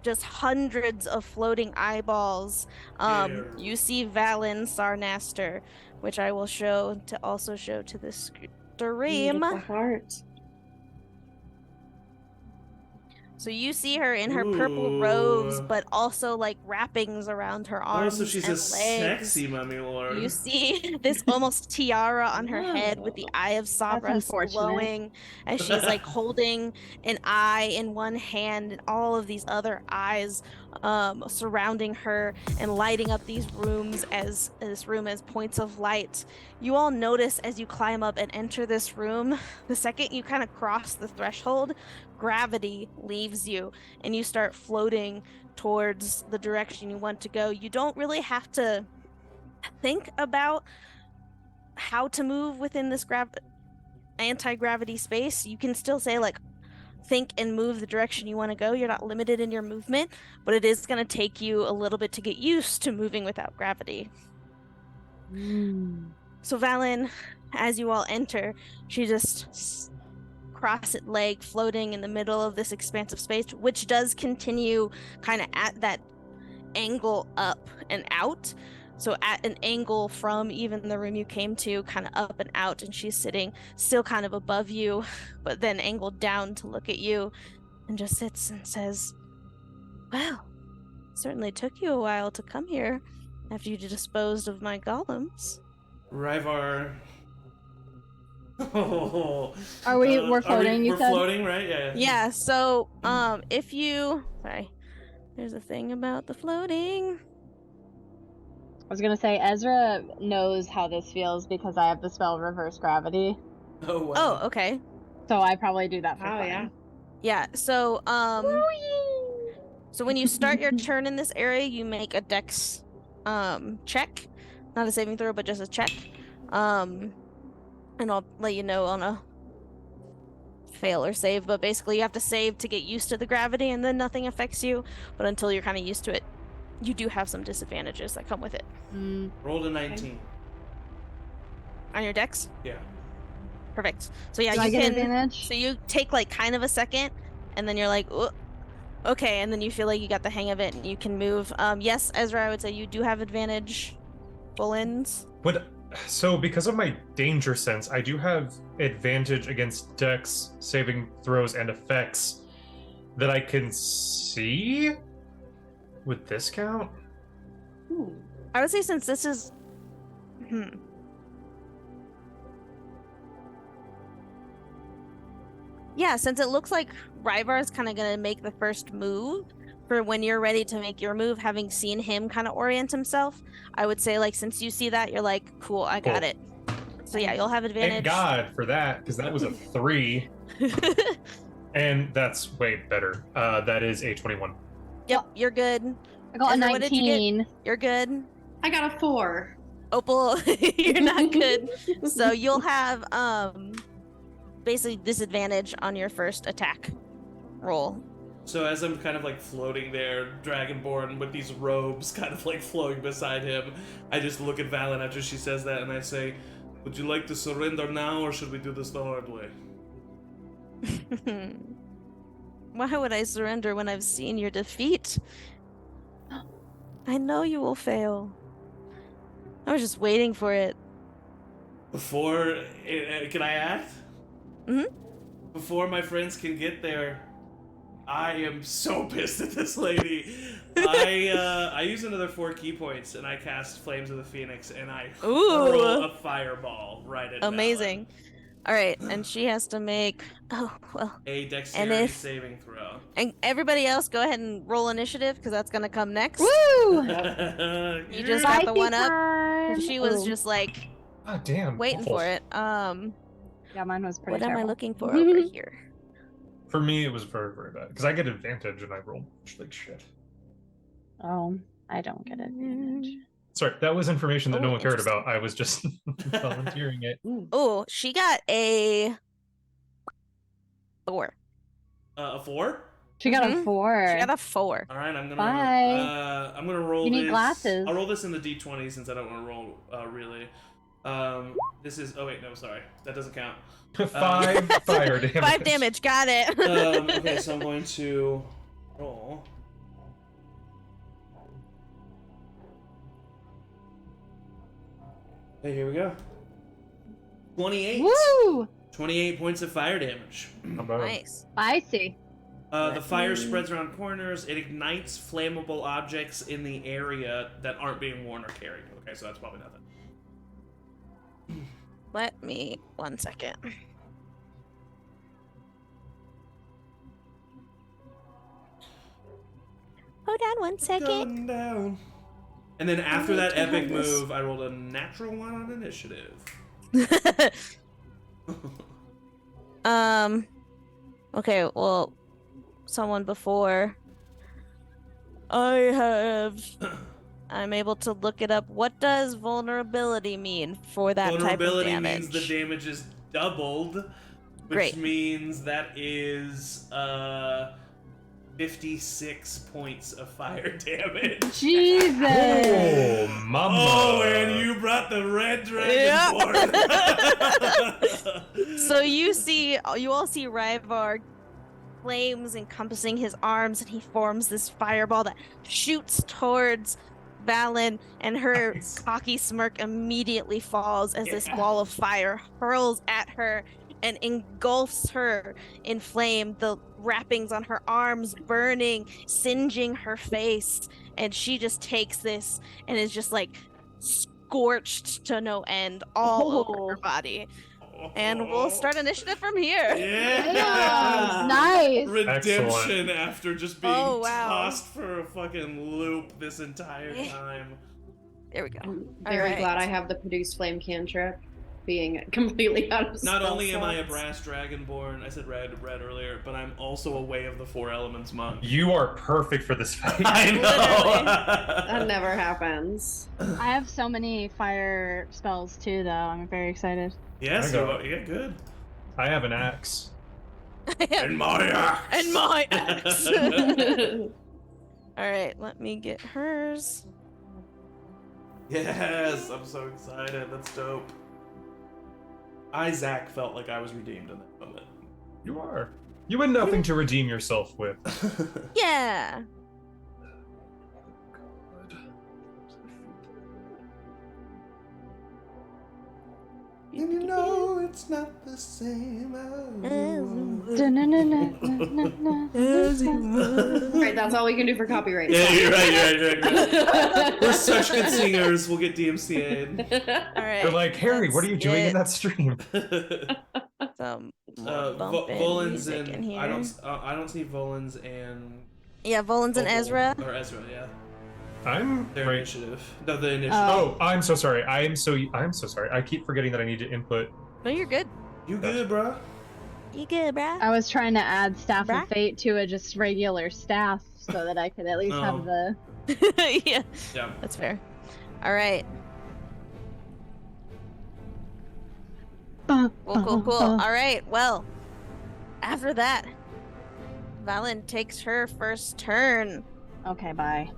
just hundreds of floating eyeballs. Ew. You see Valen Sarnaster, which I will show to the stream. The heart. So you see her in her purple robes, Ooh. but also wrappings around her Oh, arms so she's and a legs. sexy mummy lord. You see this almost tiara on her head with the eye of Sabras unfortunate. glowing as she's holding an eye in one hand and all of these other eyes surrounding her and lighting up these rooms as points of light. You all notice as you climb up and enter this room, the second you kind of cross the threshold, gravity leaves you and you start floating towards the direction you want to go. You don't really have to think about how to move within this anti-gravity space. You can still say think and move the direction you want to go. You're not limited in your movement, but it is going to take you a little bit to get used to moving without gravity. So Valen, as you all enter, she just crossed leg floating in the middle of this expansive space, which does continue kind of at that angle up and out. So at an angle from even the room you came to, kind of up and out, and she's sitting still kind of above you, but then angled down to look at you, and just sits and says, "Well, certainly took you a while to come here after you disposed of my golems." Ryvar. Are we? We're floating. You We're said. floating, right? Yeah. Yeah, so if you there's a thing about the floating. I was gonna say Ezra knows how this feels because I have the spell Reverse Gravity, Oh wow. Oh, okay. so I probably do that for Oh fun. yeah. Yeah, so so when you start your turn in this area, you make a dex check. Not a saving throw, but just a check. And I'll let you know on a fail or save, but basically you have to save to get used to the gravity and then nothing affects you. But until you're kind of used to it, you do have some disadvantages that come with it. Rolled a 19. On your dex? Yeah. Perfect. So yeah, Do I you get can. advantage? So you take like kind of a second, and then you're like, "Ooh, okay, and then you feel like you got the hang of it, and you can move. Yes, Ezra, I would say you do have advantage. Volans. So because of my danger sense, I do have advantage against dex, saving throws, and effects that I can see. Would this count? I would say since this is, yeah, since it looks like Ryvar is kind of gonna make the first move for when you're ready to make your move, having seen him kind of orient himself, I would say like since you see that, you're like, cool, I got it. So yeah, you'll have advantage. Thank God for that, because that was a 3. And that's way better. That is a 21. Yep, you're good. I got Ezra, a what did you get? 19. You're good. I got a 4. Opal, you're not good. So you'll have basically disadvantage on your first attack roll. So as I'm kind of like floating there, Dragonborn with these robes kind of like flowing beside him, I just look at Valen after she says that and I say, would you like to surrender now or should we do this the hard way? Why would I surrender when I've seen your defeat? I know you will fail. I was just waiting for it. Can I act? Before my friends can get there, I am so pissed at this lady. I use another 4 key points and I cast Flames of the Phoenix and I hurl a fireball right at Amazing. Valen. All right, and she has to make A dexterity saving throw. And everybody else, go ahead and roll initiative because that's gonna come next. Woo! You just got the one up. She was just like damn, waiting for it. Yeah, mine was pretty What am I terrible. looking for over here? For me, it was very, very bad because I get advantage and I roll like shit. Oh, I don't get advantage. Sorry, that was information that no Oh, one cared interesting. about. I was just volunteering it. Oh, she got a 4. A 4? She got a 4. She got a 4. All right, I'm gonna. Bye. I'm gonna roll. You need this. glasses. I'll roll this in the d20 since I don't want to roll really. This is. Oh wait, no, sorry, that doesn't count. 5 fire damage. 5 damage. Got it. Okay, so I'm going to roll. Okay, here we go. 28. Woo! 28 points of fire damage. Nice. Spicy. The fire spreads around corners. It ignites flammable objects in the area that aren't being worn or carried. Okay, so that's probably nothing. Let me 1 second. Hold on 1 second. Going down. And then after that can't epic have this. move, I rolled a natural 1 on initiative. Okay, well, someone before. I'm able to look it up. What does vulnerability mean for that type of Vulnerability damage? means the damage is doubled, which Great. means that is 56 points of fire damage. Jesus. Oh, mama. Oh, and you brought the red dragon forth. So you all see Ryvar, flames encompassing his arms, and he forms this fireball that shoots towards Valen, and her cocky smirk immediately falls as this wall of fire hurls at her and engulfs her in flame, the wrappings on her arms burning, singeing her face, and she just takes this and is just like scorched to no end all over her body. And we'll start initiative from here. Yeah. Nice. Redemption Excellent. after just being Oh, wow. tossed for a fucking loop this entire time. There we go. I'm very glad I have the produce flame cantrip. being completely out of Not spell only am I a slots. brass dragonborn, I said red earlier, but I'm also a Way of the Four Elements monk. You are perfect for this fight. I know. That never happens. I have so many fire spells too, though. I'm very excited. Yes, I you got- yeah, good. I have an axe. And my axe. And my axe. All right, let me get hers. Yes, I'm so excited. That's dope. Isaac felt like I was redeemed in that moment. You are. You had nothing to redeem yourself with. Yeah. And you know it's not the same Right, that's all we can do for copyright. Yeah, you're right. We're such good singers. We'll get DMCA'd. All right. They're like, Harry, what are you doing in that stream? Some more bumping Volans music and in here. I don't see Volans and Yeah, Volans and Opal. Ezra. Or Ezra, yeah. I'm Their right. initiative. No, the initiative. Oh, I'm so sorry. I'm so sorry. I keep forgetting that I need to input. No, you're good. You good, bro? You good, bruh? I was trying to add Staff Bruh? of Fate to a just regular staff so that I could at least have the. Yeah, Yeah. that's fair. All right. Cool. All right. Well, after that, Valen takes her first turn. Okay, bye.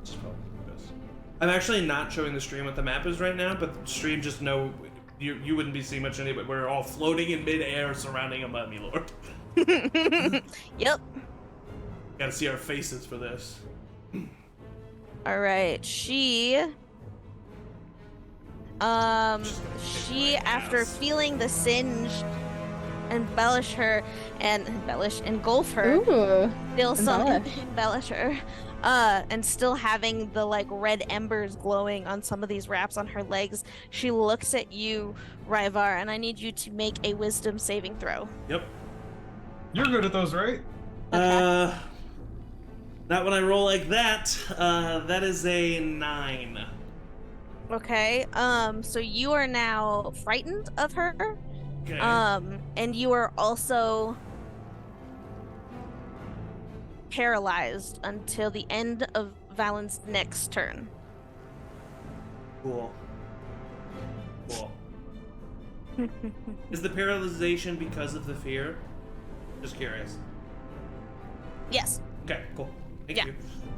I'm actually not showing the stream what the map is right now, but the stream just know you wouldn't be seeing much anyway. We're all floating in midair surrounding a mummy lord. Yep. Gotta see our faces for this. All right. She after feeling the singe engulf her, Ooh. still some embellish. embellish her, and still having the like red embers glowing on some of these wraps on her legs, she looks at you, Ryvar, and I need you to make a wisdom saving throw. Yep. You're good at those, right? Not when I roll like that. That is a 9. Okay. So you are now frightened of her. Okay. And you are also paralyzed until the end of Valen's next turn. Cool. Is the paralyzation because of the fear? Just curious. Yes. Okay, cool. Thank Yeah. you.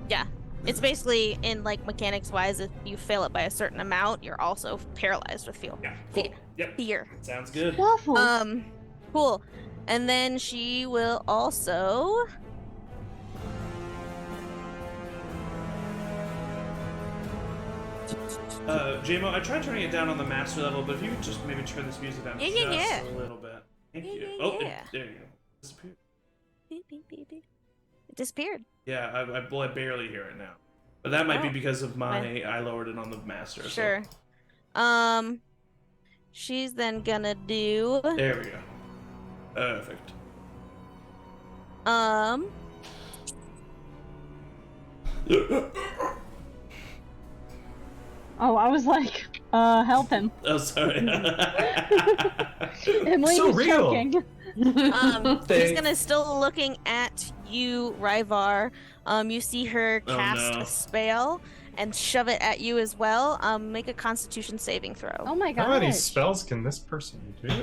Yeah. It's basically in like mechanics wise, if you fail it by a certain amount, you're also paralyzed with fear. Yeah, cool. Fear. Yep. Fear. Sounds good. Waffle. Cool. And then she will also JMO, I tried turning it down on the master level, but if you could just maybe turn this music down Yeah, just yeah. a little bit. Thank Yeah, you. yeah, Oh, yeah. there you go. Disappeared. beep, beep, beep, beep. It disappeared. Yeah, I barely hear it now. But that might be Oh. because of I lowered it on the master. so- Sure. She's then gonna do There we go. Perfect. Oh, I was like, help him. Oh, sorry. Emily So was real. choking. She's gonna still looking at you, Ryvar. You see her Oh, cast no. a spell and shove it at you as well. Make a Constitution saving throw. Oh my How many gosh. spells can this person do?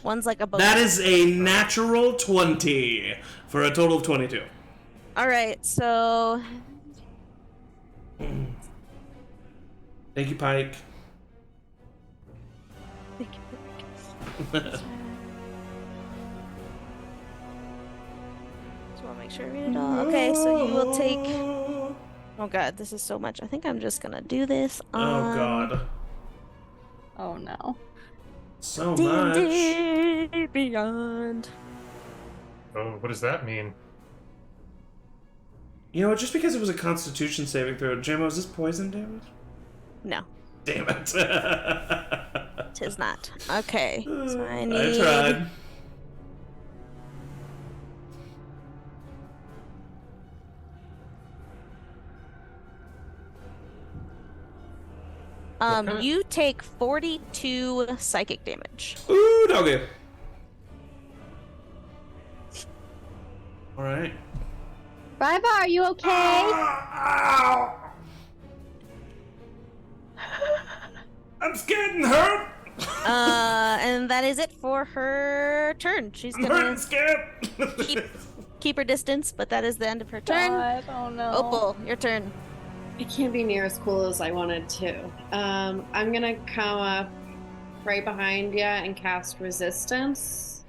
One's like a bonus. That is a natural 20 for a total of 22. All right, so Thank you, Pike. just want to make sure I read it all. Okay, so you will take. Oh god, this is so much. I think I'm just gonna do this. Oh god. Oh no. So much. D&D Beyond. Oh, what does that mean? You know what? Just because it was a Constitution saving throw, Jamo, is this poison damage? No, Damn it. tis not. Okay, so I I need. tried. kinda- You take 42 psychic damage. Ooh, doggy. All right. Ryvar, are you okay? Ow! I'm scared and hurt. And that is it for her turn. She's I'm hurt gonna and scared. keep her distance, but that is the end of her turn. God, oh no. Opal, your turn. I can't be near as cool as I wanted to. I'm gonna come up right behind you and cast resistance.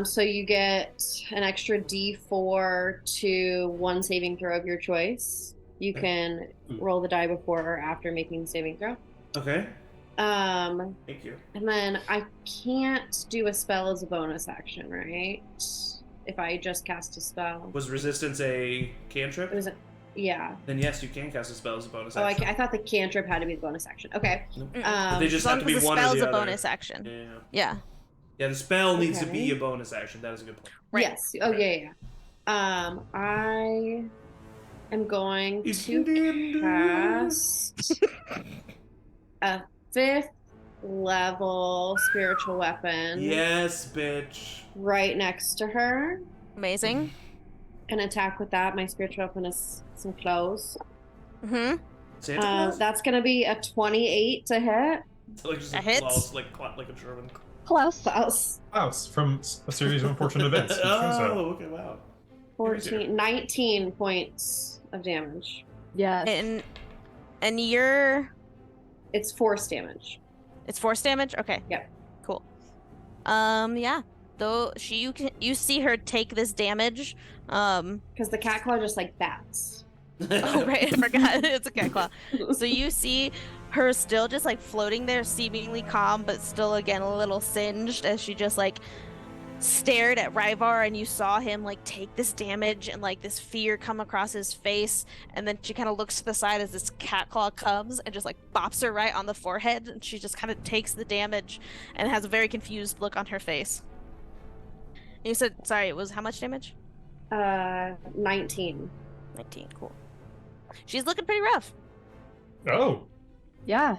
So you get an extra D4 to one saving throw of your choice. You can roll the die before or after making the saving throw. Okay. Thank you. And then I can't do a spell as a bonus action, right? If I just cast a spell. Was resistance a cantrip? It was yeah. Then yes, you can cast a spell as a bonus Oh, action. I thought the cantrip had to be the bonus action. Okay. Nope. Mm-mm. But they just As long have to be as the one or spell's the a other. bonus action. Yeah. Yeah. Yeah, the spell needs to be Okay. a bonus action. That is a good point. Right. Yes. Oh, yeah. I am going to cast a 5th level spiritual weapon Yes, bitch. right next to her. Amazing. Can attack with that. My spiritual weapon is some clothes. Mm-hmm. Santa Claus? That's going to be a 28 to hit. Like just That like hits. Klaus, like a German. Close. Klaus. Klaus from a series of unfortunate events. Oh, okay, wow. 19 points of damage. Yes. And you're It's force damage. it's force damage? Okay. Yep. Cool. Yeah. Though you see her take this damage. Because the cat claw just like bats. Oh right, I forgot. It's a cat claw. So you see her still just like floating there, seemingly calm, but still again a little singed as she just like stared at Ryvar, and you saw him like take this damage and like this fear come across his face, and then she kind of looks to the side as this cat claw comes and just like bops her right on the forehead, and she just kind of takes the damage and has a very confused look on her face. And you said, sorry, it was how much damage? 19. 19. Cool. She's looking pretty rough. Oh, Yeah.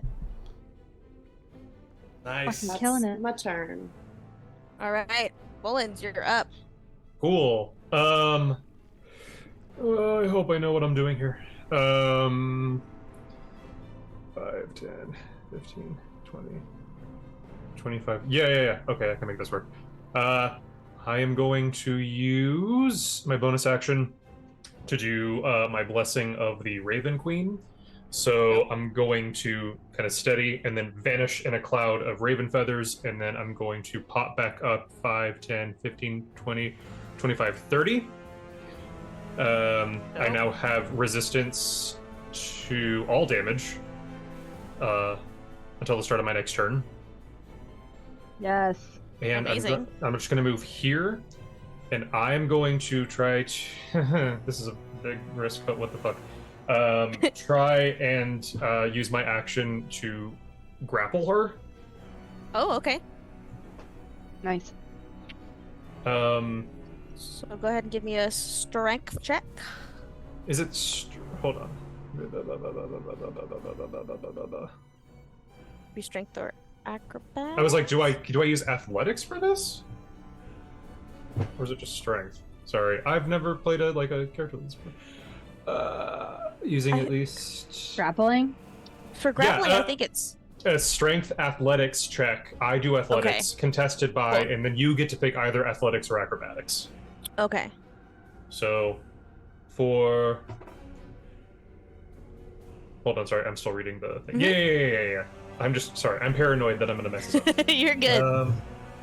Nice. Fucking killing it. My turn. All right, Volans, you're up. cool. I hope I know what I'm doing here. 5, 10, 15, 20, 25. Yeah. Okay, I can make this work. I am going to use my bonus action to do my Blessing of the Raven Queen. So I'm going to kind of steady and then vanish in a cloud of raven feathers, and then I'm going to pop back up 5, 10, 15, 20, 25, 30. I now have resistance to all damage until the start of my next turn. Yes. And Amazing. I'm just going to move here, and I'm going to try to... this is a big risk, but what the fuck. Try and use my action to grapple her. Oh, okay. Nice. So go ahead and give me a strength check. Is it... hold on. Be strength or acrobat. I was like, do I use athletics for this? Or is it just strength? Sorry, I've never played a character with this before. Using at least Grappling? For grappling, I uh, think it's a strength athletics check. I do athletics, contested by, Cool. and then you get to pick either athletics or acrobatics. okay. So, for... Hold on, sorry, I'm still reading the thing. Mhm. Yeah. I'm just, sorry, I'm paranoid that I'm gonna mess this up. You're good.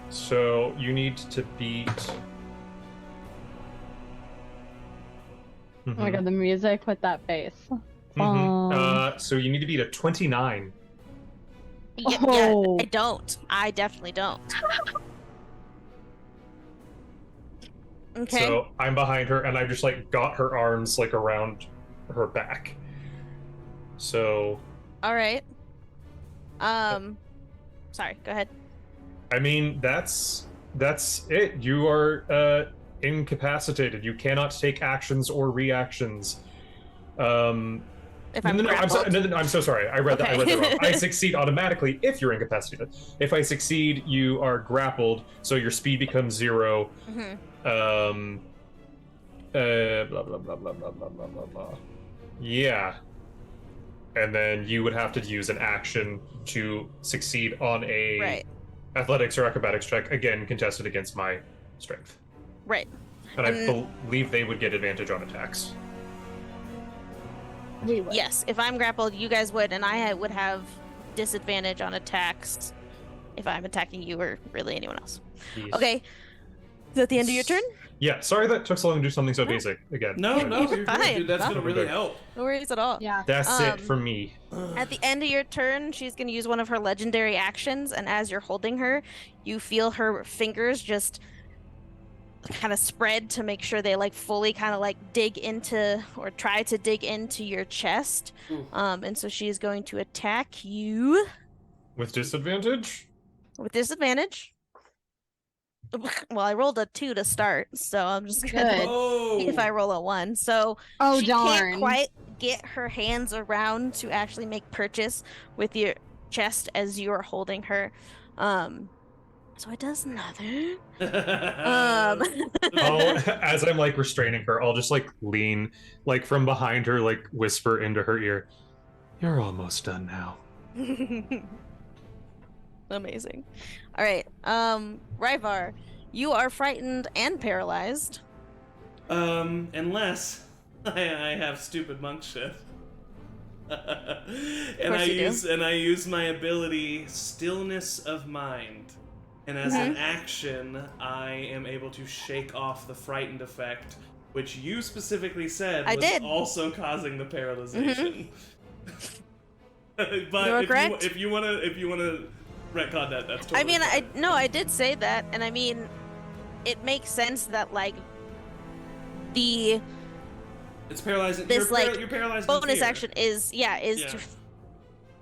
So, you need to beat... Oh my god, the music with that bass. So you need to beat a 29. Yeah, Oh. I don't. I definitely don't. Okay. So I'm behind her, and I just got her arms around her back. So All right. Sorry. Go ahead. I mean that's it. You are incapacitated. You cannot take actions or reactions. If No, I'm no, I'm, so, grappled. no, I'm so sorry. I read that. I read that Okay. wrong. I succeed automatically if you're incapacitated. If I succeed, you are grappled, so your speed becomes 0. Mhm. Blah blah blah blah blah blah blah blah blah. Yeah. And then you would have to use an action to succeed on a Right. athletics or acrobatics check, again contested against my strength. Right. And I And- believe they would get advantage on attacks. We would. Yes, if I'm grappled, you guys would, and I would have disadvantage on attacks if I'm attacking you or really anyone else. Yes. Okay. Is that the end of your turn? Yeah, sorry that took so long to do something so basic again. No, no, You're you're fine. good, dude. That's No. gonna really help. No worries at all. Yeah. That's it Um, for me. At the end of your turn, she's going to use one of her legendary actions, and as you're holding her, you feel her fingers just kind of spread to make sure they like fully kind of like dig into or try to dig into your chest. Ooh. And so she is going to attack you With disadvantage? with disadvantage. Well, I rolled a 2 to start, so I'm just gonna Good. Oh. see if I roll a 1. So Oh, she darn. can't quite get her hands around to actually make purchase with your chest as you are holding her. So it does nothing. Oh, as I'm like restraining her, I'll just like lean like from behind her, like whisper into her ear, "You're almost done now." Amazing. All right. Ryvar, you are frightened and paralyzed. Unless I have stupid monk shit. and course you do. I use my ability Stillness of Mind. And as an action, I am able to shake off the frightened effect, which you specifically said I was did. also causing the paralyzation. But You are correct. if you wanna retcon that, that's totally I mean, fine. I did say that, and I mean, it makes sense that like the It's paralyzing. this, like, you're paralyzed in bonus fear. action is Yeah. to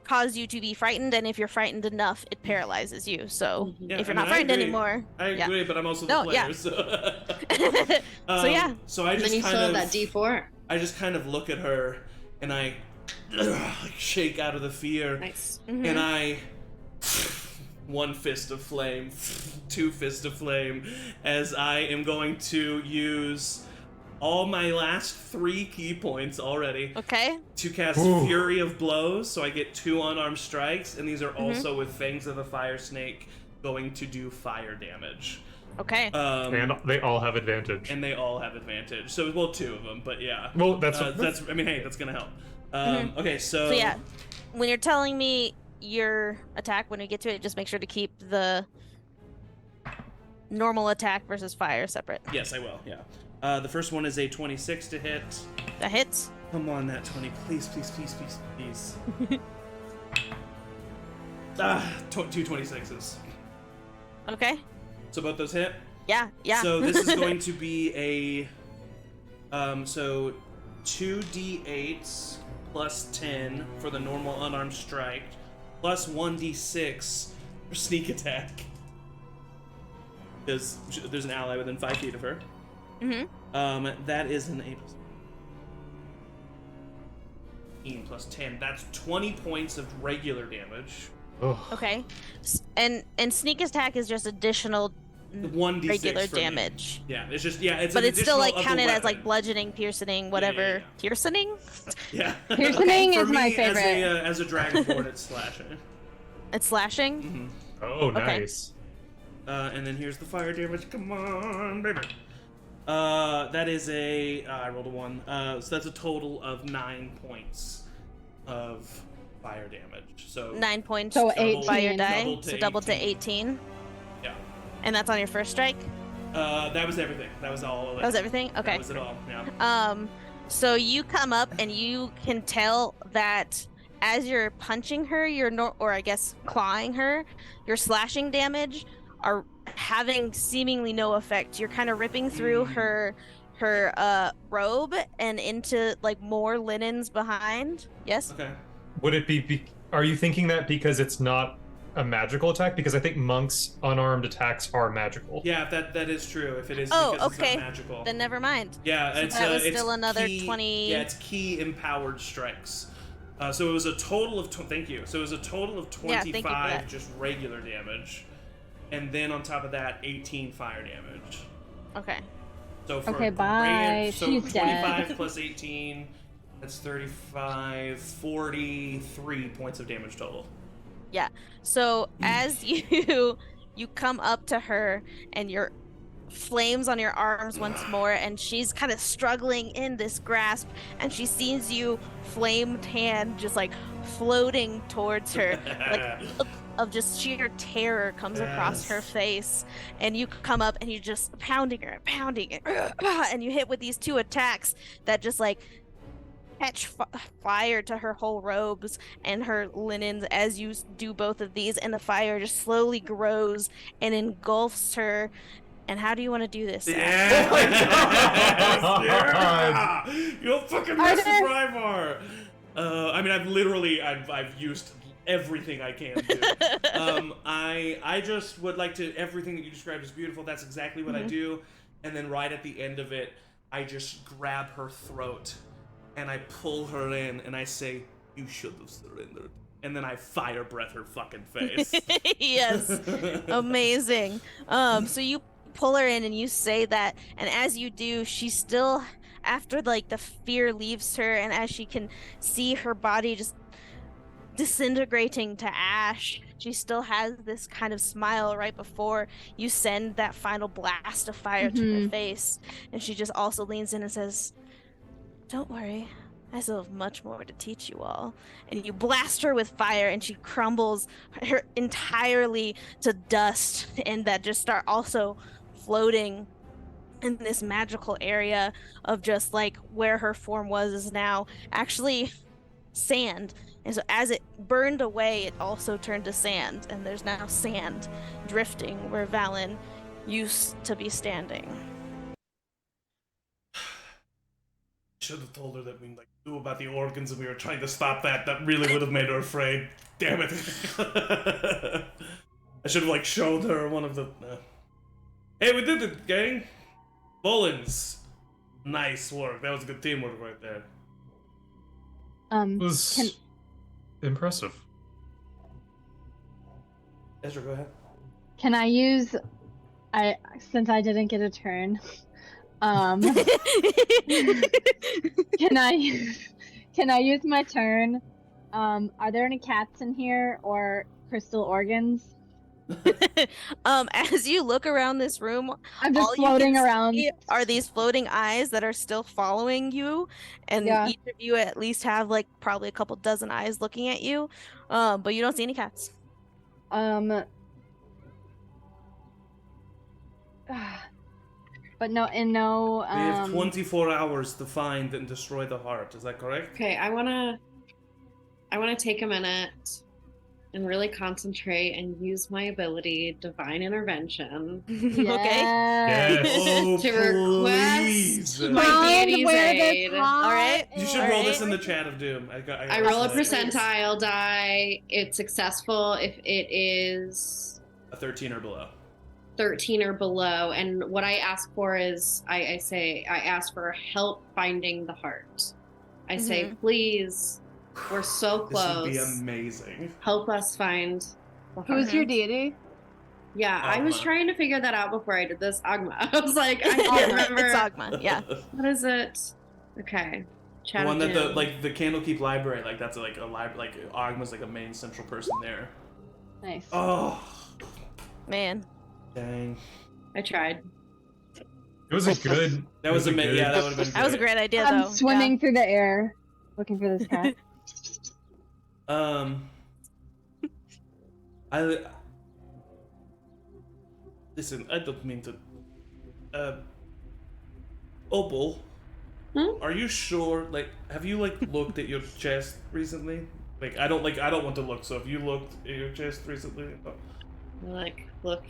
cause you to be frightened, and if you're frightened enough, it paralyzes you. So Yeah, if I you're not mean, I frightened agree. anymore, I yeah. agree, but I'm also the No, player, yeah. so. So yeah. So I And then just you kind still of have that D4. I just kind of look at her and I like shake out of the fear Nice. Mhm. and I one fist of flame, two fists of flame, as I am going to use all my last 3 key points already Okay. to cast Ooh. Fury of Blows, so I get 2 unarmed strikes, and these are Mm-hmm. also with Fangs of the Fire Snake going to do fire damage. Okay. And they all have advantage. And they all have advantage. So, well, 2 of them, but yeah. Well, that's I mean, hey, that's gonna help. Okay, so. So yeah, when you're telling me your attack when we get to it, just make sure to keep the normal attack versus fire separate. Yes, I will. Yeah. The first one is a 26 to hit. That hits. Come on, that 20, please, please, please, please, please. 2 26s. Okay. So both those hit. Yeah. Yeah. So this is going to be a, so 2d8s plus 10 for the normal unarmed strike, plus 1d6 for sneak attack. Because there's an ally within 5 feet of her. That is an 8 plus 15 plus 10. That's 20 points of regular damage. Okay. And sneak attack is just additional 1d6 regular for me. damage. Yeah, it's just it's. But an it's still like additional of the counted as like weapon. bludgeoning, piercing, whatever. yeah. Piercing? Yeah. Piercing For is my me, favorite. As a dragonborn, it's slashing. It's slashing? Oh, Okay. nice. And then here's the fire damage. Come on, baby. That is a. I rolled a 1. So that's a total of 9 points of fire damage. So 9 points So double- by your 18. die. doubled to So doubled to 18. 18. Yeah. And that's on your first strike? That was everything. That was all of it. That was everything? Okay. That was it all. Yeah. So you come up and you can tell that as you're punching her, or I guess clawing her, your slashing damage are having seemingly no effect. You're kind of ripping through her robe and into like more linens behind. Yes? Okay. Would it be? Are you thinking that because it's not a magical attack? Because I think monks' unarmed attacks are magical. Yeah, that is true. If it is Oh, because okay. it's not magical. Then never mind. Yeah, So it's that was it's still another key, 20. Yeah, it's key empowered strikes. So it was a total of thank you. So it was a total of Yeah, thank you for 25 that. just regular damage, and then on top of that, 18 fire damage. Okay. So for Okay, bye. so She's 25 dead. plus 18, that's 35, 43 points of damage total. Yeah. So as you come up to her and your flames on your arms once more, and she's kind of struggling in this grasp, and she sees you, flamed hand just like floating towards her, like a look of just sheer terror comes across her Yes. face, and you come up and you just pounding her, and you hit with these two attacks that just like catch fire to her whole robes and her linens as you do both of these, and the fire just slowly grows and engulfs her. And how do you want to do this, Zach? Yeah! Oh my Yeah! You don't fucking mess with there- Ryvar! I mean, I've used everything I can do. I just would like to, everything that you described is beautiful. That's exactly what I do. And then right at the end of it, I just grab her throat and I pull her in and I say, "You should have surrendered." And then I fire breath her fucking face. Yes. Amazing. So you pull her in and you say that, and as you do, she's still, after like the fear leaves her, and as she can see her body just disintegrating to ash, she still has this kind of smile right before you send that final blast of fire to her face. And she just also leans in and says, "Don't worry, I still have much more to teach you all." And you blast her with fire, and she crumbles her entirely to dust, and that just start also floating in this magical area of just like where her form was is now actually sand. And so as it burned away, it also turned to sand, and there's now sand drifting where Valen used to be standing. Should have told her that we like knew about the organs and we were trying to stop that. That really would have made her afraid. Damn it! I should have like showed her one of the. Hey, we did it, gang. Volans, nice work. That was good teamwork right there. It was impressive. Ezra, go ahead. Can I use since I didn't get a turn? Can I use my turn? Are there any cats in here or crystal organs? As you look around this room, I'm all just you can floating around. see are these floating eyes that are still following you, and Yeah. each of you at least have like probably a couple dozen eyes looking at you, but you don't see any cats. But no, and no. We have 24 hours to find and destroy the heart. Is that correct? Okay, I wanna take a minute and really concentrate and use my ability, Divine Intervention, Okay. Yes. Oh, to request please. my Find deity's where this aid. heart All right. You should All roll right. this in the chat of Doom. I roll a Please. percentile die. It's successful if it is A 13 or below. 13 or below. And what I ask for is, I ask for help finding the heart. I say, please, we're so close. This would be amazing. Help us find the heart. Who's your deity? Yeah, I was Agma. trying to figure that out before I did this. Agma. I was like, I can't remember. It's Agma, yeah. What is it? Okay. The Chat one that Doom. the Candlekeep library, like that's like a library, like Agma's like a main central person there. Nice. Oh, Man. dang. I tried. It was a good. That was amazing. Yeah, that would have been. That was a great idea, I'm though. swimming through the air, looking for this cat. I listen. I don't mean to. Opal, are you sure? Like, have you like looked at your chest recently? Like, I don't want to look. So, if you looked at your chest recently, Like, look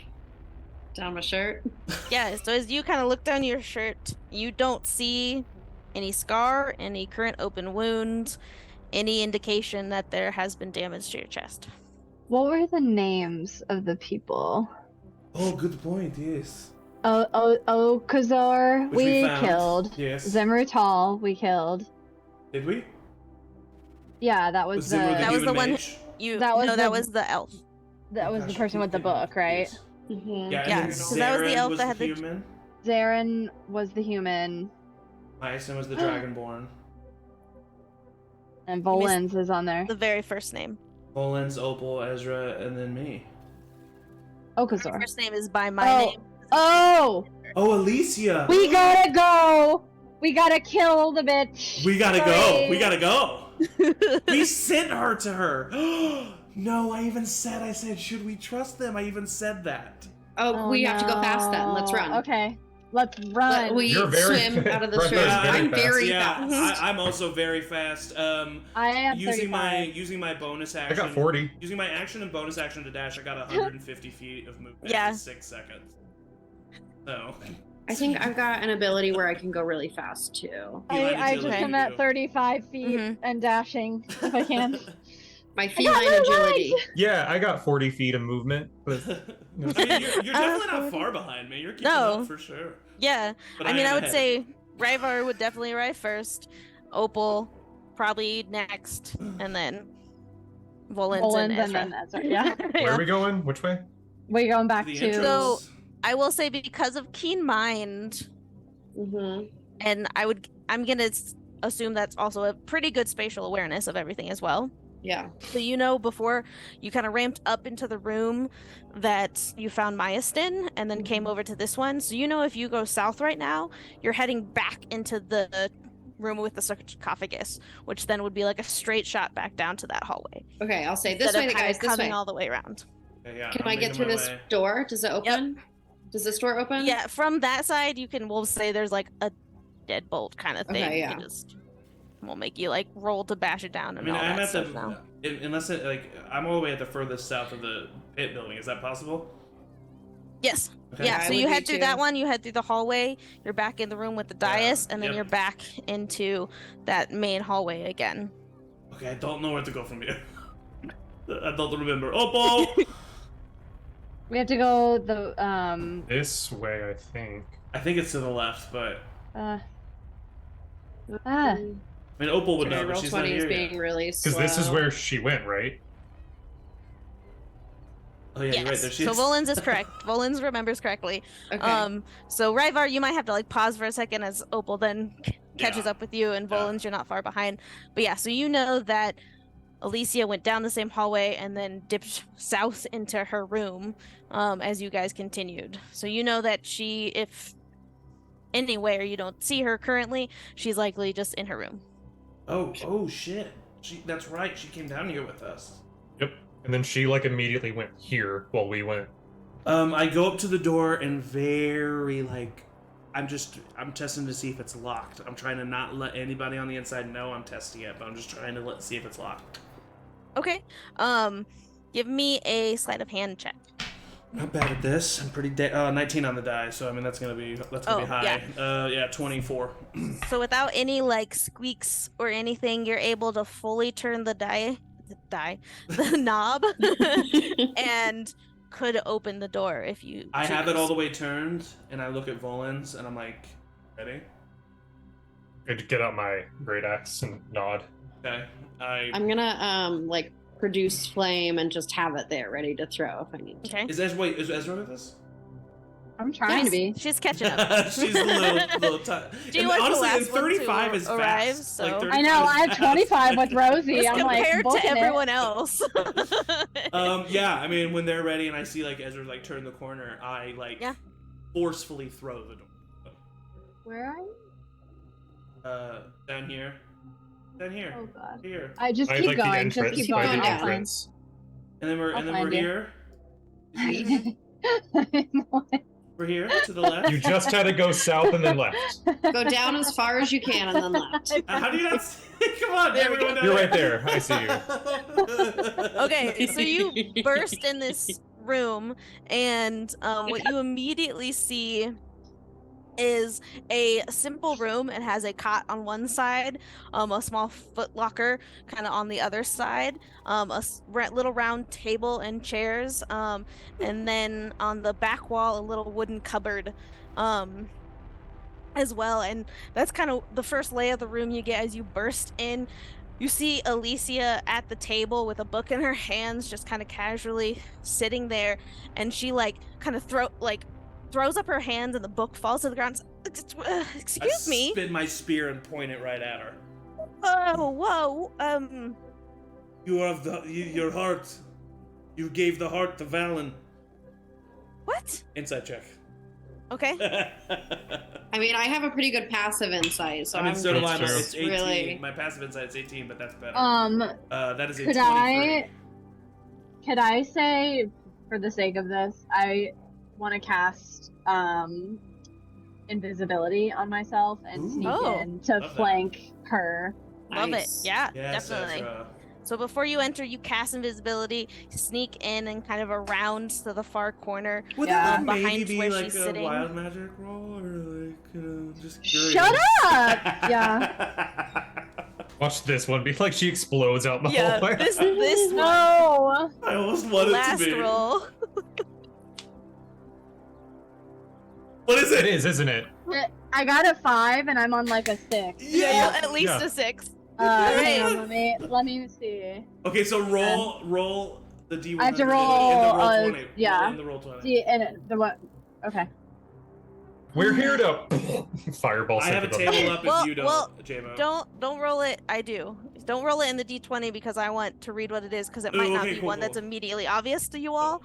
down my shirt. Yeah, so as you kind of look down your shirt, you don't see any scar, any current open wounds, any indication that there has been damage to your chest. What were the names of the people? oh, good point. Yes. Kazor, Which we found. killed. Yes. Zemrutal, we killed. Did we? Yeah, that was Zimmer That was the one mage? That was that the- was the elf. that was Gosh, the I person keep with the getting book, right? confused. Mhm. Yeah, and Yeah, then so that was the Zarin elf was that had the- human. Zarin was the human, Myson was the dragonborn. and You missed Volans is on there. The very first name. Volans, Opal, Ezra, and then me. My Okazor. first name is by my name. Oh, Oh, Alicia! we gotta go. We gotta kill the bitch. We gotta go! Sorry. We gotta go! We sent her to her! No, I said, should we trust them? I even said that. Oh, we have to go fast then. Let's no. run. Okay, let's run. We You're very swim out of the Ryvar's stream. very I'm fast. very Yeah, fast. I'm also very fast. I am Using 35. my bonus I action. got 40. Using my action and bonus action to dash, I got 150 feet of movement Yeah. in 6 seconds. So. I think I've got an ability where I can go really fast too. I just agility am at too. 35 feet Mhm. and dashing if I can. My got feline no agility. Yeah, I got 40 feet of movement. With, I mean, you're definitely not far behind me. You're keeping No. up for sure. Yeah. But I mean, am I would ahead. say Ryvar would definitely arrive first. Opal probably next, and then Volans and Ezra. then Ezra. Yeah. where are we going? Which way? We're going back The to. entrance. So- I will say because of keen mind, Mm-hmm. and I'm gonna assume that's also a pretty good spatial awareness of everything as well. Yeah. So you know before you kind of ramped up into the room that you found Myastin and then came over to this one. So you know if you go south right now, you're heading back into the room with the sarcophagus, which then would be like a straight shot back down to that hallway. Okay, I'll say this Instead way, of the kinda guys. This coming way. all the way around. Okay, yeah, Can I'm I get making through my this way. door? Does it open? Does this door open? Yeah, from that side we'll say there's like a deadbolt kind of thing. Okay, You yeah. can we'll make you like roll to bash it down I and mean, all I'm that at stuff now. unless it like I'm all the way at the furthest south of the pit building. Is that possible? Yes. Okay. Yeah, I so would you be head through too. that one, you head through the hallway, you're back in the room with the dais, and then yep. you're back into that main hallway again. Okay, I don't know where to go from here. I don't remember. Opal. We have to go the This way, I think. I think it's to the left, but ah. I mean, Opal would Sorry, know, but roll she's not 20 is here being yet. really slow. Because this is where she went, right? Oh yeah, you're right. There she So is. Volans is correct. Volans remembers correctly. Okay. So Ryvar, you might have to like pause for a second as Opal then catches Yeah. up with you, and Yeah. Volans, you're not far behind. But yeah, so you know that Alicia went down the same hallway and then dipped south into her room as you guys continued. So you know that she, if anywhere you don't see her currently, she's likely just in her room. Oh shit. That's right. She came down here with us. Yep. And then she like immediately went here while we went. I go up to the door and very like I'm testing to see if it's locked. I'm trying to not let anybody on the inside know I'm testing it, but I'm just trying to see if it's locked. Okay. Give me a sleight of hand check. Not bad at this. I'm pretty 19 on the die, so I mean that's gonna be Oh, high. Yeah, 24. So without any like squeaks or anything, you're able to fully turn the the knob, and could open the door if you. I have it choose. all the way turned, and I look at Volans, and I'm like, ready? I'd get out my great axe and nod. Okay. I'm gonna like produce flame and just have it there ready to throw if I need to. Okay. Is Ezra with us? I'm trying to be. She's catching up. She's a little tired. She was the honestly, last and one to 35 is arrive, fast. so- Like, 35 I know. is I have fast. 25 with Rosie. Just I'm like compared to booking it. everyone else. Yeah, I mean, when they're ready and I see like Ezra like turn the corner, I like Yeah. forcefully throw the door. Where are you? Down here. Down here. Oh god. Here. I just By keep like the going. Just entrance. keep By going. the I'll find. entrance. And then we're I'll we're find you. here. We're here to the left. You just had to go south and then left. Go down as far as you can and then left. How do you not see? Come on, There we everyone go. down You're right there. I see you. Okay, so you burst in this room, and what you immediately see is a simple room. It has a cot on one side, a small foot locker kind of on the other side, little round table and chairs, and then on the back wall a little wooden cupboard as well. And that's kind of the first lay of the room you get as you burst in. You see Alicia at the table with a book in her hands, just kind of casually sitting there, and she kind of throws up her hands, and the book falls to the ground. Excuse me. I spin my spear and point it right at her. Oh, whoa. You have your heart. You gave the heart to Valen. What? Insight check. Okay. I mean, I have a pretty good passive insight, so I mean, so do I. It's It's 18. really- My passive insight's 18, but that's better. That is a Could 23. could I say, for the sake of this, I want to cast invisibility on myself and sneak in to Love that. flank her. Love Nice. it. Yeah, Yes, definitely. Ezra. So before you enter, you cast invisibility, sneak in and kind of around to the far corner. Would Yeah. that maybe Behind be where like she's a sitting. wild magic roll, or just curious? Shut up! Yeah. Watch this one be like she explodes out in the Yeah, hallway. this one, No! I almost wanted last to be. roll. What is It it? is, isn't it? I got a 5 and I'm on like a 6. Yeah, at least Yeah. a 6. Hang on, let me see. Okay, so roll the D100. I have to in the roll, roll 20. yeah. In the roll 20. See, and the what? Okay. We're here to fireball. I have a something. table up if you don't, JMO. Don't roll it. I do. Don't roll it in the D20 because I want to read what it is because it might not okay, be cool, one that's cool. immediately obvious to you all.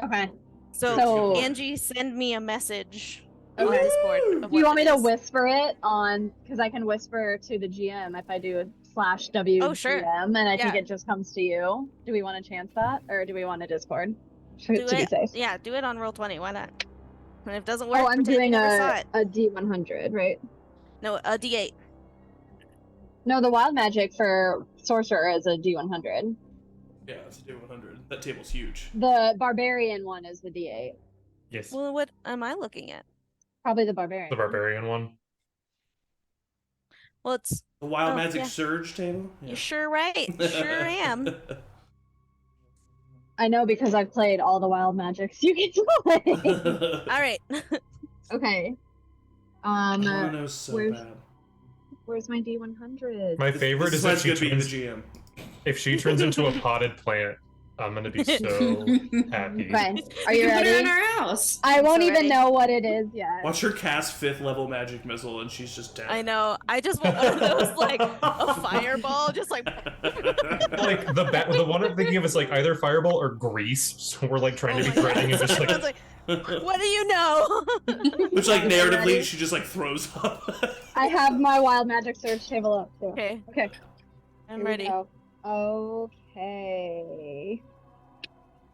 Okay. So, So- Angie, send me a message on Okay. Discord. Of Do you what want me it to is. whisper it on? Because I can whisper to the GM if I do /WGM, Oh, sure. and I think Yeah. it just comes to you. Do we want to chance that, or do we want a Discord to Do be it. safe? Yeah, do it on roll 20. Why not? And if it doesn't work, Oh, I'm pretend you doing never saw it. a D100, right? No, a D8. No, the wild magic for sorcerer is a D100. Yeah, it's a D100. That table's huge. The barbarian one is the D8. Yes, Well, what am I looking at? Probably the barbarian. the barbarian one. Well, it's The wild Oh, magic yeah. surge table? you're sure right. Sure am. I know because I've played all the wild magics you can play. All right. Okay. I want to know so where's- bad. Where's my D100? My favorite This is that why she it's good being the turns, GM. if she turns into a potted plant, I'm gonna be so happy. Okay. Are you can put her ready? in our house. I I'm won't so even ready. know what it is yet. Watch her cast 5th level magic missile and she's just down. I know. I just want one of those, like a fireball, just like. Like the one I'm thinking of is like either fireball or grease. So we're like trying to be threatening and just Everyone's like like, what do you know? Which, like, Are you narratively, ready? she just, like, throws up. I have my wild magic surge table up too. Okay, Okay. I'm here we ready. go. Okay.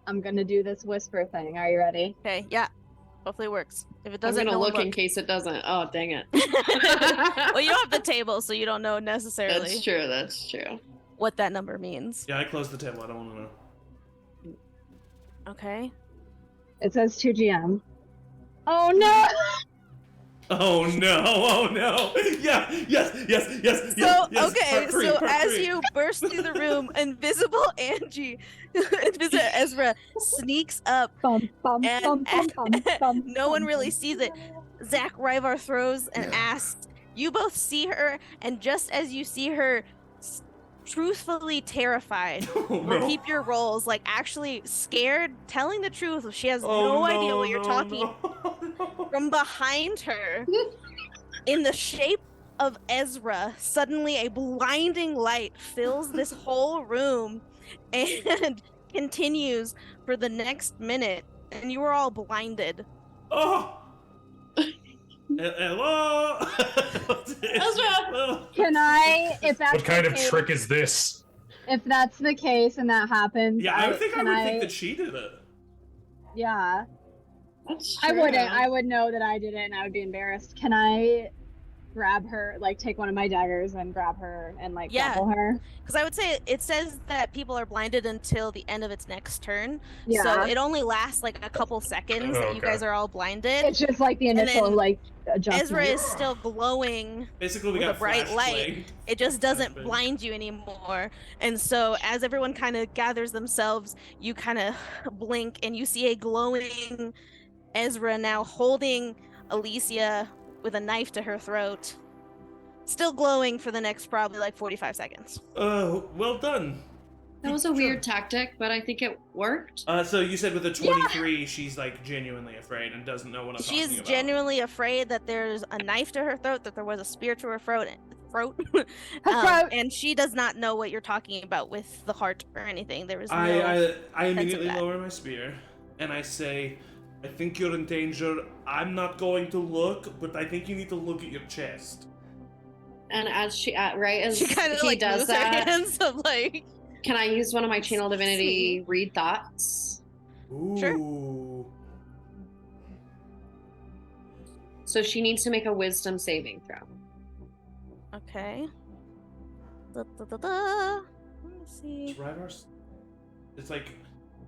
I'm gonna do this whisper thing. Are you ready? Okay, yeah. Hopefully it works. If it I'm doesn't, gonna no one look in case it doesn't. Oh, dang it. Well, you don't have the table, so you don't know necessarily That's true. That's true. what that number means. Yeah, I closed the table. I don't want to know. Okay. It says 2GM. Oh no! Oh no! Oh no! Yeah! Yes! Yes! Yes! So yes, okay, part three, so part as three. you burst through the room, invisible Angie, invisible Ezra sneaks up. Bum, bum, And- bum, bum, bum, bum, No one bum, really bum. sees it. Zach Ryvar throws and asks. You both see her, and just as you see her, truthfully terrified. Oh, Well, no. keep your rolls like actually scared, telling the truth. She has Oh, no idea what you're no, talking. no. From behind her, in the shape of Ezra, suddenly a blinding light fills this whole room and continues for the next minute, and you are all blinded. Oh! Hello! Ezra! Can I, if that's what kind the of case, trick is this? if that's the case and that happens, Yeah, I would think can think that she did it. Yeah, That's I true. wouldn't. I would know that I did it, and I would be embarrassed. Can I grab her, like take one of my daggers and grab her and like Yeah. grapple her? Because I would say it says that people are blinded until the end of its next turn. Yeah. So it only lasts like a couple seconds Oh, that you okay. guys are all blinded. It's just like the And initial then like adjustment. Ezra is still glowing. Basically, we With got a bright flash light. playing. It just doesn't Flashbang. blind you anymore. And so as everyone kind of gathers themselves, you kind of blink and you see a glowing Ezra now holding Alicia with a knife to her throat. still glowing for the next probably like 45 seconds. Well done. That was a weird tactic, but I think it worked. So you said with a 23, she's like genuinely afraid and doesn't know what I'm talking She's about. genuinely afraid that there's a knife to her throat, that there was a spear to her throat, and she does not know what you're talking about with the heart or anything. There was no I immediately sense of that. lower my spear and I say, I think you're in danger. I'm not going to look, but I think you need to look at your chest. And as she as She kind of he like does moves her that, hands of like. can I use one of my channel divinity read thoughts? Ooh. Sure. So she needs to make a wisdom saving throw. Okay. Let me see. It's Ryvar's. It's like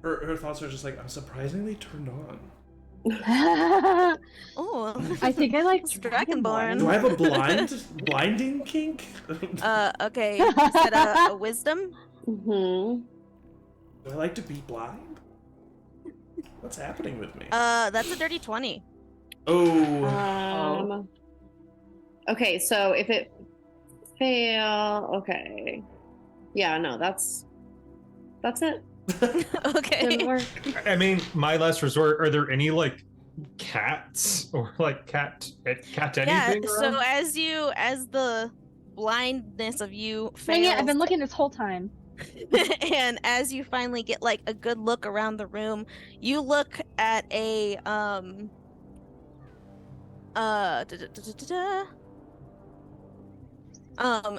her thoughts are just like, I'm surprisingly turned on. Oh, I think I like It's Dragonborn. Do I have a blinding kink? okay. You said a wisdom. Mm-hmm. Do I like to be blind? What's happening with me? That's a dirty 20. Oh. Okay, so if it fail, okay. Yeah, no, that's it. Okay. Didn't work. I mean, my last resort. Are there any like cats or like cat anything? Yeah. around? So as the blindness of you Dang fails, it, I've been looking this whole time. and as you finally get like a good look around the room, you look at a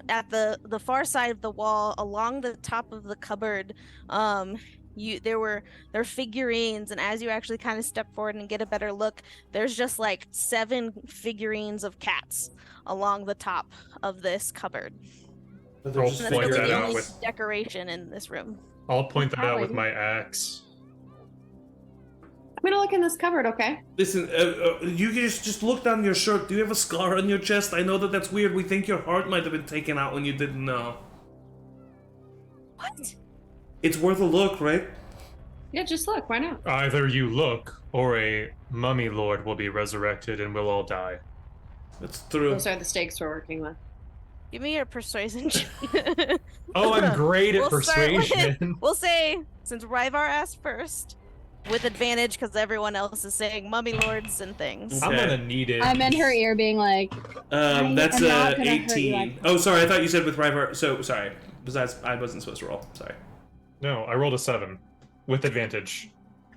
at the far side of the wall along the top of the cupboard, there were figurines, and as you actually kind of step forward and get a better look, there's just like 7 figurines of cats along the top of this cupboard. But they're I'll just And that's point really that the out only with. decoration in this room. I'll point that out with Probably. my axe. I'm gonna look in this cupboard, okay? Listen, you guys just look down your shirt. Do you have a scar on your chest? I know that's weird. We think your heart might have been taken out when you didn't know. What? It's worth a look, right? Yeah, just look. Why not? Either you look, or a mummy lord will be resurrected, and we'll all die. That's true. Those are the stakes we're working with. Give me your persuasion. Oh, I'm great at We'll start with- persuasion. We'll say, since Ryvar asked first, with advantage because everyone else is saying mummy lords and things. Okay. I'm gonna need it. I'm in her ear being like, That's am not gonna hurt you 18. like- Oh, sorry. I thought you said with Ryvar. So sorry. Besides, I wasn't supposed to roll. Sorry. No, I rolled a 7 with advantage.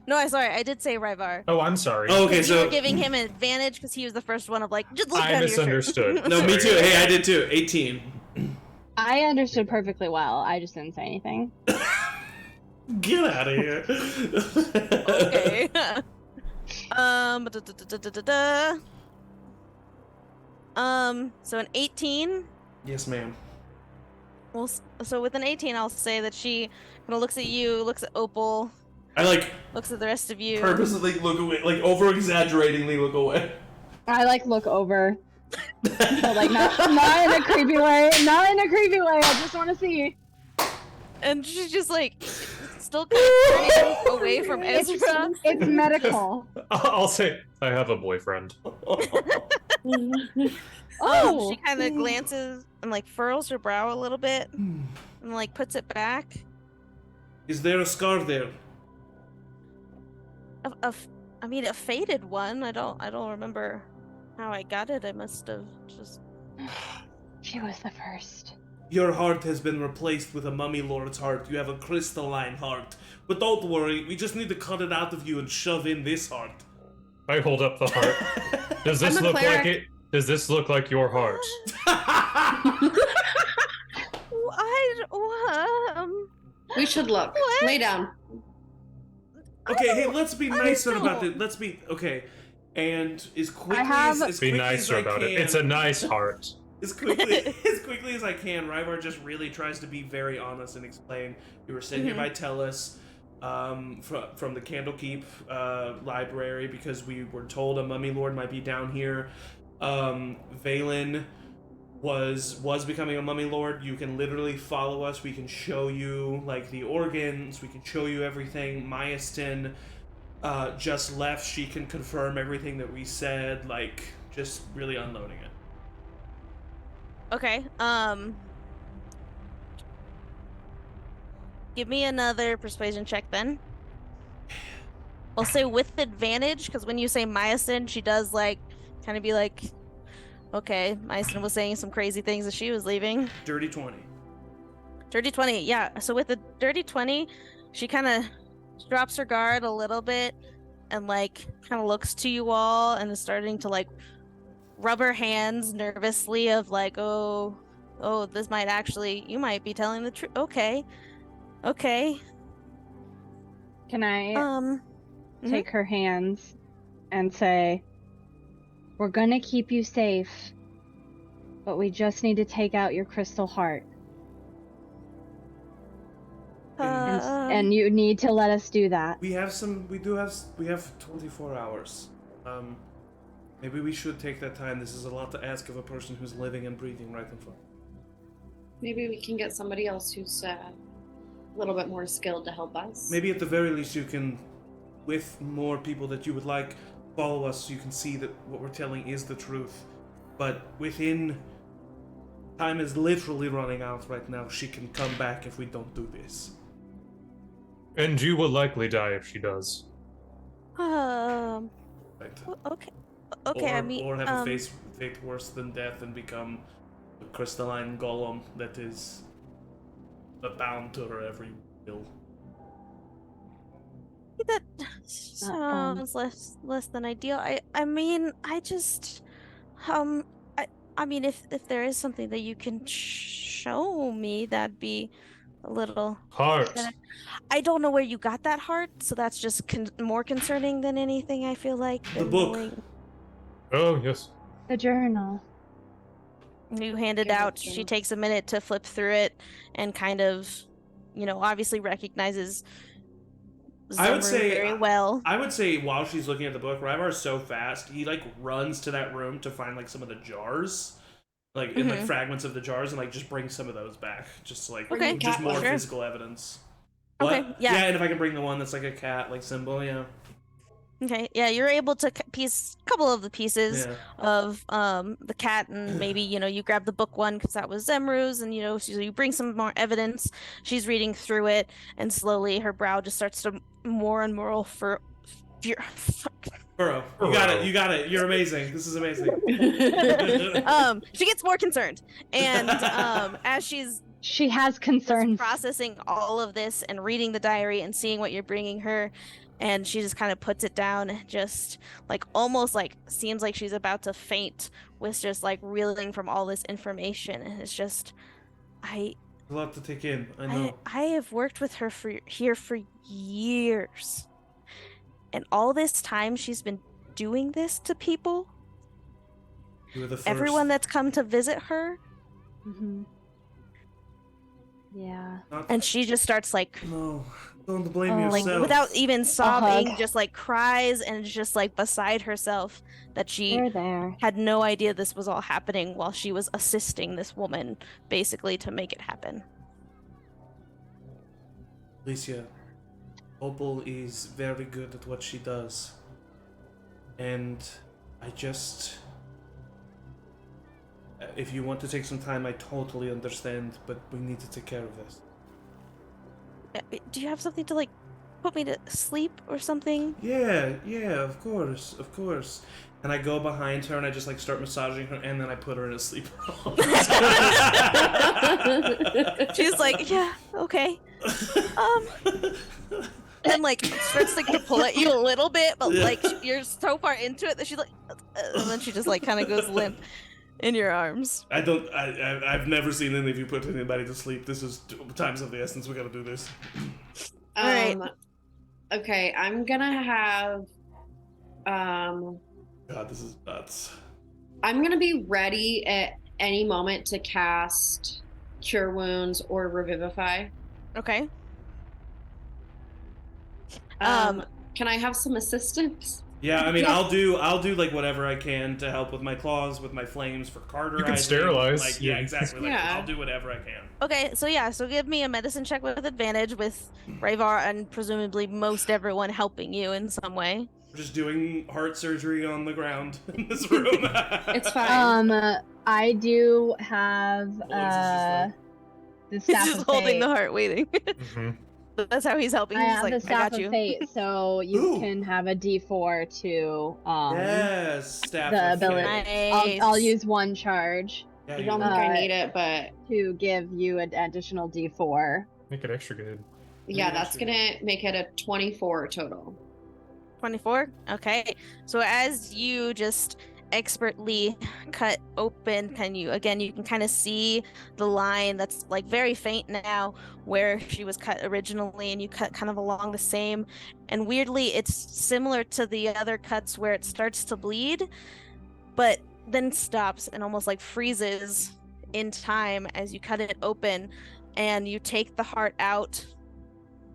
No, I'm sorry. I did say Ryvar. Oh, I'm sorry. Oh, okay. You So were giving him an advantage because he was the first one of like, just look I down your shirt. misunderstood. no, me Sorry. too. Hey, I did too. 18. I understood perfectly well. I just didn't say anything. Get out of here. Okay. So an 18. Yes, ma'am. Well, so with an 18, I'll say that she kind of looks at you, looks at Opal, I like looks at the rest of you. purposely look away, like over exaggeratingly look away. I like look over. So like not in a creepy way. Not in a creepy way. I just want to see. And she's just like, still kind of turning away from Ezra. It's medical. I'll say I have a boyfriend. Oh. She kind of glances and like furrows her brow a little bit and like puts it back. Is there a scar there? I mean, a faded one. I don't remember how I got it. I must have just. She was the first. Your heart has been replaced with a mummy lord's heart. You have a crystalline heart. But don't worry, we just need to cut it out of you and shove in this heart. I hold up the heart. Does this I'm a look like cleric. it? Does this look like your heart? We should look. What? Lay down. Okay, hey, let's be nicer don't about know. it. Let's be okay. And as quickly have- as Be quickly nicer as I about can, it. It's a nice heart. as quickly as I can. Ryvar just really tries to be very honest and explain. We were sent here by Tellus, from the Candlekeep library because we were told a mummy lord might be down here. Valen was becoming a mummy lord. You can literally follow us. We can show you like the organs. We can show you everything. Myastin just left. She can confirm everything that we said. Like just really unloading it. Okay. Give me another persuasion check then. I'll say with advantage, because when you say Myosin, she does like kind of be like, okay, Myosin was saying some crazy things as she was leaving. Dirty 20. Dirty 20, yeah. So with the dirty 20, she kind of drops her guard a little bit and like kind of looks to you all and is starting to like rub her hands nervously of like, oh, this might actually, you might be telling the truth. Okay. Can I Mhm. take her hands and say, we're gonna keep you safe, but we just need to take out your crystal heart. And you need to let us do that. We have 24 hours. Maybe we should take that time. This is a lot to ask of a person who's living and breathing right in front. Maybe we can get somebody else who's a little bit more skilled to help us. Maybe at the very least you can, with more people that you would like, follow us so you can see that what we're telling is the truth. But time is literally running out right now. She can come back if we don't do this. And you will likely die if she does. Right. Okay. Or have a fate worse than death and become a crystalline golem that is bound to her every will. That sounds less than ideal. I mean, I mean, if there is something that you can show me, that'd be a little Heart. better. I don't know where you got that heart, so that's just more concerning than anything. I feel like The book. Oh yes. The journal. You hand it out. She takes a minute to flip through it and kind of, obviously recognizes I would say very well. I would say while she's looking at the book, Ryvar's so fast, he like runs to that room to find like some of the jars. Like in like fragments of the jars and like just bring some of those back. Just like just more physical evidence. Okay, What? yeah. Yeah, and if I can bring the one that's like a cat like symbol, yeah. Okay, yeah, you're able to piece a couple of the pieces of the cat, and maybe you grab the book one because that was Zemru's, and so you bring some more evidence. She's reading through it, and slowly her brow just starts to more and more Burrow, you got it. You're amazing. This is amazing. She gets more concerned, and as she has concerns processing all of this and reading the diary and seeing what you're bringing her. And she just kind of puts it down, just like almost like seems like she's about to faint with just like reeling from all this information. And it's just, a lot to take in. I know. I have worked with her here for years, and all this time she's been doing this to people. You were the first. Everyone that's come to visit her. Mm-hmm. Yeah. And she just starts like. No. Don't blame yourself. Like without even sobbing, just like cries and just like beside herself that she had no idea this was all happening while she was assisting this woman basically to make it happen. Alicia, Opal is very good at what she does. And I just... If you want to take some time, I totally understand, but we need to take care of this. Do you have something to like put me to sleep or something? Yeah, of course. And I go behind her and I just like start massaging her and then I put her in a sleeper. She's like, yeah, okay. And like starts like to pull at you a little bit, but like you're so far into it that she's like, and then she just like kind of goes limp in your arms. I've never seen any of you put anybody to sleep. This is times of the essence. We gotta do this. All right. Okay, I'm gonna have God, this is nuts. I'm gonna be ready at any moment to cast Cure Wounds or Revivify. Okay. Can I have some assistance? Yeah, I mean, I'll do like whatever I can to help with my claws, with my flames for cauterizing. You can sterilize. Like, yeah, exactly. Like, I'll do whatever I can. Okay, so give me a medicine check with advantage with Ryvar and presumably most everyone helping you in some way. We're just doing heart surgery on the ground in this room. It's fine. I do have the He's staff just of holding fate. the heart, waiting. Mm-hmm. That's how he's helping. I He's have like, the I staff got of you. fate, so you Ooh. can have a D4 to Yes, staff the of ability. fate. I'll use one charge Yeah, I you don't will. think I need it, but to give you an additional D4. Make it extra good. yeah, Yeah, that's sure. gonna make it a 24 total. 24. Okay. So as you just expertly cut open, you can kind of see the line that's like very faint now where she was cut originally, and you cut kind of along the same. And weirdly, it's similar to the other cuts where it starts to bleed, but then stops and almost like freezes in time as you cut it open, and you take the heart out.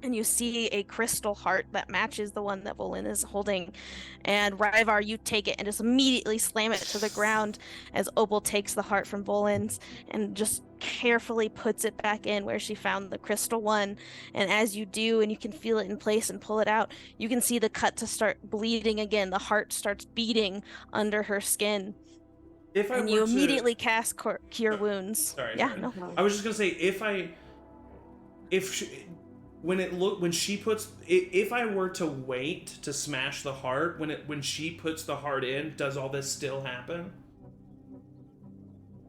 And you see a crystal heart that matches the one that Volans is holding. And Ryvar, you take it and just immediately slam it to the ground as Opal takes the heart from Volans and just carefully puts it back in where she found the crystal one. And as you do, and you can feel it in place and pull it out, you can see the cut to start bleeding again. The heart starts beating under her skin. If I And were you to- immediately cast Cure Wounds. Sorry. No. I was just gonna say if I were to wait to smash the heart when she puts the heart in, does all this still happen?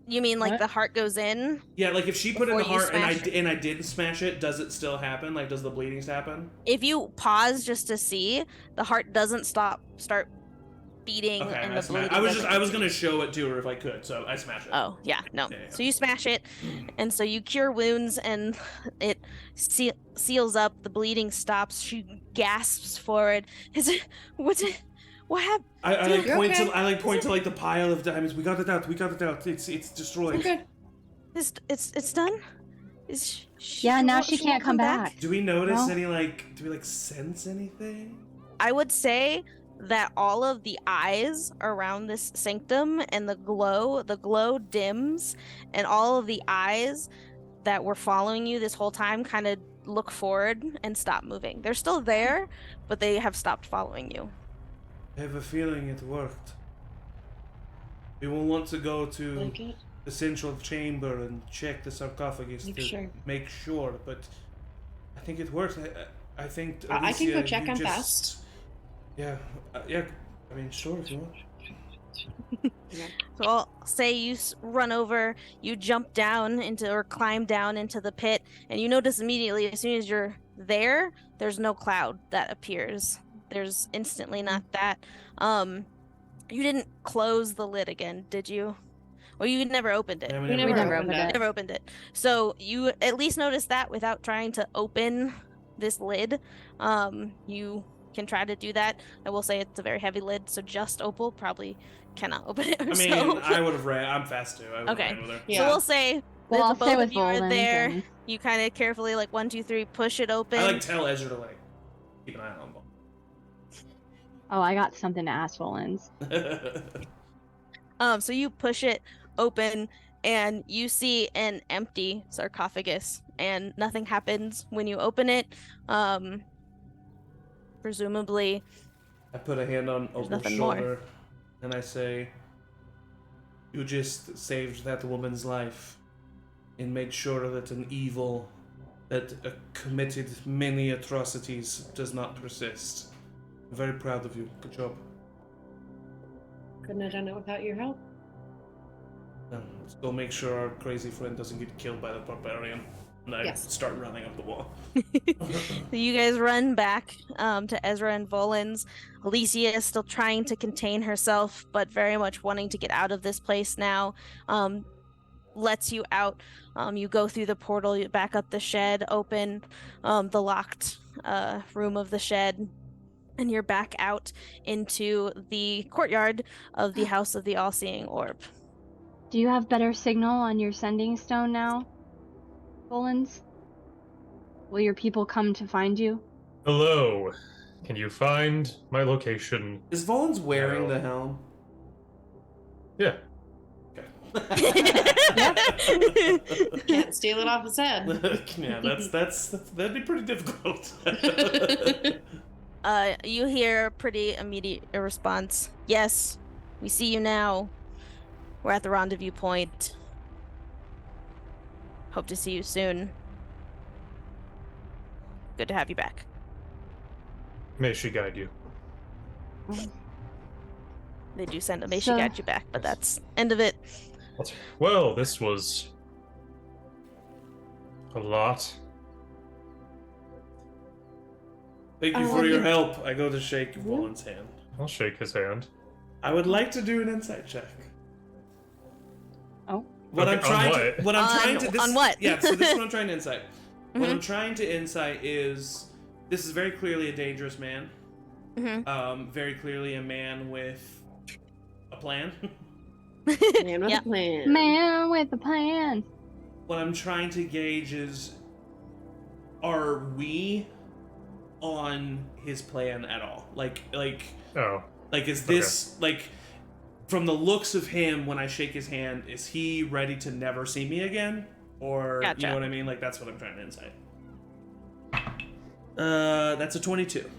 You mean like What? the heart goes in? Yeah, like if she put in the Before you heart and smash it. I didn't smash it, does it still happen? Like, does the bleedings happen? If you pause just to see, the heart doesn't start beating, Okay, and I the bleeding was doesn't gonna show it to her if I could, so I smash it. Oh, yeah, no. Yeah. So you smash it, and so you cure wounds, and it seals up. The bleeding stops. She gasps forward. Is it? What's it? What happened? I like You're point okay. to point to like the pile of diamonds. We got it out. It's destroyed. We're good. It's done. Yeah, now she can't won't come back. Do we notice No. any do we sense anything? I would say that all of the eyes around this sanctum and the glow dims, and all of the eyes that were following you this whole time kind of look forward and stop moving. They're still there, but they have stopped following you. I have a feeling it worked. We will want to go to Like it? the central chamber and check the sarcophagus to make sure, but I think it worked. I think I can go Alicia, check you on just- fast. Yeah, yeah. I mean, sure if you want. So I'll say you run over, you jump down into or climb down into the pit, and you notice immediately as soon as you're there, there's no cloud that appears. There's instantly not that. You didn't close the lid again, did you? Or you never opened it? Yeah, We We never never opened opened it. it. Never opened it. So you at least noticed that without trying to open this lid. You can try to do that. I will say it's a very heavy lid, so just Opal probably cannot open it I herself. mean, I would have ran. I'm fast too. I would have Okay. ran with her. Yeah. So we'll say Well, that I'll the stay both with of you are Volans there. and- You kind of carefully, like 1, 2, 3, push it open. I tell Ezra to keep an eye on Oh, I got something to ask Volans. them. So you push it open, and you see an empty sarcophagus, and nothing happens when you open it. Presumably, I put a hand on Opal's nothing more. shoulder, and I say, "You just saved that woman's life, and made sure that an evil that committed many atrocities does not persist. I'm very proud of you. Good job. Couldn't have done it without your help. Let's go make sure our crazy friend doesn't get killed by the barbarian." And I Yes. start running up the wall. So you guys run back to Ezra and Volans. Alicia is still trying to contain herself, but very much wanting to get out of this place now. Lets you out. You go through the portal, you back up the shed, open the locked room of the shed, and you're back out into the courtyard of the House of the All-Seeing Orb. Do you have better signal on your sending stone now, Volans? Will your people come to find you? Hello. Can you find my location? Is Volans wearing No. the helm? Yeah. Can't steal it off his head. Yeah, that'd be pretty difficult. You hear a pretty immediate response. Yes, we see you now. We're at the rendezvous point. Hope to see you soon. Good to have you back. May she guide you. They do send a may she So- guide you back, but that's end of it. Well, this was a lot. Thank you for your help. I go to shake Volan's hand. I'll shake his hand. I would like to do an insight check. Oh. What Okay, I'm trying on to what? what I'm On- trying to this, on what? Yeah, so this is what I'm trying to insight. What Mhm. I'm trying to insight is this is very clearly a dangerous man. Very clearly a man with a plan. Man with Yeah. a plan. Man with a plan. What I'm trying to gauge is, are we on his plan at all? Like Oh, is this like, from the looks of him when I shake his hand, is he ready to never see me again? Or you Gotcha. know what I mean? Like, that's what I'm trying to insight. That's a 22.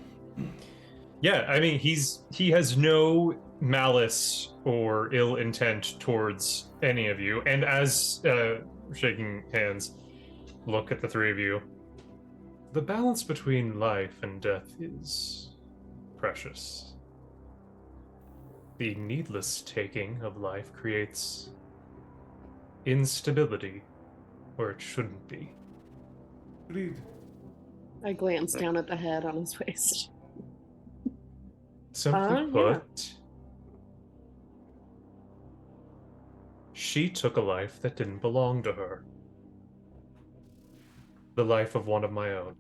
yeah. I mean, he has no malice or ill intent towards any of you. And as shaking hands, look at the three of you. The balance between life and death is precious. The needless taking of life creates instability where it shouldn't be. Agreed. I glance down at the head on his waist. Simply Yeah. put, she took a life that didn't belong to her. The life of one of my own.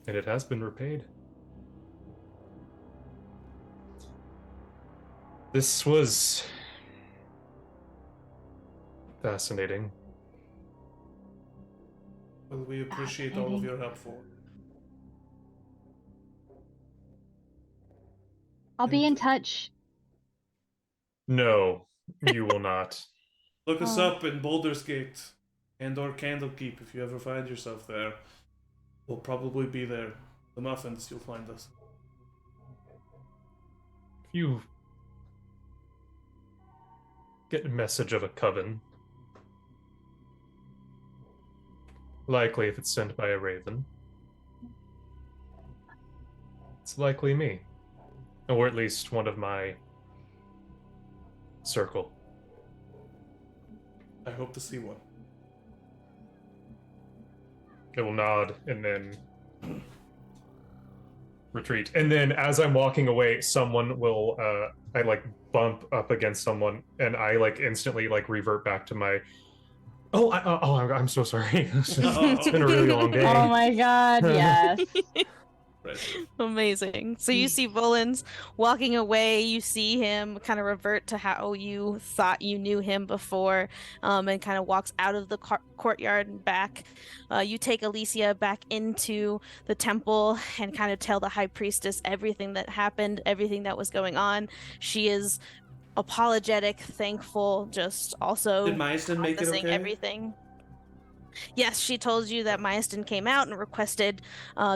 And it has been repaid. This was fascinating. Well, we appreciate all of your help for. I'll be in touch. No, you will not. Look us Oh. up in Baldur's Gate and or Candlekeep if you ever find yourself there. We'll probably be there. The muffins, you'll find us. If you get a message of a coven, likely if it's sent by a raven, it's likely me. Or at least one of my circle. I hope to see one. It will nod and then retreat. And then as I'm walking away, someone will I like bump up against someone and I like instantly like revert back to my I'm so sorry. It's been a really long day. Oh my god, yes. Right. Amazing. So you see Volans walking away. You see him kind of revert to how you thought you knew him before, and kind of walks out of the courtyard and back. You take Alicia back into the temple and kind of tell the high priestess everything that happened, everything that was going on. She is apologetic, thankful, just also Did Myaston make it processing okay? everything. Yes, she told you that Myaston came out and requested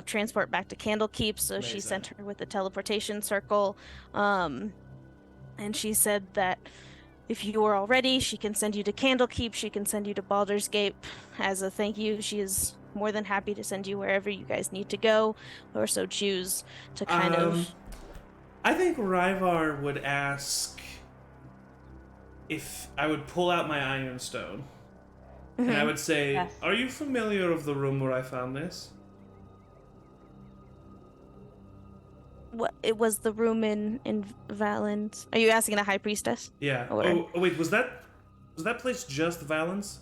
transport back to Candlekeep, so she Amazing. sent her with the teleportation circle. And she said that if you are all ready, she can send you to Candlekeep, she can send you to Baldur's Gate. As a thank you, she is more than happy to send you wherever you guys need to go, or so choose to kind of... I think Ryvar would ask if I would pull out my Iron Stone. And I would say, Yes. are you familiar of the room where I found this? What, it was the room in Valens. Are you asking the high priestess? Yeah. Or- Oh, wait, was that place just Valens?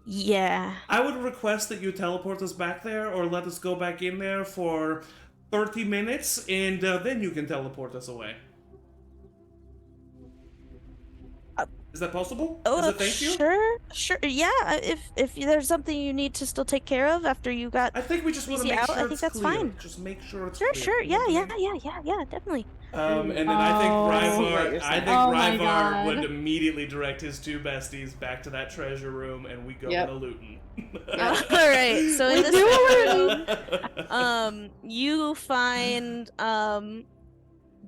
Yeah. I would request that you teleport us back there or let us go back in there for 30 minutes and then you can teleport us away. Is that possible? Is it thank you? Sure. Yeah, if there's something you need to still take care of after you got I think we just want to Easy make out, sure I think it's that's clear. fine. Just make sure it's Sure, clear. sure. You know Yeah, what I mean? yeah, definitely. And then I think Oh. I see what Ryvar, you're I saying. think Oh my Ryvar God. would immediately direct his two besties back to that treasure room, and we go Yep. to looting. All right. So in We this do room, you find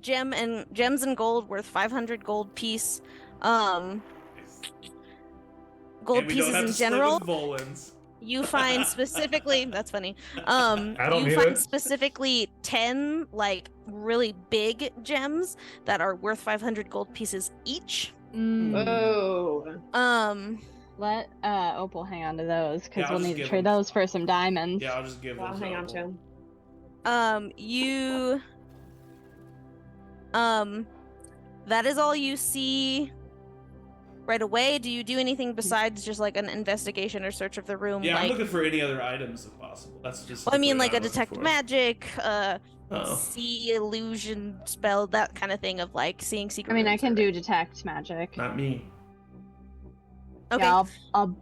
gems and gold worth 500 gold piece. Gold And we don't pieces have in to split general. with Volans. You find specifically that's funny. I don't You need find it. specifically 10 like really big gems that are worth 500 gold pieces each. Oh. Let Opal hang on to those Yeah, because I'll we'll just need to give trade them- those for some diamonds. Yeah, I'll just give I'll those hang on Opal. to him. That is all you see right away. Do you do anything besides just like an investigation or search of the room? Yeah, I'm like, looking for any other items if possible. That's just. well, I mean, like a what I'm looking detect for. magic, Oh. see illusion spell, that kind of thing of like seeing secret. I mean, I rooms can or- do detect magic. Not me. Okay. Yeah, I'll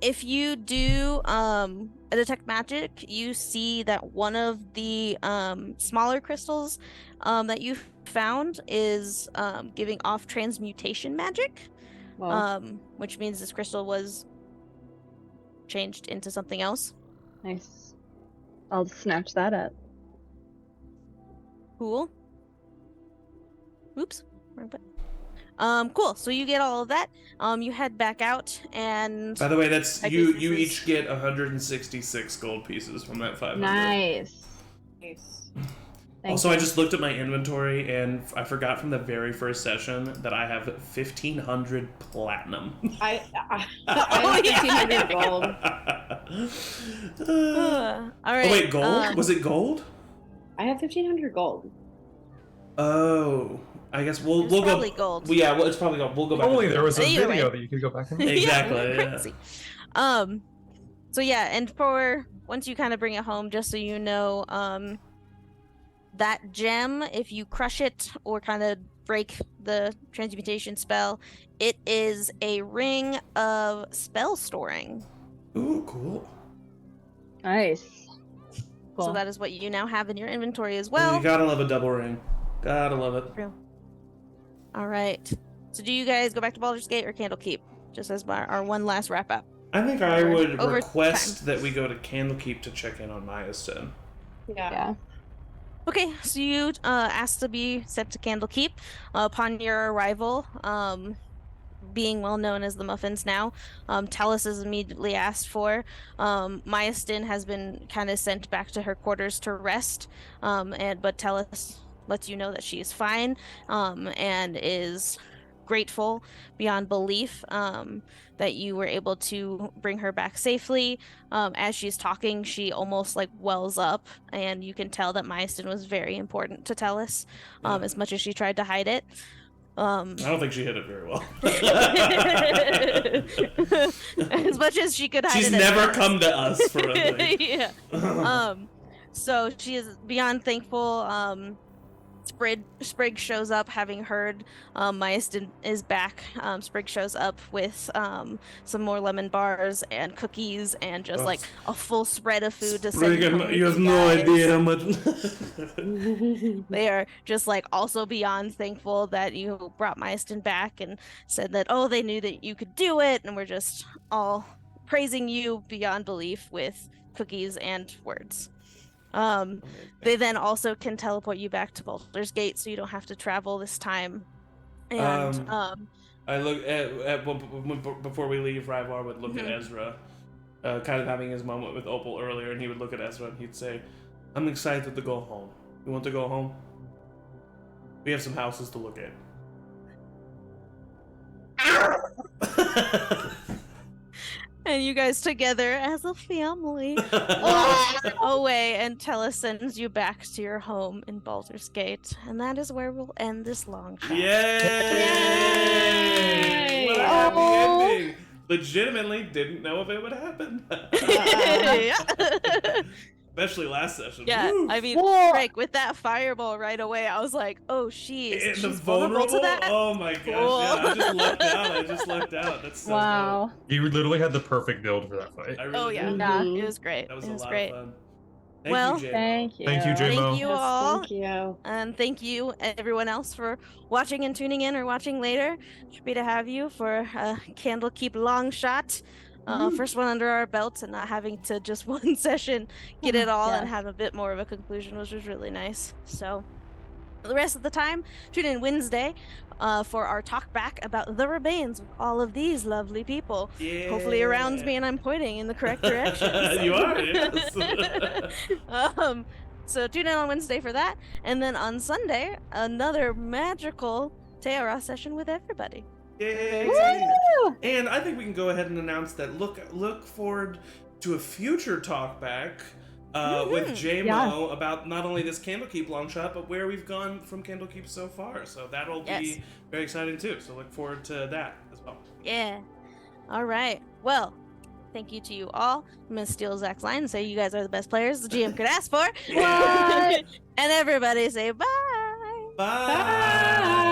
If you do a detect magic, you see that one of the smaller crystals that you found is giving off transmutation magic, well, which means this crystal was changed into something else. nice. I'll snatch that up. Cool. Oops. Wrong button. Cool. So you get all of that. You head back out, and By the way, that's I you. guess You this is- each get 166 gold pieces from that 500. Nice. Nice. Thank Also, you. I just looked at my inventory and I forgot from the very first session that I have 1,500 platinum. I have 1,500 gold. all right. Oh wait, gold? Was it gold? I have 1,500 gold. Oh, I guess we'll It's go. probably gold. Well, yeah, well, it's probably gold. We'll go back. Only to there was a Either video way. that you could go back and Exactly, yeah. Crazy. So yeah, and for once you kind of bring it home, just so you know, that gem, if you crush it or kind of break the transmutation spell, it is a ring of spell storing. Ooh, cool. Nice. Cool. So that is what you now have in your inventory as Well, well. you gotta love a double ring. Gotta love it. All right. So do you guys go back to Baldur's Gate or Candlekeep? Just as our one last wrap up. I think I Over- would over request that we go to Candlekeep to check in on Maya's den. Yeah. Okay, so you asked to be sent to Candlekeep. Upon your arrival, being well known as the Muffins now, Tellus is immediately asked for. Myastin has been kind of sent back to her quarters to rest, but Tellus lets you know that she is fine, and is grateful beyond belief that you were able to bring her back safely. As she's talking, she almost like wells up, and you can tell that Myastin was very important to Tellus, as much as she tried to hide it. I don't think she hit it very well. As much as she could hide She's it. never come to us for a thing. Yeah. So she is beyond thankful. Sprig shows up, having heard Myastin is back. Sprig shows up with some more lemon bars and cookies and just like a full spread of food to send Sprig, home with you have you no guys. idea how much. They are just like also beyond thankful that you brought Myastin back and said that, oh, they knew that you could do it, and we're just all praising you beyond belief with cookies and words. They then also can teleport you back to Baldur's Gate, so you don't have to travel this time. And I look at before we leave. Ryvar would look at Mhm. Ezra, kind of having his moment with Opal earlier, and he would look at Ezra and he'd say, "I'm excited to go home. You want to go home? We have some houses to look at." and you guys together as a family walk away, and Tellus sends you back to your home in Baldur's Gate, and that is where we'll end this long shot. Yay! What a happy Oh. ending! Legitimately didn't know if it would happen. Yeah. Especially last session. Yeah, Woo! I mean, Whoa. Frank, with that fireball right away, I was like, oh, she's And the vulnerable to that. Oh my gosh! Cool. Yeah, I just lucked out. That's so Wow. You literally had the perfect build for that fight. dope. I really Oh, yeah. did. Yeah. It was great. That was it a was lot great. of fun. Thank Well, you, J-Mo. Thank you. Thank you, J-Mo. Thank you Yes, all. thank you. And thank you, everyone else, for watching and tuning in or watching later. Happy to have you for Candlekeep Longshot. First one under our belts and not having to just one session get it all and Yes. have a bit more of a conclusion, which was really nice. So the rest of the time, tune in Wednesday for our talk back about the remains of all of these lovely people. Yeah. Hopefully around me and I'm pointing in the correct direction. You are, yes. So tune in on Wednesday for that. And then on Sunday, another magical Teara session with everybody. Yay! Woo! And I think we can go ahead and announce that look forward to a future talk back with JMO about not only this Candlekeep Longshot, but where we've gone from Candlekeep so far. So that'll be very exciting too. So look forward to that as well. Yeah. All right. Well, thank you to you all. I'm going to steal Zach's line and say you guys are the best players the GM could ask for. Yeah. What? And everybody say bye. Bye.